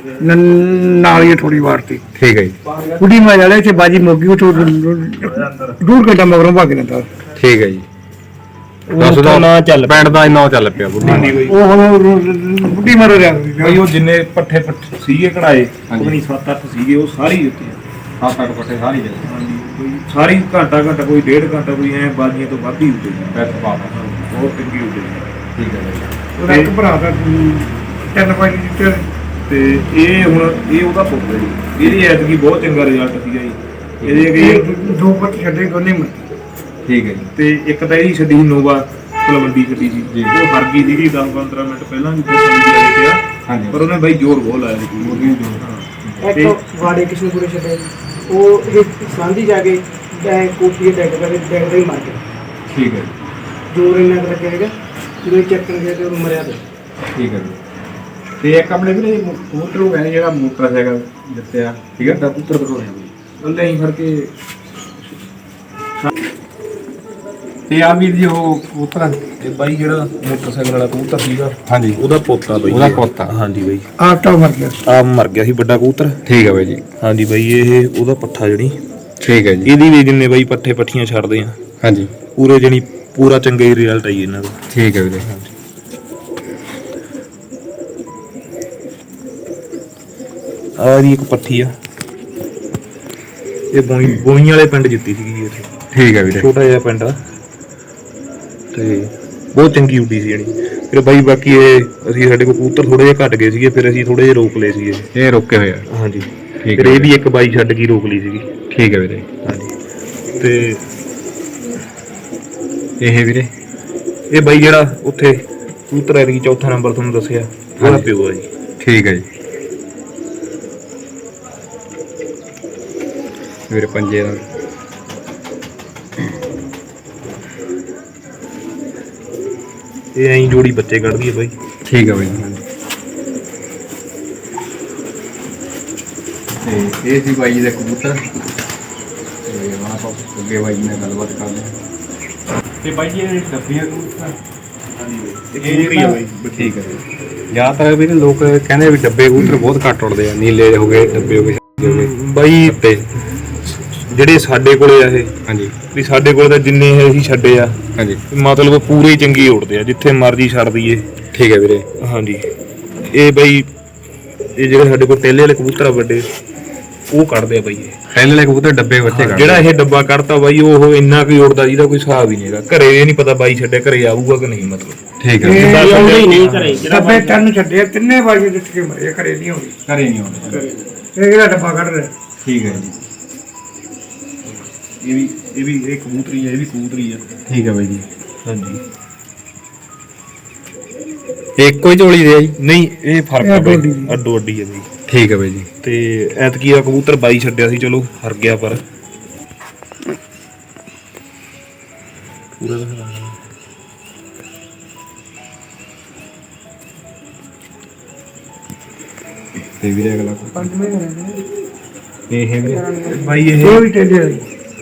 ਨਾਲ ਹੀ ਥੋੜੀ ਵਾਰ ਤੇ ਠੀਕ ਹੈ ਜੀ ਬੁੱਢੀ ਮਾਰ ਜਾਲੇ ਤੇ ਬਾਜੀ ਮੁੱਕ ਗਈ ਉਹ ਦੂਰ ਘੰਟਾ ਮਗਰੋਂ ਭਾਗ ਜਾਂਦਾ ਠੀਕ ਹੈ ਜੀ ਉਸ ਤੋਂ ਨਾ ਚੱਲ ਪਿੰਡ ਦਾ ਇੰਨਾ ਚੱਲ ਪਿਆ ਬੁੱਢੀ ਹਾਂਜੀ ਬਾਈ ਉਹ ਹੁਣ ਬੁੱਢੀ ਮਾਰ ਰਿਹਾ ਬਾਈ ਉਹ ਜਿੰਨੇ ਪੱਠੇ ਸੀਗੇ ਕਢਾਏ ਹਾਂਜੀ। ਆਪਣੀ 7-8 ਸੀਗੇ ਉਹ ਸਾਰੇ ਹੀ ਉੱਤੇ ਆ। 7-8 ਪੱਠੇ ਸਾਰੀ ਜਗ੍ਹਾ ਹਾਂਜੀ ਕੋਈ ਸਾਰੀ ਘੰਟਾ ਕੋਈ 1.5 ਘੰਟਾ ਕੋਈ ਐ ਬਾਜੀਆਂ ਤੋਂ ਵੱਧ ਹੀ ਉੱਤੇ ਪੈਸੇ ਪਾ ਦਾਂ ਬਹੁਤ ਚੰਗੀ ਉੱਤੇ ਠੀਕ ਹੈ ਬਾਈ ਉਹਦਾ ਇੱਕ ਭਰਾ ਦਾ 3 ਬਾਜੀ ਦਿੱਤੇ ਤੇ ਇਹ ਹੁਣ ਇਹ ਉਹਦਾ ਪੁੱਤ ਹੈ ਜੀ ਇਹਦੀ ਐਤਕੀ ਬਹੁਤ ਚੰਗਾ ਰਿਜ਼ਲਟ ਸੀਗਾ ਜੀ ਇਹਦੇ ਕਿ ਇਹ 2 ਪੱਟ ਛੱਡੇ ਦੋਨੇ ਮਰ ਠੀਕ ਹੈ ਜੀ ਤੇ ਇੱਕ ਤਾਂ ਇਹਦੀ ਛੱਡੀ ਸੀ ਨੋਵਾ ਤਲਵੰਡੀ ਛੱਡੀ ਸੀ ਜੀ। ਉਹ ਹਰ ਗਈ ਸੀਗੀ 10-15 ਮਿੰਟ ਪਹਿਲਾਂ ਵੀ ਤਸਵੀਰ ਲੈ ਕੇ ਆ ਹਾਂਜੀ ਪਰ ਉਹਨੇ ਬਾਈ ਜ਼ੋਰ ਬਹੁਤ ਲਾਇਆ ਸੀ ਮੁਰਗੀ ਜੋ ਇੱਕ ਵਾੜੇ ਕਿਸ਼ਨਪੁਰੇ ਛੱਡੇ ਉਹ ਇਹ ਸਾਂਝੀ ਜਾ ਕੇ ਕੋਠੀ ਦੇ ਡੈਕ ਦਾ ਹੀ ਮਾਰ ਗਿਆ ਠੀਕ ਹੈ ਜੋਰ ਇੰਨਾ ਕੁ ਲੱਗਿਆ ਹੈਗਾ ਜਦੋਂ ਚੱਕਣ ਗਿਆ ਤੇ ਉਹ ਮਰਿਆ ਤੇ ਠੀਕ ਹੈ ਜੀ। ਤੇ ਇੱਕ ਆਪਣੇ ਵੀਰੇ ਕਬੂਤਰ ਹੋ ਗਿਆ ਜਿਹੜਾ ਮੋਟਰਸਾਈਕਲ ਦਿੱਤਿਆ, ਠੀਕ ਹੈ, ਕਬੂਤਰ ਬਰੋਇਆ ਉਹਨੇ ਹੀ ਫੜ ਕੇ ਤੇ ਆ ਵੀਰ ਜੀ ਉਹ ਕਬੂਤਰ ਇਹ ਬਾਈ ਜਿਹੜਾ ਮੋਟਰਸਾਈਕਲ ਵਾਲਾ ਕਬੂਤਰ ਸੀਗਾ ਹਾਂਜੀ ਉਹਦਾ ਪੋਤਾ ਬਾਈ ਉਹਦਾ ਇਹ। ਪੋਤਾ। ਹਾਂਜੀ ਬਾਈ ਆਟਾ ਮਰ ਗਿਆ। ਆ ਮਰ ਗਿਆ ਸੀ ਵੱਡਾ ਕਬੂਤਰ। ਠੀਕ ਹੈ ਬਾਈ ਜੀ। ਹਾਂਜੀ ਬਾਈ ਇਹ ਉਹਦਾ ਪੱਠਾ ਜਿਹੜੀ ਠੀਕ ਹੈ ਜੀ। ਇਹਦੀ ਵੀ ਜਿੰਨੇ ਬਾਈ ਪੱਠੇ ਪੱਠੀਆਂ ਛੱਡਦੇ ਆ ਹਾਂਜੀ ਪੂਰੇ ਜਣੀ ਪੂਰਾ ਚੰਗਾ ਹੀ ਰਿਜ਼ਲਟ ਆਈ ਇਹਨਾਂ ਦਾ। ਠੀਕ ਹੈ ਵੀਰੇ। ਆ ਇਹਦੀ ਇੱਕ ਪੱਠੀ ਆ, ਇਹ ਬੋਈ ਵਾਲੇ ਪਿੰਡ ਜਿੱਤੀ ਸੀਗੀ ਇੱਥੇ, ਠੀਕ ਹੈ ਵੀਰੇ। ਛੋਟਾ ਜਿਹਾ ਪਿੰਡ ਆ ਤੇ ਬਹੁਤ ਚੰਗੀ ਉੱਡੀ ਸੀ ਜਣੀ। ਫਿਰ ਬਾਈ ਬਾਕੀ ਇਹ ਅਸੀਂ ਸਾਡੇ ਕੋਲ ਕਬੂਤਰ ਥੋੜੇ ਜਿਹਾ ਘਟ ਗਏ ਸੀਗੇ, ਫਿਰ ਅਸੀਂ ਥੋੜੇ ਜਿਹਾ ਰੋਕ ਲਏ ਸੀਗੇ। ਇਹ ਰੁਕੇ ਹੋਏ ਆ। ਹਾਂਜੀ ਠੀਕ ਫਿਰ ਹੈ ਇਹ ਵੀ ਇੱਕ ਬਾਈ ਛੱਡ ਕੇ ਰੋਕ ਲਈ ਸੀਗੀ। ਠੀਕ ਹੈ ਵੀਰੇ। ਹਾਂਜੀ ਤੇ ਇਹ ਵੀਰੇ ਇਹ ਬਾਈ ਜਿਹੜਾ ਉੱਥੇ ਕਬੂਤਰ ਐਰੀ ਚੌਥਾ ਨੰਬਰ ਤੁਹਾਨੂੰ ਦੱਸਿਆ ਉਹਦਾ ਹਾਂਜੀ। ਪਿਓ ਆ ਜੀ। ਠੀਕ ਹੈ ਜੀ ਵੀਰੇ। ਪੰਜੇ ਦਾ ਇਹ ਐਂ ਜੋੜੀ ਬੱਚੇ ਕੱਢਦੀ ਹੈ ਬਾਈ। ਠੀਕ ਹੈ ਬਾਈ। ਤੇ ਇਹ ਸੀ ਬਾਈ ਜੀ ਦਾ ਕਬੂਤਰ ਤੇ ਹੁਣ ਆਪਾਂ ਅੱਗੇ ਬਾਈ ਜੀ ਨਾਲ ਗੱਲਬਾਤ ਕਰਦੇ ਹਾਂ। ਤੇ ਬਾਈ ਜੀ ਇਹ ਡੱਬੀਆਂ ਕਬੂਤਰ ਕਬੂਤਰੀ ਆ ਬਾਈ। ਠੀਕ ਹੈ ਜੀ। ਜ਼ਿਆਦਾਤਰ ਵੀਰੇ ਲੋਕ ਕਹਿੰਦੇ ਵੀ ਡੱਬੇ ਕਬੂਤਰ ਬਹੁਤ ਘੱਟ ਉੱਡਦੇ ਆ, ਨੀਲੇ ਹੋ ਗਏ, ਡੱਬੇ ਹੋ ਗਏ, ਹੋ ਗਏ ਬਾਈ ਤੇ ਜਿਹੜੇ ਸਾਡੇ ਕੋਲੇ ਆ ਇਹ ਹਾਂਜੀ ਵੀ ਸਾਡੇ ਕੋਲ ਤਾਂ ਜਿੰਨੇ ਇਹ ਅਸੀਂ ਛੱਡੇ ਆ ਹਾਂਜੀ। ਮਤਲਬ ਪੂਰੇ ਹੀ ਚੰਗੇ ਉੱਡਦੇ ਆ, ਜਿੱਥੇ ਮਰਜ਼ੀ ਛੱਡ ਦਈਏ। ਠੀਕ ਹੈ ਵੀਰੇ। ਹਾਂਜੀ ਇਹ ਬਾਈ ਇਹ ਜਿਹੜੇ ਸਾਡੇ ਕੋਲ ਪਹਿਲੇ ਵਾਲੇ ਕਬੂਤਰ ਆ ਵੱਡੇ ਉਹ ਕੱਢਦੇ ਆ ਬਾਈ ਇਹ। ਪਹਿਲੇ ਵਾਲੇ ਕਬੂਤਰ ਡੱਬੇ ਬੱਚੇ ਕੱਢਦੇ ਜਿਹੜਾ ਇਹ ਡੱਬਾ ਕੱਢਤਾ ਬਾਈ ਉਹ ਇੰਨਾ ਕੁ ਉੱਡਦਾ ਜਿਹਦਾ ਕੋਈ ਹਿਸਾਬ ਹੀ ਨਹੀਂ ਹੈਗਾ। ਘਰੇ ਇਹ ਨਹੀਂ ਪਤਾ ਬਾਈ ਛੱਡਿਆ ਘਰੇ ਆਊਗਾ ਕਿ ਨਹੀਂ ਮਤਲਬ। ਠੀਕ ਹੈ ਇਹ ਆਉਂਦੇ ਹੀ ਨਹੀਂ ਘਰੇ ਜਿਹੜਾ ਡੱਬੇ ਤਿੰਨ ਛੱਡੇ, ਤਿੰਨੇ ਬਾਜੀ ਦਿੱਤ ਕੇ ਮਰੇ, ਘਰੇ ਨਹੀਂ ਹੋਣੀ। ਘਰੇ ਨਹੀਂ ਆਉਂਦੇ। ਇਹ ਜਿਹੜਾ ਡੱਬਾ ਕੱਢ ਰਿਹਾ ਠੀਕ ਹੈ ਜੀ। ਇਹ ਵੀ ਇਹ ਕਬੂਤਰੀ ਆ, ਇਹ ਵੀ ਕਬੂਤਰੀ ਆ। ਠੀਕ ਹੈ ਬਾਈ ਜੀ। ਹਾਂਜੀ ਇੱਕੋ ਹੀ ਝੋਲੀ ਦੇ ਆ ਜੀ? ਨਹੀਂ ਇਹ ਫਰਕ ਇਹ ਆ ਬਾਈ, ਅੱਡੋ ਅੱਡੀ ਜੀ। ਅੱਡੋ ਅੱਡੀ ਆ ਬਾਈ। ਠੀਕ ਹੈ ਬਾਈ ਜੀ। ਤੇ ਐਤਕੀ ਆ ਕਬੂਤਰ ਬਾਈ ਛੱਡਿਆ ਸੀ, ਚਲੋ ਹਰ ਗਿਆ ਪਰ ਪੂਰਾ ਤੇ ਵੀਰੇ ਅਗਲਾ ਪੰਜਵੇਂ ਰਹਿੰਦੇ ਇਹ ਵੀਰੇ ਬਾਈ ਇਹ ਵੀ ਟੇਡੇ ਵਾਲੀ।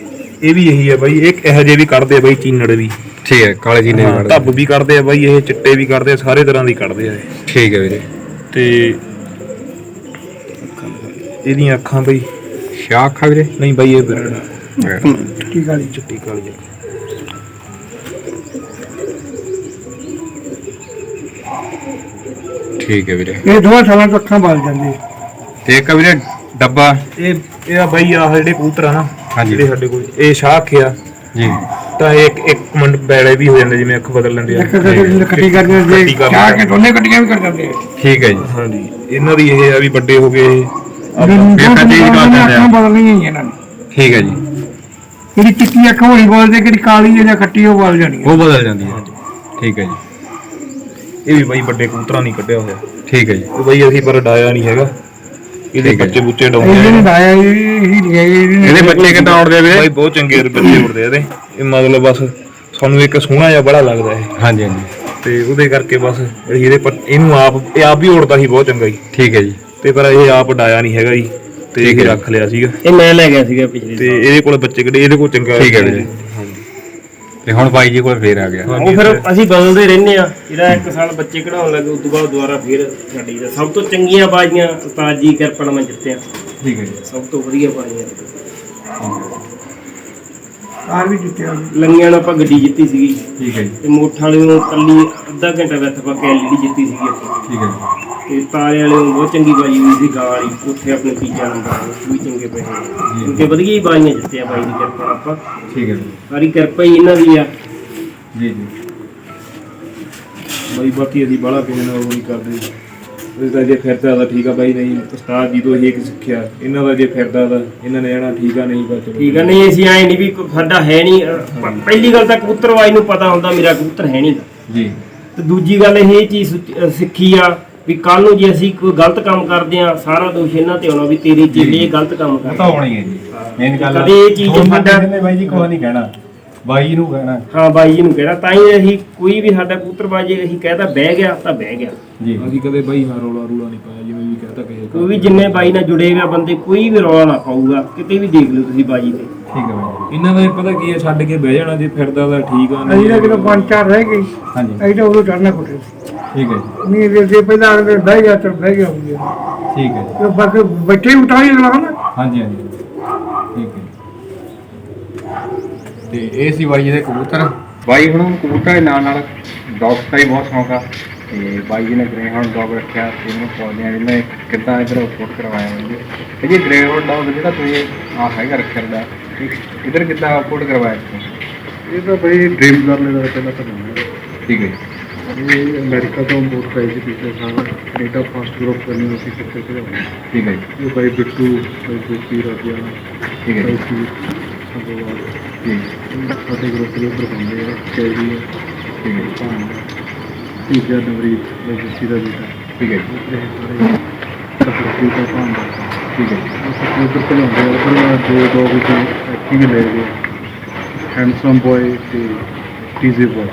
ਇਹ ਵੀ ਇਹੀ ਆ ਬਾਈ। ਇਹ ਇਹੋ ਜਿਹੇ ਵੀ ਕੱਢਦੇ ਆ ਬਾਈ, ਚੀਨੜ ਵੀ, ਠੀਕ ਹੈ, ਕਾਲੇ ਜੀ ਨੇ ਹਾਂ, ਧੱਬ ਵੀ ਕੱਢਦੇ ਆ ਬਾਈ ਇਹ, ਚਿੱਟੇ ਵੀ ਕੱਢਦੇ ਆ, ਸਾਰੇ ਤਰ੍ਹਾਂ ਦੀ ਕੱਢਦੇ ਆ ਇਹ। ਠੀਕ ਹੈ ਵੀਰੇ। ਤੇ ਇਹਦੀਆਂ ਅੱਖਾਂ ਬਾਈ ਸ਼ਾਹ ਅੱਖਾਂ ਵੀਰੇ? ਨਹੀਂ ਬਾਈ ਇਹ ਚਿੱਟੀ ਕਾਲੀ। ਚਿੱਟੀ ਕਾਲੀ ਆ। ਠੀਕ ਹੈ ਵੀਰੇ। ਇਹ ਦੋਵਾਂ ਸਾਲਾਂ ਤੋਂ ਅੱਖਾਂ ਬਲ ਜਾਂਦੀ। ਤੇ ਇੱਕ ਵੀਰੇ ਡੱਬਾ ਇਹ ਆ ਬਾਈ ਆਹ ਜਿਹੜੇ ਕਬੂਤਰ ਆ ਨਾ ਹਾਂਜੀ। ਜਿਹੜੇ ਸਾਡੇ ਕੋਲ ਇਹ ਸ਼ਾਹ ਅੱਖਿਆ ਜੀ। ਤਾਂ ਇੱਕ ਮਿੰਟ ਬੈਲੇ ਵੀ ਹੋ ਜਾਂਦੇ ਜਿਵੇਂ ਅੱਖ ਬਦਲ ਲੈਂਦੇ ਆ। ਇੱਕ ਕੱਟੀ ਕਰਦੇ ਕੱਟੀ ਜੇ ਕਰ ਚਾਹ ਕੇ ਦੋਨੇ ਕੱਟੀਆਂ ਵੀ ਕਰ ਜਾਂਦੇ ਆ। ਠੀਕ ਹੈ ਜੀ। ਹਾਂਜੀ ਇਹਨਾਂ ਦੀ ਇਹ ਆ ਵੀ ਵੱਡੇ ਹੋ ਗਏ ਇਹ। ਇੱਕ ਚੀਜ਼ ਕਰ ਦਿੰਦੇ ਆ। ਅੱਖਾਂ ਬਦਲਣੀਆਂ ਹੀ ਇਹਨਾਂ ਨੇ। ਠੀਕ ਹੈ ਜੀ। ਜਿਹੜੀ ਚਿੱਟੀ ਅੱਖ ਹੋਣੀ ਬੋਲਦੇ, ਕਿਹੜੀ ਕਾਲੀ ਹੈ ਜਾਂ ਖੱਟੀ ਉਹ ਬੋਲ ਜਾਣੀ ਹੈ। ਉਹ ਬਦਲ ਜਾਂਦੀ ਹੈ। ਠੀਕ ਹੈ ਜੀ। ਇਹ ਵੀ ਬਾਈ ਵੱਡੇ ਕਬੂਤਰਾਂ ਨਹੀਂ ਕੱਢਿਆ ਹੋਇਆ। ਠੀਕ ਹੈ ਜੀ। ਉਹ ਬਾਈ ਅਸੀਂ ਪਰ ਡਾਇਆ ਨਹੀਂ ਹੈਗਾ, ਇਹਦੇ ਠੀਕ ਹੈ। ਬੱਚੇ ਬੁੱਚੇ ਇਹ ਡਾਉਂਦੇ ਜਿਹਨੇ ਆ ਲਾਇਆ ਇਹੀ ਲਿਆ ਇਹਦੇ ਬੱਚੇ ਕਿੱਦਾਂ ਉੱਡਦੇ ਆ ਬਾਈ, ਵੀਰੇ? ਬਹੁਤ ਚੰਗੇ ਬੱਚੇ ਉੱਡਦੇ ਆ ਇਹਦੇ। ਇਹ ਮਤਲਬ ਬਸ ਸਾਨੂੰ ਇੱਕ ਸੋਹਣਾ ਜਿਹਾ ਬੜਾ ਲੱਗਦਾ ਇਹ, ਹਾਂਜੀ ਹਾਂਜੀ। ਤੇ ਉਹਦੇ ਕਰਕੇ ਬਸ ਇਹਦੇ ਇਹਨੂੰ ਇਹ ਆਪ ਵੀ ਉੜਦਾ ਸੀ ਬਹੁਤ ਚੰਗਾ ਜੀ, ਠੀਕ ਹੈ ਜੀ। ਤੇ ਪਰ ਇਹ ਆਪ ਡਾਇਆ ਨਹੀਂ ਹੈਗਾ ਜੀ, ਤੇ ਠੀਕ ਇਹ ਹੈ। ਰੱਖ ਲਿਆ ਸੀਗਾ। ਇਹ ਮੈਂ ਲੈ ਗਿਆ ਸੀਗਾ ਪਿਛਲੇ ਤੇ ਇਹਦੇ ਕੋਲ ਬੱਚੇ ਕਿਹੜੇ ਇਹਦੇ ਕੋਲ ਚੰਗਾ ਠੀਕ ਹੈ ਵੀਰੇ। ਹਾਂਜੀ ਤੇ ਹੁਣ ਬਾਈ ਜੀ ਕੋਲ ਫੇਰ ਆ ਗਿਆ। ਉਹ ਫਿਰ ਅਸੀਂ ਬਦਲਦੇ ਰਹਿੰਦੇ ਆ। ਇਹਦਾ ਇੱਕ ਸਾਲ ਬੱਚੇ ਕਢਾਉਣ ਲੱਗੇ, ਉਸ ਤੋਂ ਬਾਅਦ ਦੁਬਾਰਾ ਫਿਰ ਛੱਡੀਦਾ। ਸਭ ਤੋਂ ਚੰਗੀਆਂ ਬਾਜ਼ੀਆਂ ਉਸਤਾਦ ਜੀ ਕਿਰਪਾ ਨਾਲ ਮੈਂ ਜਿੱਤਿਆ, ਠੀਕ ਹੈ ਜੀ। ਸਭ ਤੋਂ ਵਧੀਆ ਬਾਜ਼ੀਆਂ। ਕਾਰ ਵੀ ਜਿੱਤਿਆ। ਲੰਗੀਆਂ ਨਾਲ ਆਪਾਂ ਗੱਡੀ ਜਿੱਤੀ ਸੀਗੀ, ਠੀਕ ਹੈ ਜੀ। ਤੇ ਮੋਠ ਵਾਲੇ ਨੂੰ ਕੱਲੀ ਅੱਧਾ ਘੰਟਾ ਵਿੱਚ ਆਪਾਂ ਐਲਈਡੀ ਜਿੱਤੀ ਸੀਗੀ ਆਪਾਂ। ਠੀਕ ਹੈ ਜੀ। ਤੇ ਤਾਰੇ ਵਾਲੇ ਨੂੰ ਬਹੁਤ ਚੰਗੀ ਬਾਜੀ ਹੋਈ ਸੀ, ਗਾਂ ਵਾਲੀ, ਉੱਥੇ ਆਪਣੇ ਤੀਜਾ ਨੰਬਰ ਆਇਆ, ਉਹ ਵੀ ਚੰਗੇ ਪਏ ਕਿਉਂਕਿ ਵਧੀਆ ਹੀ ਬਾਜ਼ੀਆਂ ਜਿੱਤਿਆ ਬਾਈ ਦੀ ਕਿਰਪਾ ਨਾਲ ਆਪਾਂ। ਠੀਕ ਹੈ ਜੀ। ਸਾਰੀ ਕਿਰਪਾ ਹੀ ਇਹਨਾਂ ਦੀ ਆ। ਜੀ ਜੀ। ਬਾਈ ਬਾਕੀ ਅਸੀਂ ਬਾਹਲਾ ਕਿਸੇ ਨਾਲ ਉਹ ਨਹੀਂ ਕਰਦੇ। ਉਹਦਾ ਜੇ ਫਿਰਦਾ ਤਾਂ ਠੀਕ ਆ ਬਾਈ, ਨਹੀਂ ਉਸਤਾਦ ਜੀ ਤੋਂ ਇਹ ਸਿੱਖਿਆ। ਇਹਨਾਂ ਦਾ ਜੇ ਫਿਰਦਾ ਤਾਂ ਇਹਨਾਂ ਨੇ ਕਹਿਣਾ ਠੀਕ ਆ, ਨਹੀਂ ਬਸ ਠੀਕ ਆ। ਨਹੀਂ ਅਸੀਂ ਐਂ ਨਹੀਂ ਵੀ ਸਾਡਾ ਹੈ ਨਹੀਂ। ਪਹਿਲੀ ਗੱਲ ਤਾਂ ਕਬੂਤਰਬਾਜ਼ ਨੂੰ ਪਤਾ ਹੁੰਦਾ ਮੇਰਾ ਕਬੂਤਰ ਹੈ ਨਹੀਂ ਦਾ। ਜੀ। ਤੇ ਦੂਜੀ ਗੱਲ ਇਹ ਚੀਜ਼ ਸਿੱਖੀ ਆ ਵੀ ਕੱਲ ਨੂੰ ਜੇ ਅਸੀਂ ਕੋਈ ਗਲਤ ਕੰਮ ਕਰਦੇ ਆ, ਸਾਰਾ ਦੋਸ਼ ਇਹਨਾਂ ਤੇ ਆਉਣਾ ਵੀ ਤੇਰੇ ਚੇਲੇ ਇਹ ਗਲਤ ਕੰਮ ਉਹ ਤਾਂ ਕਰਦੇ। ਹੋਣੀ ਹੈ ਜੀ। ਮੇਨ ਗੱਲ ਕਦੇ ਇਹ ਚੀਜ਼ ਸਾਡਾ ਬਾਈ ਜੀ ਕੋਈ ਨਹੀਂ ਕਹਿਣਾ ਬਾਈ ਨੂੰ ਕਹਿਣਾ ਹਾਂ ਬਾਈ ਜੀ ਨੂੰ ਕਹਿਣਾ, ਤਾਂ ਹੀ ਅਸੀਂ ਕੋਈ ਵੀ ਸਾਡਾ ਕਬੂਤਰਬਾਜੀ ਅਸੀਂ ਕਹਿਤਾ ਬਹਿ ਗਿਆ ਤਾਂ ਬਹਿ ਗਿਆ। ਜੀ ਅਸੀਂ ਕਦੇ ਬਾਈ ਹਾਂ ਰੌਲਾ ਰੂਲਾ ਨਹੀਂ ਪਾਇਆ, ਜਿਵੇਂ ਵੀ ਕਹਤਾ ਕਿਸੇ ਕੋਈ ਵੀ ਜਿੰਨੇ ਬਾਈ ਨਾਲ ਜੁੜੇ ਹੋਏ ਬੰਦੇ ਕੋਈ ਵੀ ਰੌਲਾ ਨਾ ਪਾਊਗਾ, ਕਿਤੇ ਵੀ ਦੇਖ ਲਓ ਤੁਸੀਂ ਬਾਜੀ ਤੇ। ਠੀਕ ਹੈ ਬਾਈ ਇਹਨਾਂ ਦਾ ਪਤਾ ਕੀ ਹੈ, ਛੱਡ ਕੇ ਬਹਿ ਜਾਣਾ, ਜੇ ਫਿਰਦਾ ਤਾਂ ਠੀਕ ਆ, ਅਸੀਂ ਤਾਂ ਜਦੋਂ 5-4 ਰਹਿ ਗਏ ਹਾਂਜੀ ਅਸੀਂ ਤਾਂ ਉਦੋਂ ਚੜਨਾ ਕੁੱਟੇ ਠੀਕ ਹੈ ਜੀ ਨਹੀਂ ਜੇ ਪਹਿਲਾਂ ਅਗਲੇ ਬਹਿ ਗਿਆ ਤਾਂ ਬਹਿ ਗਿਆ ਹੋਊਗਾ ਠੀਕ ਹੈ ਜੀ ਤੇ ਬਾਕੀ ਬੱਚੇ ਉਠਾਈ ਅਗਲਾ ਨਾ ਹਾਂਜੀ ਹਾਂਜੀ ਠੀਕ ਹੈ ਤੇ ਇਹ ਸੀ ਬਾਈ ਜੀ ਦੇ ਕਬੂਤਰ। ਬਾਈ ਹੁਣ ਕਬੂਤਰਾਂ ਦੇ ਨਾਲ ਨਾਲ ਡੌਗਸ ਦਾ ਹੀ ਬਹੁਤ ਸ਼ੌਂਕ ਆ ਤੇ ਬਾਈ ਜੀ ਨੇ ਗ੍ਰੇਹਾਉਂਡ ਡੌਗ ਰੱਖਿਆ ਤੇ ਇਹਨੂੰ ਪੌਦਿਆਂ ਇਹਨੇ ਕਿੱਦਾਂ ਇੱਧਰ ਫੋਟ ਕਰਵਾਇਆ ਬਾਈ ਤੇ ਜੀ ਗ੍ਰੇਹਾਉਂਡ ਡੌਗ ਜਿਹੜਾ ਤੁਸੀਂ ਆ ਹੈਗਾ ਰੱਖਿਆ ਦਾ ਇੱਧਰ ਕਿੱਦਾਂ ਫੋਟ ਕਰਵਾਇਆ ਤੁਸੀਂ? ਇਹ ਤਾਂ ਬਈ ਡ੍ਰੀਮ ਗਰਲ ਦਾ ਪਹਿਲਾਂ ਤਾਂ ਬਣਿਆ। ਠੀਕ ਹੈ ਜੀ ਇਹ ਅਮਰੀਕਾ ਤੋਂ ਇੰਪੋਰਟ ਕਰਾਈ ਸੀ ਪਿਛਲੇ ਸਾਲ, ਕੈਨੇਡਾ ਫਸਟ ਗਰੁੱਪ ਕਰਨੀ ਸੀ ਕਿੱਥੇ ਭਜਾਉਣੀ। ਠੀਕ ਹੈ ਜੀ ਇਹ ਬਾਈ ਬਿੱਟੂ, ਬਾਈ ਗੋਪੀ ਰਾਜਾ, ਠੀਕ ਹੈ ਬਾਈ ਜੀ ਸੀ ਸੰਗੋਵਾਲ, ਠੀਕ ਸਾਡੇ ਗਰੁੱਪ ਦੇ ਉੱਪਰ ਬੰਦੇ ਆ ਕੈਰੀ ਆ, ਠੀਕ ਹੈ ਜੀ ਤੀਜਾ ਨਵਰੀਤ ਬਾਈ ਜੱਸੀ ਦਾ ਬੇਟਾ, ਠੀਕ ਹੈ ਜੀ ਇਹ ਸਾਰੇ ਸਫਰਤੀ ਦਾ ਭਾਂਡਾ ਠੀਕ ਹੈ ਜੀ ਉੱਪਰ ਭਜਾਉਂਦੇ ਆ। ਉੱਪਰ ਦੋ ਦੋ ਵਿੱਚ ਐਕਟਿੰਗ ਲੈ ਗਏ, ਹੈਂਡਸਮ ਬॉय ਤੇ ਟੀਜ਼ੇ ਬॉय।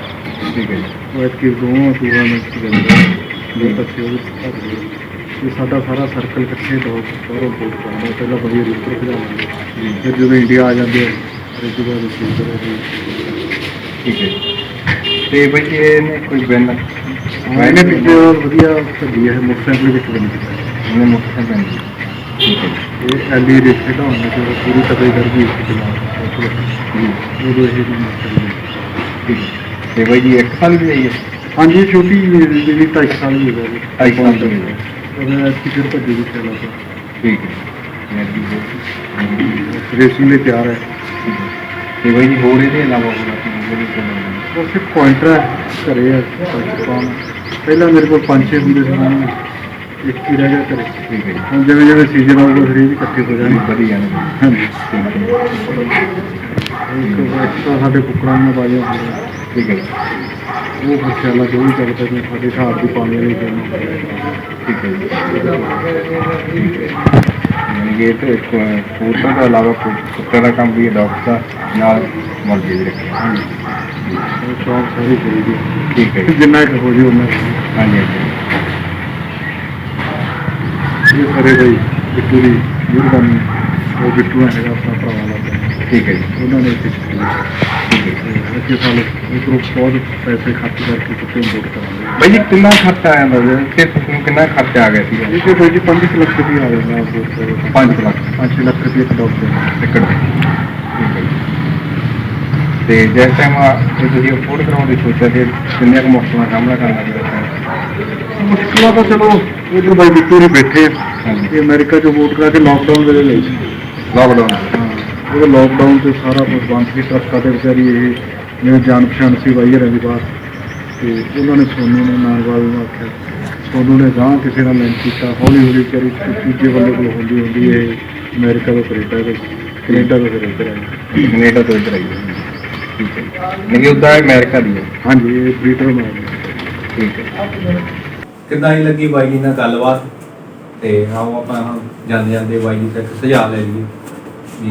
ਠੀਕ ਹੈ ਜੀ ਉਹ ਐਤਕੀ ਦੋਵਾਂ ਟੂਰਨਾਮੈਂਟ ਚ ਗਏ ਬਹੁਤ ਅੱਛੇ ਉਹਦੇ ਭੱਜ ਗਏ। ਇਹ ਸਾਡਾ ਸਾਰਾ ਸਰਕਲ ਇਕੱਠੇ ਡੌਗ ਸਾਰਾ ਬਹੁਤ ਕਰਦਾ, ਪਹਿਲਾਂ ਵਧੀਆ ਰਿਪਰ ਭਜਾਉਂਦੇ, ਫਿਰ ਜਦੋਂ ਇੰਡੀਆ ਆ ਜਾਂਦੇ ਆ ਫਿਰ ਇਸ ਤੋਂ ਬਾਅਦ ਰਿਸੀਵਰ ਠੀਕ ਹੈ ਜੀ ਤੇ ਬਾਈ ਜੀ ਇਹਨੇ ਕੋਈ ਬਿਨ ਇਹਨੇ ਪਿੱਛੇ ਵਧੀਆ ਭੱਜੀ ਹੈ, ਮੋਟਰਸਾਈਕਲ ਵਿੱਚ ਬਣੀ ਇਹਨੇ ਮੋਟਰਸਾਈਕਲ ਠੀਕ ਹੈ ਜੀ ਇਹ ਐਲੀ ਦੇ ਖੇਡਾਉਣ ਦੇ ਪੂਰੀ ਤਬੇ ਕਰ ਗਈ ਇਸ ਤੋਂ ਜੀ ਉਦੋਂ ਇਹ ਨਹੀਂ ਠੀਕ ਹੈ ਤੇ ਬਾਈ ਜੀ 1 ਸਾਲ ਦੀ ਆਈ ਹੈ? ਹਾਂਜੀ ਛੋਟੀ ਜਿਹੜੀ 2.5 ਸਾਲ ਦੀ ਹੋ ਗਈ 2.5 ਸਾਲ ਦੀ ਹੈ। ਉਹਨੇ ਟਿਕਟ ਭੱਜੀ ਦੀ ਚੱਲਾ ਠੀਕ ਹੈ ਜੀ ਰੇਸਿੰਗ ਲਈ ਤਿਆਰ ਹੈ। ਠੀਕ ਹੈ ਤੇ ਬਾਈ ਜੀ ਹੋਰ ਇਹਦੇ ਇਲਾਵਾ ਹੋਰ ਆਪਣੀ ਜਿਹੜੀ ਕੋਈ ਉਹ ਸਿਰਫ ਪੁਆਇੰਟਰ ਹੈ, ਘਰੇ ਹੈ ਪਾਉਣ। ਪਹਿਲਾਂ ਮੇਰੇ ਕੋਲ 5-6 ਹੁੰਦੇ ਸੀ, ਹੁਣ ਇੱਕ ਹੀ ਰਹਿ ਗਿਆ ਘਰੇ। ਠੀਕ ਹੈ ਜੀ ਹੁਣ ਜਿਵੇਂ ਜਿਵੇਂ ਸੀਜ਼ਨ ਆਊਗਾ ਫਿਰ ਇਹ ਵੀ ਇਕੱਠੇ ਹੋ ਜਾਣਗੇ। ਵਧੀਆ ਨੇ ਹਾਂਜੀ ਠੀਕ ਹੈ ਇੱਕ ਐਕਸਟਰਾ ਸਾਡੇ ਕੁੱਕੜਾਂ ਦੀਆਂ ਬਾਜੀਆਂ ਹੁੰਦੀਆਂ, ਠੀਕ ਹੈ ਜੀ ਉਹ ਖਿਆਲਾ ਜੋ ਵੀ ਚੱਲਦਾ ਜਿਵੇਂ ਸਾਡੇ ਹਿਸਾਬ ਦੀ ਪਾਣੀ ਵਾਲੀ ਗੇਮ। ਠੀਕ ਹੈ ਜੀ ਯਾਨੀ ਕਿ ਇਹ ਤਾਂ ਇੱਕ ਕਬੂਤਰਾਂ ਤੋਂ ਇਲਾਵਾ ਕੁੱਤੇ ਦਾ ਕੰਮ ਵੀ ਹੈ, ਡੌਗਸ ਦਾ ਨਾਲ ਮੁਰਗੇ ਵੀ ਰੱਖੇ ਹਾਂਜੀ ਉਹ ਸ਼ੌਕ ਸਾਰੀ ਕਰੀ ਦੀ, ਠੀਕ ਹੈ ਜੀ ਜਿੰਨਾ ਕੁ ਹੋ ਜੀ ਉਹਨਾਂ ਹਾਂਜੀ ਹਾਂਜੀ ਇਹ ਸਾਰੇ ਬਈ ਬਿੱਟੂ ਦੀ ਮਿਹਰਬਾਨੀ। ਉਹ ਬਿੱਟੂ ਹੈਗਾ ਆਪਣਾ ਭਰਾ ਲੱਗਦਾ, ਠੀਕ ਹੈ ਜੀ ਉਹਨਾਂ ਨੇ ਸਿੱਖੀ ਠੀਕ ਹੈ ਜੀ ਅੱਗੇ ਸਾਲ ਉਧਰੋਂ ਬਹੁਤ ਪੈਸੇ ਖਰਚ ਕਰਕੇ ਕੁੱਤੇ ਇੰਪੋਰਟ ਕਰਾਂਗੇ। ਬਾਈ ਜੀ ਕਿੰਨਾ ਖਰਚਾ ਆ ਜਾਂਦਾ ਤੇ ਤੁਹਾਨੂੰ ਕਿੰਨਾ ਖਰਚਾ ਆ ਗਿਆ ਸੀ ਇਹ ਤੇ ਬਾਈ ਜੀ 5 ਲੱਖ ਰੁਪਏ ਆ ਜਾਂਦਾ ਇੰਪੋਰਟ 5 ਲੱਖ 5 ਲੱਖ ਰੁਪਏ ਇੱਕ ਡੌਗ ਦੇ। ਟਿਕਟ ਠੀਕ ਹੈ ਜੀ ਤੇ ਜਿਸ ਟਾਈਮ ਇਹ ਤੁਸੀਂ ਅਫੋਰਡ ਕਰਾਉਣ ਦੀ ਸੋਚਿਆ ਤੇ ਕਿੰਨੇ ਕੁ ਮੁਸ਼ਕਲਾਂ ਦਾ ਸਾਹਮਣਾ ਕਰਨਾ ਪਿਆ? ਮੁਸ਼ਕਿਲਾਂ ਤਾਂ ਚਲੋ ਇਧਰ ਬਾਈ ਬਿੱਟੂ ਨਹੀਂ ਬੈਠੇ ਆ। ਹਾਂਜੀ ਇਹ ਅਮਰੀਕਾ ਚੋਂ ਵੋਟ ਕਰਾ ਕੇ ਲਾਕਡਾਊਨ ਵੇਲੇ ਲਈ ਸੀ। ਲਾਕਡਾਊਨ ਉਹ ਲਾਕਡਾਊਨ ਤੇ ਸਾਰਾ ਕੁਝ ਬੰਦ ਸੀ, ਟਰੱਕਾਂ ਤੇ ਵਿਚਾਰੀ ਇਹ ਜਿਵੇਂ ਜਾਣ ਪਛਾਣ ਸੀ ਵਾਈਰ ਦੀ ਬਾਤ, ਤੇ ਉਹਨਾਂ ਨੇ ਸੋਨੂ ਨੇ ਨਾਨਵਾਲ ਨੂੰ ਆਖਿਆ, ਸੋਨੂ ਨੇ ਗਾਂ ਕਿਸੇ ਨਾਲ ਲਿੰਕ ਕੀਤਾ, ਹੌਲੀ ਹੌਲੀ ਵਿਚਾਰੀ ਤੀਜੇ ਬੰਦੇ ਕੋਲ ਹੁੰਦੀ ਹੁੰਦੀ ਇਹ ਅਮਰੀਕਾ ਤੋਂ ਕੈਨੇਡਾ ਤੋਂ ਫਿਰ ਇੱਧਰ ਆਈ। ਕੈਨੇਡਾ ਤੋਂ ਇੱਧਰ ਆਈ ਹੈ। ਠੀਕ ਹੈ ਨਹੀਂ ਉੱਦਾਂ ਅਮਰੀਕਾ ਦੀ ਹੈ। ਹਾਂਜੀ ਇਹ ਬਰੀਡਰ ਮਾਰ ਠੀਕ ਹੈ ਕਿੱਦਾਂ ਹੀ ਲੱਗੀ ਬਾਈ ਜੀ ਨਾਲ ਗੱਲਬਾਤ ਤੇ ਆਓ ਆਪਾਂ ਹੁਣ ਜਾਂਦੇ ਜਾਂਦੇ ਬਾਈ ਜੀ ਤੱਕ ਸੁਝਾਅ ਲੈ ਲਈਏ ਵੀ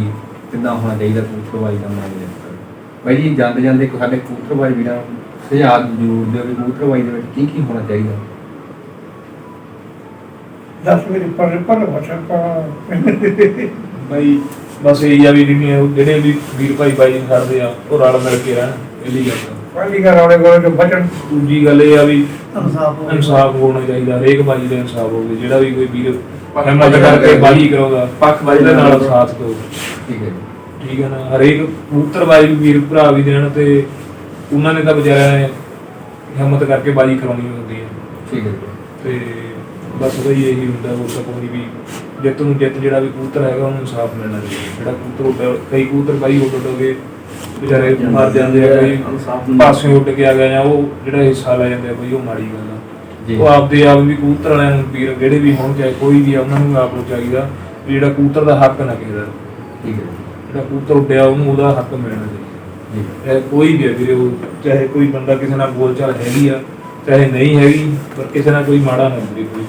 ਕਿੱਦਾਂ ਹੋਣਾ ਚਾਹੀਦਾ ਕਬੂਤਰਬਾਜੀ ਦਾ ਮਾਈਂਡ। ਬਾਈ ਜੀ ਜਾਂਦੇ ਜਾਂਦੇ ਸਾਡੇ ਕਬੂਤਰਬਾਜੀ ਵੀਰਾਂ ਨੂੰ ਸੁਝਾਅ ਜ਼ਰੂਰ ਦਿਓ ਵੀ ਕਬੂਤਰਬਾਜੀ ਦੇ ਵਿੱਚ ਕੀ ਕੀ ਹੋਣਾ ਚਾਹੀਦਾ? 10 ਮਿੰਟ ਪਰ ਬਚਾ ਬਾਈ ਬਸ ਇਹੀ ਆ ਵੀ ਜਿਹੜੇ ਵੀ ਵੀਰ ਭਾਈ ਬਾਈ ਜੀ ਕਰਦੇ ਆ ਉਹ ਰਲ ਮਿਲ ਕੇ ਰਹਿਣ, ਇਹਦੀ ਗੱਲ ਪਹਿਲੀ ਗੱਲ ਵਾਲੇ ਕੋਲ ਤੋਂ ਬਚਣ। ਦੂਜੀ ਗੱਲ ਇਹ ਆ ਵੀ ਇਨਸਾਫ ਹੋਵੇ। ਇਨਸਾਫ ਹੋਣਾ ਚਾਹੀਦਾ, ਹਰੇਕ ਬਾਜੀ ਦਾ ਇਨਸਾਫ ਹੋਵੇ। ਜਿਹੜਾ ਵੀ ਕੋਈ ਵੀਰ ਹਿੰਮਤ ਕਰਕੇ ਬਾਜੀ ਕਰਾਉਂਦਾ ਪੱਖਬਾਜ਼ੀ ਉਹਦੇ ਨਾਲ ਸਾਥ ਦਿਓ। ਠੀਕ ਹੈ ਜੀ ਠੀਕ ਹੈ ਨਾ, ਹਰੇਕ ਕਬੂਤਰਬਾਜੀ ਵੀਰ ਭਰਾ ਵੀ ਦੇਣ ਤੇ ਉਹਨਾਂ ਨੇ ਤਾਂ ਵਿਚਾਰਿਆਂ ਨੇ ਹਿੰਮਤ ਕਰਕੇ ਬਾਜੀ ਕਰਾਉਣੀ ਹੁੰਦੀ ਹੈ। ਠੀਕ ਹੈ ਜੀ ਤੇ ਬਸ ਬਈ ਇਹੀ ਹੁੰਦਾ, ਹੋਰ ਤਾਂ ਕੋਈ ਵੀ ਜਿੱਤ ਨੂੰ ਜਿੱਤ, ਜਿਹੜਾ ਵੀ ਕਬੂਤਰ ਹੈਗਾ ਉਹਨੂੰ ਇਨਸਾਫ ਮਿਲਣਾ ਚਾਹੀਦਾ। ਜਿਹੜਾ ਕਬੂਤਰ ਕਈ ਕਬੂਤਰ ਬਾਈ ਉੱਡ ਗਏ ਵਿਚਾਰੇ ਮਰ ਜਾਂਦੇ ਆ, ਕਈ ਪਾਸੇ ਉੱਡ ਕੇ ਆ ਗਏ ਆ, ਉਹ ਜਿਹੜਾ ਹਿੱਸਾ ਲੈ ਜਾਂਦੇ ਆ ਬਈ ਉਹ ਮਾੜੀ ਗੱਲ ਆ। ਜੀ ਉਹ ਆਪਦੇ ਆਪ ਵੀ ਕਬੂਤਰ ਵਾਲਿਆਂ ਨੂੰ ਵੀਰ ਜਿਹੜੇ ਵੀ ਹੋਣ ਚਾਹੇ ਕੋਈ ਵੀ ਆ, ਉਹਨਾਂ ਨੂੰ ਆਪ ਨੂੰ ਚਾਹੀਦਾ ਵੀ ਜਿਹੜਾ ਕਬੂਤਰ ਦਾ ਹੱਕ ਨਾ ਕਿਸੇ ਦਾ, ਠੀਕ ਹੈ ਜਿਹੜਾ ਕਬੂਤਰ ਉੱਡਿਆ ਉਹਨੂੰ ਉਹਦਾ ਹੱਕ ਮਿਲਣਾ ਚਾਹੀਦਾ। ਜੀ ਚਾਹੇ ਕੋਈ ਵੀ ਆ ਵੀਰੇ, ਉਹ ਚਾਹੇ ਕੋਈ ਬੰਦਾ ਕਿਸੇ ਨਾਲ ਬੋਲਚਾਲ ਹੈਗੀ ਆ ਚਾਹੇ ਨਹੀਂ ਹੈਗੀ, ਪਰ ਕਿਸੇ ਨਾਲ ਕੋਈ ਮਾੜਾ ਨਾ ਹੁੰਦੀ ਕੋਈ।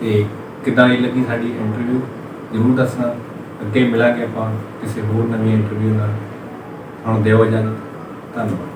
ਤੇ ਕਿੱਦਾਂ ਹੀ ਲੱਗੀ ਸਾਡੀ ਇੰਟਰਵਿਊ ਜ਼ਰੂਰ ਦੱਸਣਾ ਅੱਗੇ ਮਿਲਾਂਗੇ ਆਪਾਂ ਕਿਸੇ ਹੋਰ ਨਵੀਂ ਇੰਟਰਵਿਊ ਨਾਲ। ਹੁਣ ਦਿਓ ਇਜਾਜ਼ਤ। ਧੰਨਵਾਦ।